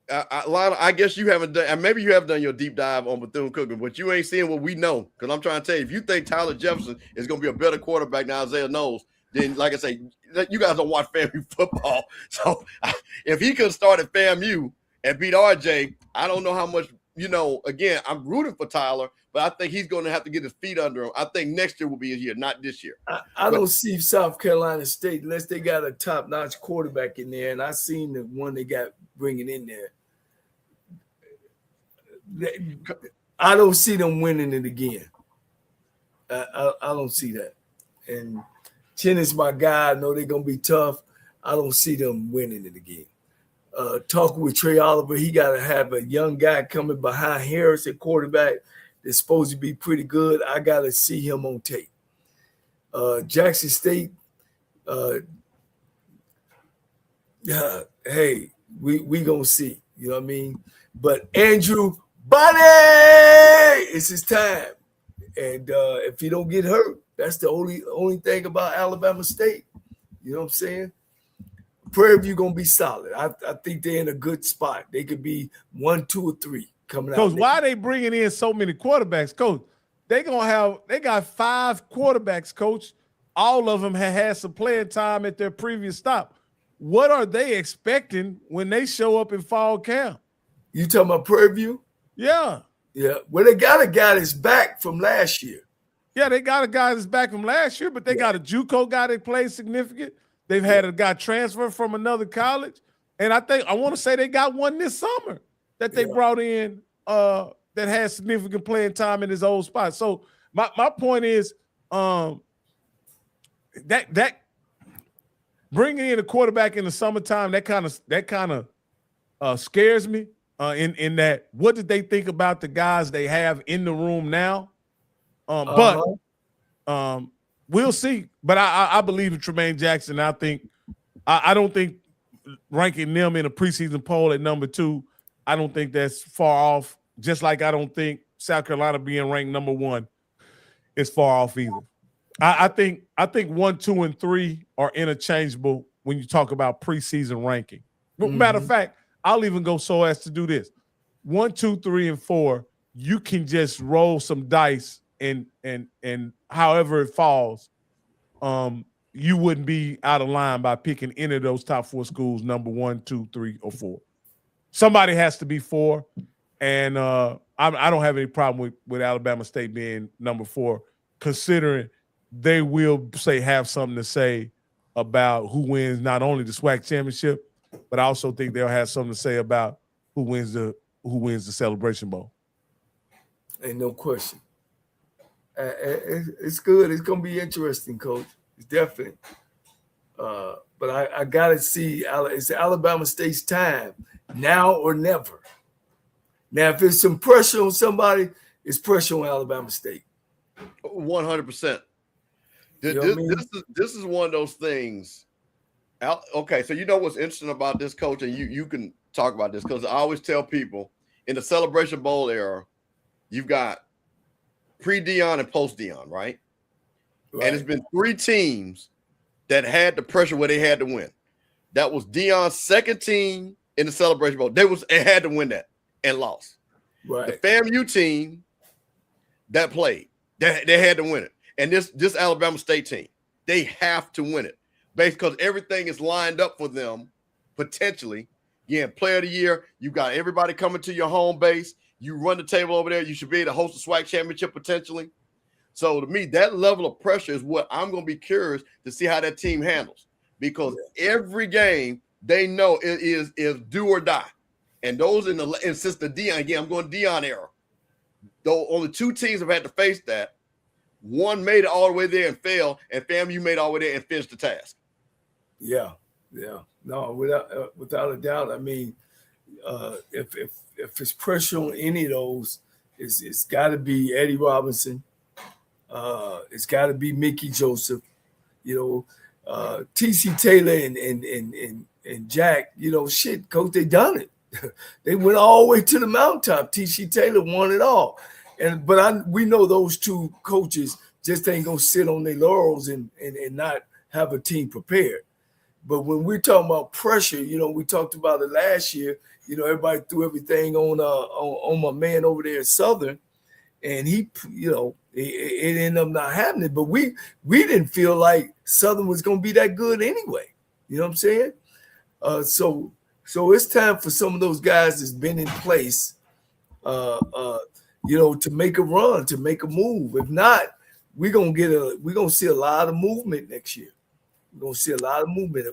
I guess you haven't done, and maybe you have done your deep dive on Bethune-Cookman, but you ain't seeing what we know. Because I'm trying to tell you, if you think Tyler Jefferson is going to be a better quarterback than Isaiah Knowles, then like I say, you guys don't watch FAMU football. So if he could start at FAMU and beat RJ, I don't know how much, again, I'm rooting for Tyler, but I think he's going to have to get his feet under him. I think next year will be his year, not this year. I don't see South Carolina State unless they got a top-notch quarterback in there, and I seen the one they got bringing in there. I don't see them winning it again. I don't see that. And Chin is my guy. I know they're going to be tough. I don't see them winning it again. Talking with Trey Oliver, he got to have a young guy coming behind Harris at quarterback that's supposed to be pretty good. I got to see him on tape. Jackson State, hey, we going to see. You know what I mean? But Andrew Bunny, it's his time. And if he don't get hurt, that's the only thing about Alabama State. You know what I'm saying? Prairie View going to be solid. I think they're in a good spot. They could be 1, 2, or 3 coming out. Coach, why are they bringing in so many quarterbacks? Coach, they got 5 quarterbacks, Coach. All of them have had some playing time at their previous stop. What are they expecting when they show up in fall camp? You talking about Prairie View? Yeah. Yeah. Well, they got a guy that's back from last year. Yeah, they got a guy that's back from last year, but they got a JUCO guy that played significant. They've had a guy transfer from another college. And I want to say they got one this summer that they brought in that had significant playing time in his old spot. So my point is that bringing in a quarterback in the summertime, that kind of scares me in that what did they think about the guys they have in the room now? But we'll see. But I believe in Tremaine Jackson. I don't think ranking them in a preseason poll at number 2, I don't think that's far off. Just like I don't think South Carolina being ranked number 1 is far off either. I think 1, 2, and 3 are interchangeable when you talk about preseason ranking. Matter of fact, I'll even go so as to do this: 1, 2, 3, and 4. You can just roll some dice and however it falls, you wouldn't be out of line by picking any of those top 4 schools, number 1, 2, 3, or 4. Somebody has to be 4, and I don't have any problem with Alabama State being number 4, considering they will have something to say about who wins not only the SWAC championship, but I also think they'll have something to say about who wins the Celebration Bowl. Ain't no question. It's good. It's gonna be interesting, Coach. It's definitely. But I gotta see. It's Alabama State's time now or never. Now, if there's some pressure on somebody, it's pressure on Alabama State. 100%. This is one of those things. Okay, so you know what's interesting about this, Coach, and you can talk about this because I always tell people in the Celebration Bowl era, you've got pre-Deion and post-Deion, right? And it's been 3 teams that had the pressure where they had to win. That was Deion's second team in the Celebration Bowl. They had to win that and lost. Right. The FAMU team that played, they had to win it. And this Alabama State team, they have to win it. Basically, because everything is lined up for them potentially. Again, player of the year, you got everybody coming to your home base. You run the table over there. You should be able to host a SWAC championship potentially. So to me, that level of pressure is what I'm going to be curious to see how that team handles. Because every game they know it is do or die. And those and since the Deion, again, I'm going Deion era. Though only 2 teams have had to face that. One made it all the way there and failed, and FAMU made it all the way there and finished the task. Yeah. No, without a doubt. I mean, if it's pressure on any of those, it's got to be Eddie Robinson. It's got to be Mickey Joseph. TC Taylor and Jack. Coach, they done it. They went all the way to the mountaintop. TC Taylor won it all. But we know those 2 coaches just ain't gonna sit on their laurels and not have a team prepared. But when we're talking about pressure, we talked about it last year. Everybody threw everything on my man over there at Southern, and he, it ended up not happening. But we didn't feel like Southern was going to be that good anyway. You know what I'm saying? So it's time for some of those guys that's been in place, to make a run, to make a move. If not, we're gonna see a lot of movement next year. We're gonna see a lot of movement.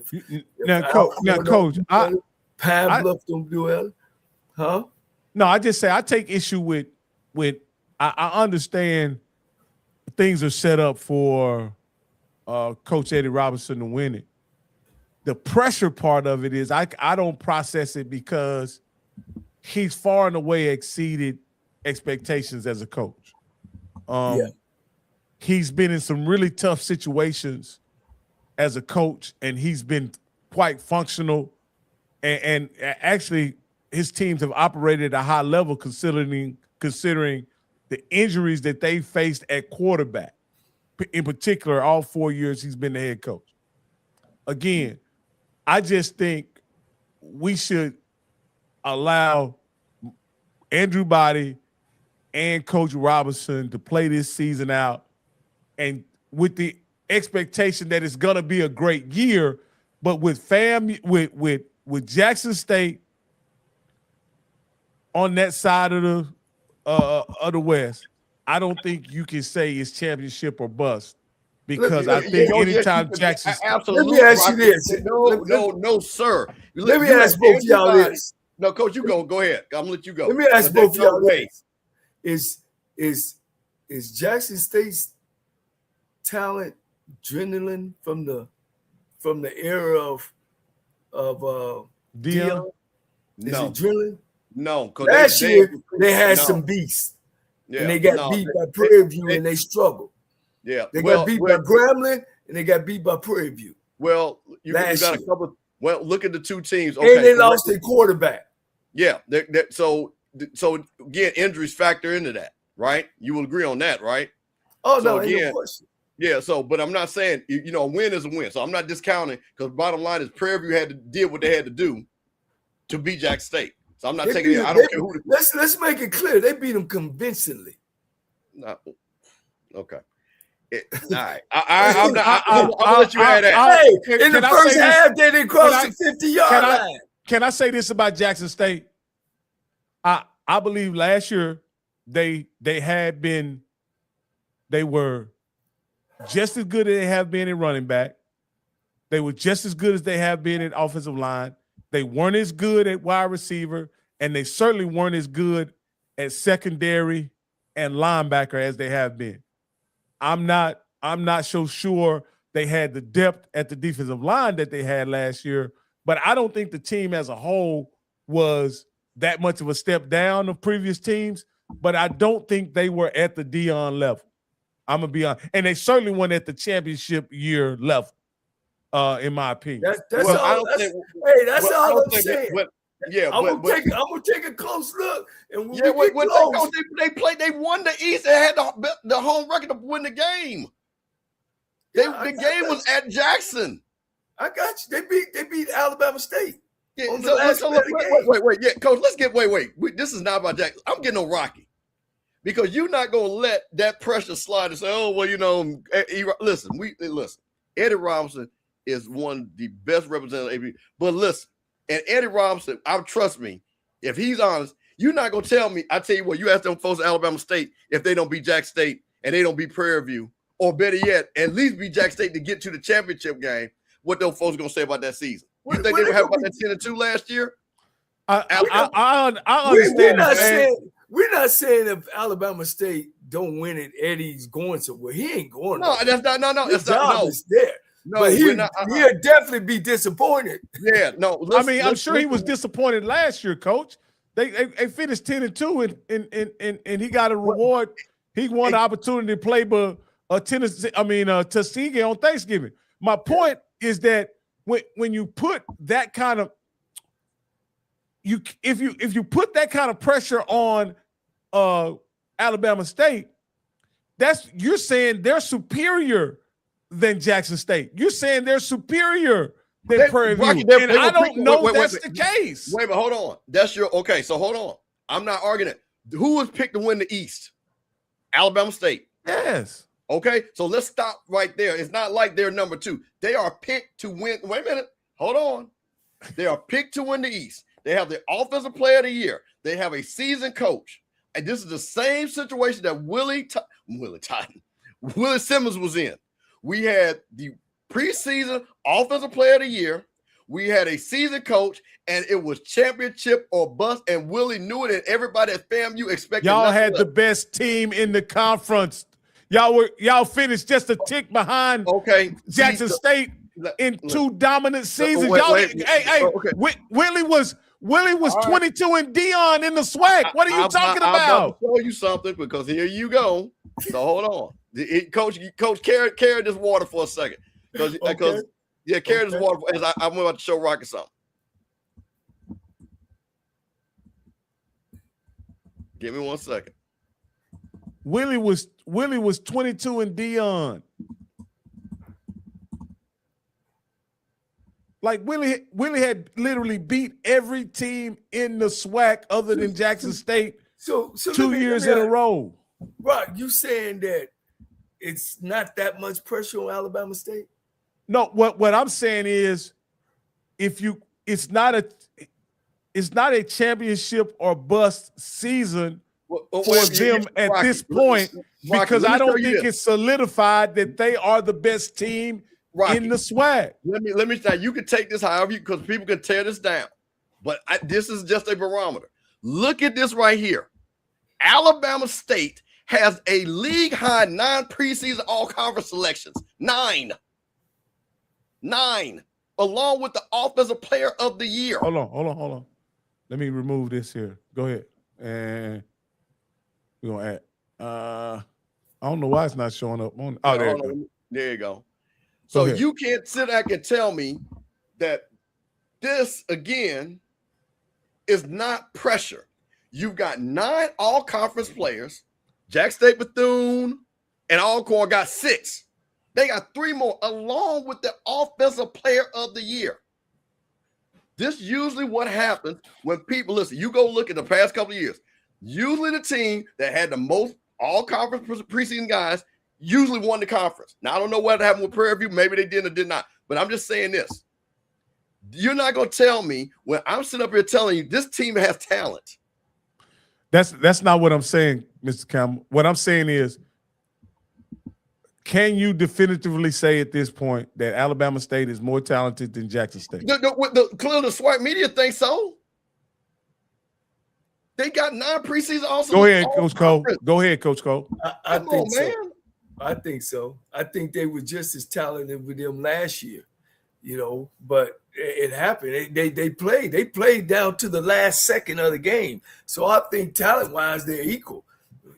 Coach, Pine Bluff don't do it, huh? No, I just say I take issue with I understand things are set up for Coach Eddie Robinson to win it. The pressure part of it is I don't process it because he's far and away exceeded expectations as a coach. He's been in some really tough situations as a coach, and he's been quite functional. And actually, his teams have operated at a high level considering the injuries that they faced at quarterback. In particular, all 4 years he's been the head coach. Again, I just think we should allow Andrew Body and Coach Robinson to play this season out, and with the expectation that it's going to be a great year, but with Jackson State on that side of the West, I don't think you can say it's championship or bust, because I think anytime Jackson State, absolutely. Let me ask you this. No, sir. Let me ask both of y'all this. No, Coach, you go ahead. I'm gonna let you go. Let me ask both of y'all this. Is Jackson State's talent dwindling from the era of Dion? Is it dwindling? No, because last year they had some beasts. Yeah, and they got beat by Prairie View and they struggled. Yeah. They got beat by Grambling and they got beat by Prairie View. Well, you got a couple. Well, look at the two teams. Okay, and they lost their quarterback. Yeah. So again, injuries factor into that, right? You will agree on that, right? Oh, so no, ain't no question. Yeah, but I'm not saying, a win is a win. So I'm not discounting, because bottom line is Prairie View had to deal what they had to do to beat Jackson State. So I'm not taking it. I don't care who. Let's make it clear. They beat them convincingly. No. Okay. All right. I'll let you add that. Hey, in the first half, they didn't cross the 50-yard line. Can I say this about Jackson State? I believe last year they were just as good as they have been in running back. They were just as good as they have been in offensive line. They weren't as good at wide receiver, and they certainly weren't as good at secondary and linebacker as they have been. I'm not so sure they had the depth at the defensive line that they had last year, but I don't think the team as a whole was that much of a step down of previous teams, but I don't think they were at the Dion level. I'm going to be honest. And they certainly weren't at the championship year level, in my opinion. That's all I'm saying. I'm gonna take a close look. And when they won the East and had the home record to win the game. The game was at Jackson. I got you. They beat Alabama State. Yeah, wait. Yeah, Coach, let's get wait. This is not about Jackson. I'm getting on Rocky. Because you're not gonna let that pressure slide and say, "Oh, well, listen." Eddie Robinson is one of the best representatives. But listen, and Eddie Robinson, trust me, if he's honest, you're not gonna tell me. I tell you what, you ask them folks at Alabama State if they don't beat Jackson State and they don't beat Prairie View, or better yet, at least beat Jackson State to get to the championship game. What those folks gonna say about that season? You think they would have about that 10-2 last year? I understand. We're not saying if Alabama State don't win it, Eddie's going somewhere. He ain't going. No, that's not. No, his job is there. No, but he'll definitely be disappointed. Yeah, no. I'm sure he was disappointed last year, Coach. They finished 10-2, and he got a reward. He won the opportunity to play Tuskegee on Thanksgiving. My point is that when you put that kind of if you put that kind of pressure on Alabama State, you're saying they're superior than Jackson State. You're saying they're superior than Prairie View. And I don't know that's the case. Wait, but hold on. That's okay. So hold on. I'm not arguing it. Who was picked to win the East? Alabama State. Yes. Okay, so let's stop right there. It's not like they're number 2. They are picked to win. Wait a minute. Hold on. They are picked to win the East. They have the offensive player of the year. They have a seasoned coach. And this is the same situation that Willie Simmons was in. We had the preseason offensive player of the year. We had a seasoned coach, and it was championship or bust. And Willie knew it, and everybody at FAMU expected. Y'all had the best team in the conference. Y'all finished just a tick behind. Okay, Jackson State in 2 dominant seasons. Willie was 22 and Dion in the SWAC. What are you talking about? I'm about to show you something, because here you go. So hold on. Coach, carry this water for a second. Carry this water as I'm about to show Rocky something. Give me 1 second. Willie was 22 and Dion. Like Willie had literally beat every team in the SWAC other than Jackson State So 2 years in a row. Right, you saying that it's not that much pressure on Alabama State? No, what I'm saying is, it's not a championship or bust season for them at this point, because I don't think it's solidified that they are the best team in the SWAC. Let me say, you can take this however you, because people can tear this down, but this is just a barometer. Look at this right here. Alabama State has a league high 9 preseason all-conference selections. 9, along with the offensive player of the year. Hold on. Let me remove this here. Go ahead. And we're gonna add. I don't know why it's not showing up on. Oh, there you go. So you can't sit back and tell me that this again is not pressure. You've got 9 all-conference players. Jack State, Bethune, and Alcorn got 6. They got 3 more, along with the offensive player of the year. This usually what happens when people listen. You go look at the past couple of years. Usually the team that had the most all-conference preseason guys usually won the conference. Now, I don't know what happened with Prairie View. Maybe they did or did not. But I'm just saying this. You're not going to tell me when I'm sitting up here telling you this team has talent. That's not what I'm saying, Mr. Campbell. What I'm saying is, can you definitively say at this point that Alabama State is more talented than Jackson State? Clearly, the SWAC Media thinks so. They got 9 preseason also. Go ahead, Coach Cole. Go ahead, Coach Cole. I think so. Man. I think so. I think they were just as talented with them last year, but it happened. They played down to the last second of the game. So I think talent-wise, they're equal.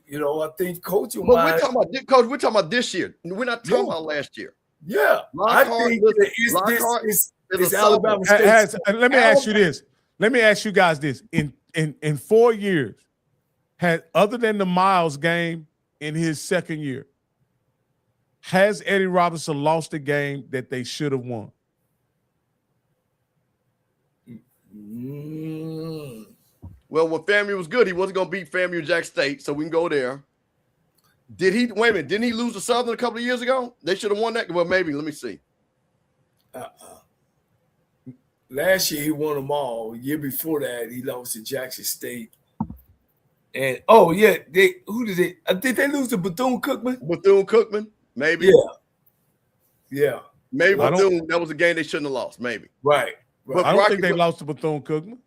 I think coaching-wise. We're talking about this year. We're not talking about last year. Yeah. I think it's Alabama State. Let me ask you this. Let me ask you guys this. In 4 years, other than the Miles game in his second year, has Eddie Robinson lost a game that they should have won? Well, when FAMU was good, he wasn't going to beat FAMU Jack State, so we can go there. Wait a minute, didn't he lose to Southern a couple of years ago? They should have won that. Well, maybe. Let me see. Last year, he won them all. The year before that, he lost to Jackson State. And, I think they lose to Bethune-Cookman? Bethune-Cookman, maybe. Yeah. Maybe Bethune, that was a game they shouldn't have lost, maybe. Right. But I don't think they lost to Bethune-Cookman.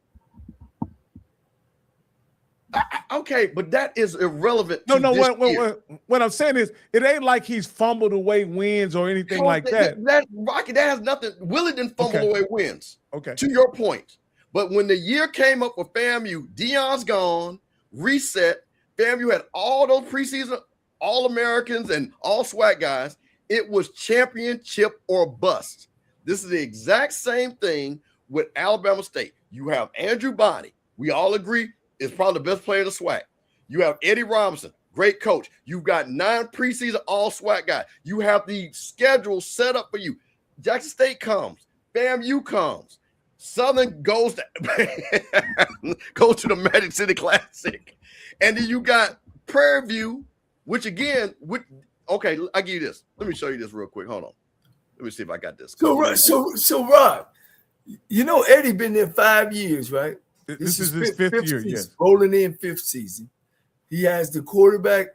Okay, but that is irrelevant. What I'm saying is, it ain't like he's fumbled away wins or anything like that. Rocky, that has nothing. Willie didn't fumble away wins. Okay. To your point. But when the year came up for FAMU, Dion's gone, reset. FAMU had all those preseason All-Americans and all SWAC guys. It was championship or bust. This is the exact same thing with Alabama State. You have Andrew Bonney. We all agree is probably the best player in the SWAC. You have Eddie Robinson, great coach. You've got 9 preseason all SWAC guys. You have the schedule set up for you. Jackson State comes. FAMU comes. Southern goes to the Magic City Classic. And then you got Prairie View, Which again, okay, I'll give you this. Let me show you this real quick. Hold on. Let me see if I got this. So Rob, you know Eddie been there 5 years, right? This is his fifth year, season, yes. rolling in fifth season. He has the quarterback,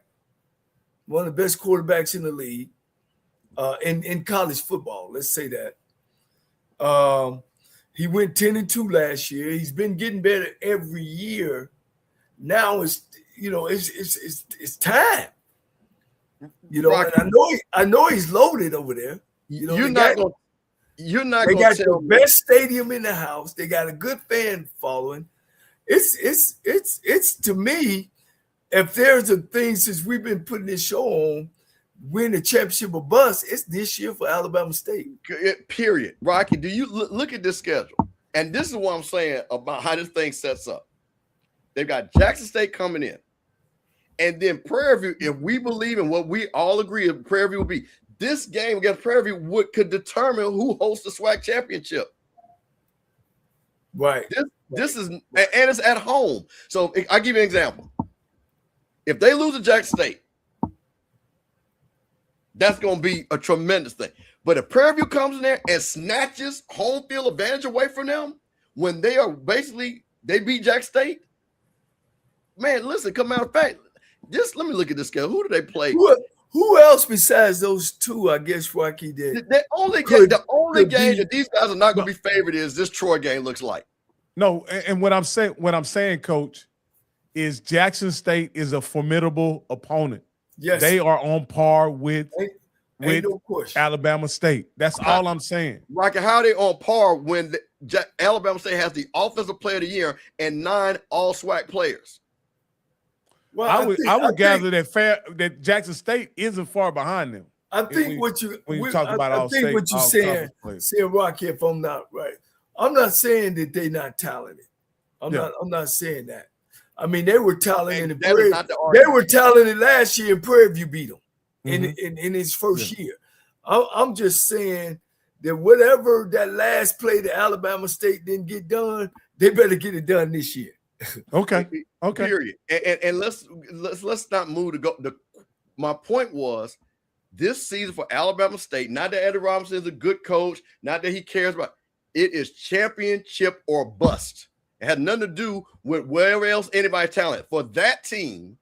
one of the best quarterbacks in the league, in college football. Let's say that. He went 10-2 last year. He's been getting better every year. Now it's time. You know, Rocky, and I know he's loaded over there. You know, you're not going they got to the best stadium in the house. They got a good fan following. It's to me, if there's a thing since we've been putting this show on, win the championship or bust, it's this year for Alabama State. Period. Rocky, do you look at this schedule? And this is what I'm saying about how this thing sets up. They've got Jackson State coming in. And then Prairie View, if we believe in what we all agree Prairie View will be, this game against Prairie View could determine who hosts the SWAC championship. Right. This is, and it's at home. So I'll give you an example. If they lose to Jackson State, that's going to be a tremendous thing. But if Prairie View comes in there and snatches home field advantage away from them when they beat Jackson State, man, listen, come out of fact. Let me look at this schedule. Who do they play? Who else besides those two, I guess, Rocky did? The only game that these guys are not going to be favored is this Troy game looks like. No, and what I'm saying, Coach, is Jackson State is a formidable opponent. Yes. They are on par with no Alabama State. That's all I'm saying. Rocky, how are they on par when Alabama State has the offensive player of the year and 9 all SWAC players? Well, I would gather that Jackson State isn't far behind them. I think what you're saying, Rocky, if I'm not right, I'm not saying that they're not talented. I'm not saying that. I mean, they were talented. They were talented last year, and Prairie View beat them in his first year. I'm just saying that whatever that last play that Alabama State didn't get done, they better get it done this year. Okay. Period. And let's not move to go. My point was this season for Alabama State, not that Eddie Robinson is a good coach, not that he cares about it, is championship or bust. It had nothing to do with wherever else anybody's talent. For that team,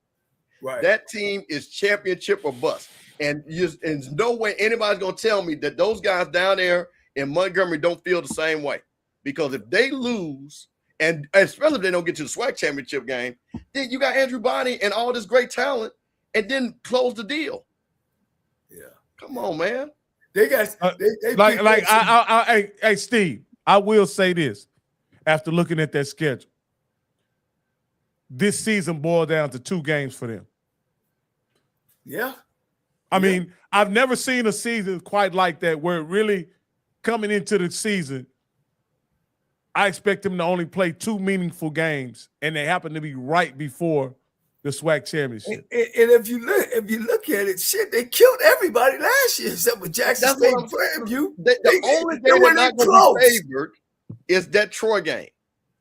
right, that team is championship or bust. And there's no way anybody's gonna tell me that those guys down there in Montgomery don't feel the same way. Because if they lose, and especially if they don't get to the SWAC championship game, then you got Andrew Bonnie and all this great talent, and then close the deal. Yeah, come on, man. They got hey, Steve. I will say this: after looking at that schedule, this season boiled down to 2 games for them. Yeah, I mean, I've never seen a season quite like that where really coming into the season, I expect them to only play 2 meaningful games, and they happen to be right before the SWAC championship. And if you look at it, shit, they killed everybody last year except with Jackson State and Prairie View. The only thing they're not going to be favored is that Troy game.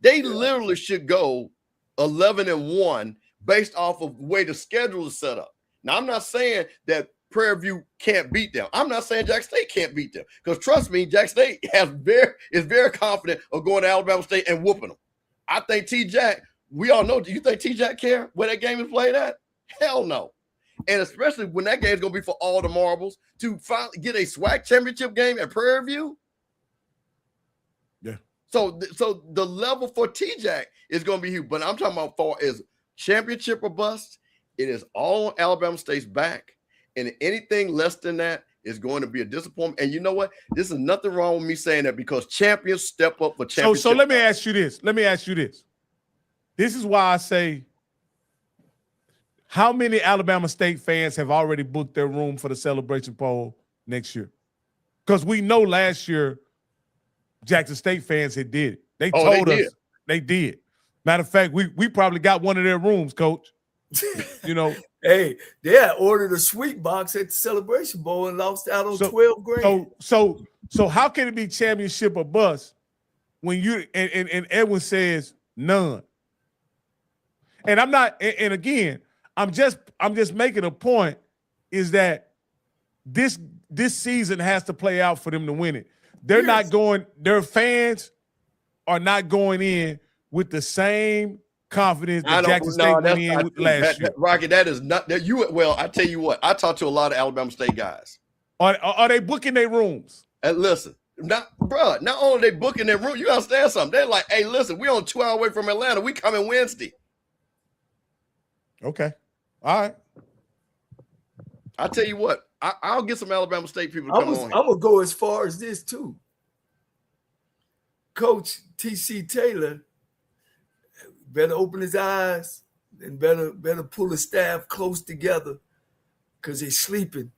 They literally should go 11-1 based off of the way the schedule is set up. Now, I'm not saying that Prairie View can't beat them. I'm not saying Jackson State can't beat them, because trust me, Jackson State is very confident of going to Alabama State and whooping them. I think T-Jack, we all know, do you think T-Jack care where that game is played at? Hell no. And especially when that game is going to be for all the marbles, to finally get a SWAC championship game at Prairie View. Yeah. So the level for T-Jack is going to be huge. But I'm talking about far as championship or bust, it is all on Alabama State's back. And anything less than that is going to be a disappointment. And you know what? This is nothing wrong with me saying that, because champions step up for championship. So let me ask you this. This is why I say, how many Alabama State fans have already booked their room for the Celebration Bowl next year? Because we know last year Jackson State fans had did it. They told us they did. Matter of fact, we probably got one of their rooms, Coach. You know. Hey, they had ordered a sweet box at the Celebration Bowl and lost out on 12 grand. So how can it be championship or bust when you and Edwin says none? And I'm not, and again, I'm just making a point is that this season has to play out for them to win it. They're not going, their fans are not going in with the same confidence that Jackson State went in with last year. Rocky, that is not that you. Well, I tell you what, I talked to a lot of Alabama State guys. Are they booking their rooms? And listen, not only they booking their room, you understand something? They're like, hey, listen, we on 2 hours away from Atlanta. We coming Wednesday. Okay, all right. I tell you what, I'll get some Alabama State people to come on here. I'm gonna go as far as this too. Coach T.C. Taylor better open his eyes and better pull his staff close together because they sleeping.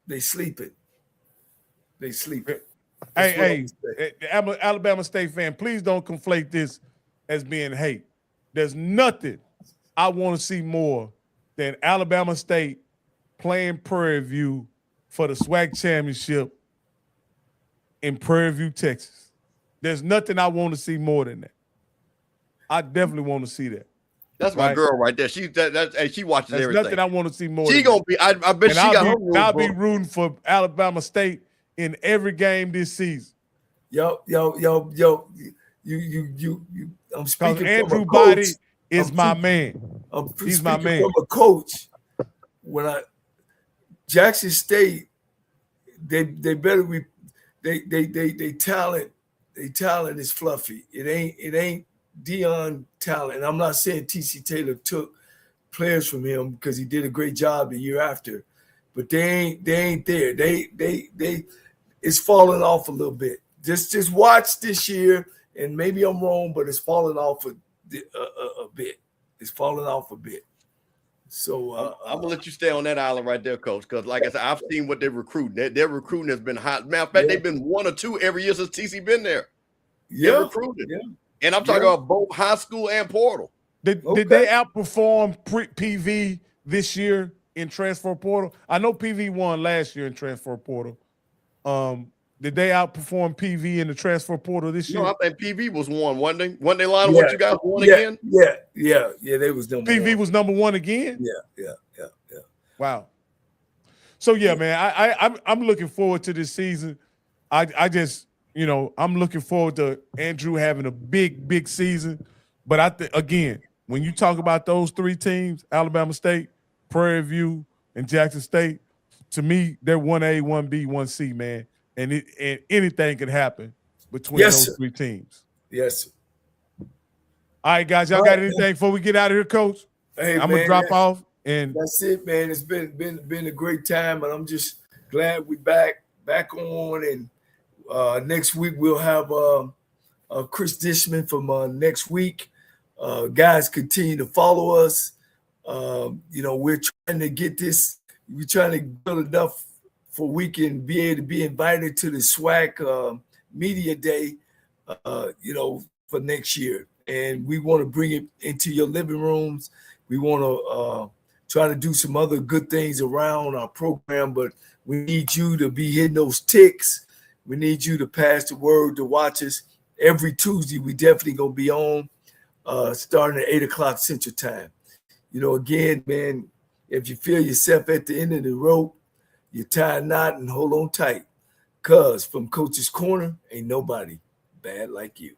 They sleeping. Hey, Alabama State fan, please don't conflate this as being hate. There's nothing I want to see more than Alabama State playing Prairie View for the SWAC championship in Prairie View, Texas. There's nothing I want to see more than that. I definitely want to see that. That's my girl right there. She watches There's everything. nothing I want to see more. She gonna be. I bet she got her rules. I'll be rooting for Alabama State in every game this season. Yo. You. I'm speaking. Andrew Body is my man. He's my man. From a coach. When Jackson State, they talent is fluffy. It ain't Deion talent. I'm not saying TC Taylor took players from him because he did a great job the year after, but they ain't there. They it's falling off a little bit. Just watch this year, and maybe I'm wrong, but it's falling off a bit. It's falling off a bit. So I'm gonna let you stay on that island right there, Coach, because like I said, I've seen what they're recruiting. Their recruiting has been hot. Matter of fact, they've been 1 or 2 every year since TC been there. They're recruiting. Yeah. And I'm talking about both high school and portal. Did they outperform PV this year in transfer portal? I know PV won last year in transfer portal. Did they outperform PV in the transfer portal this year? No, I think PV was one. One day line what you guys won again? Yeah. They was number PV one. was number 1 again? Yeah. Wow. So yeah, man, I'm looking forward to this season. I just, I'm looking forward to Andrew having a big season. But I think, again, when you talk about those 3 teams, Alabama State, Prairie View, and Jackson State, to me, they're 1A, 1B, 1C, man. And anything can happen between those 3 teams. Yes, sir. All right, guys, y'all got anything before we get out of here, Coach? Hey, I'm gonna drop off, and that's it, man. It's been a great time, and I'm just glad we back on. And next week we'll have Chris Dishman from next week. Guys, continue to follow us. We're trying to get this. We're trying to build enough for we can be able to be invited to the SWAC Media Day, for next year. And we want to bring it into your living rooms. We want to try to do some other good things around our program, but we need you to be hitting those ticks. We need you to pass the word to watch us. Every Tuesday, we definitely going to be on starting at 8 o'clock Central Time. Again, man, if you feel yourself at the end of the rope, you tie a knot and hold on tight, because from Coach's Corner, ain't nobody bad like you.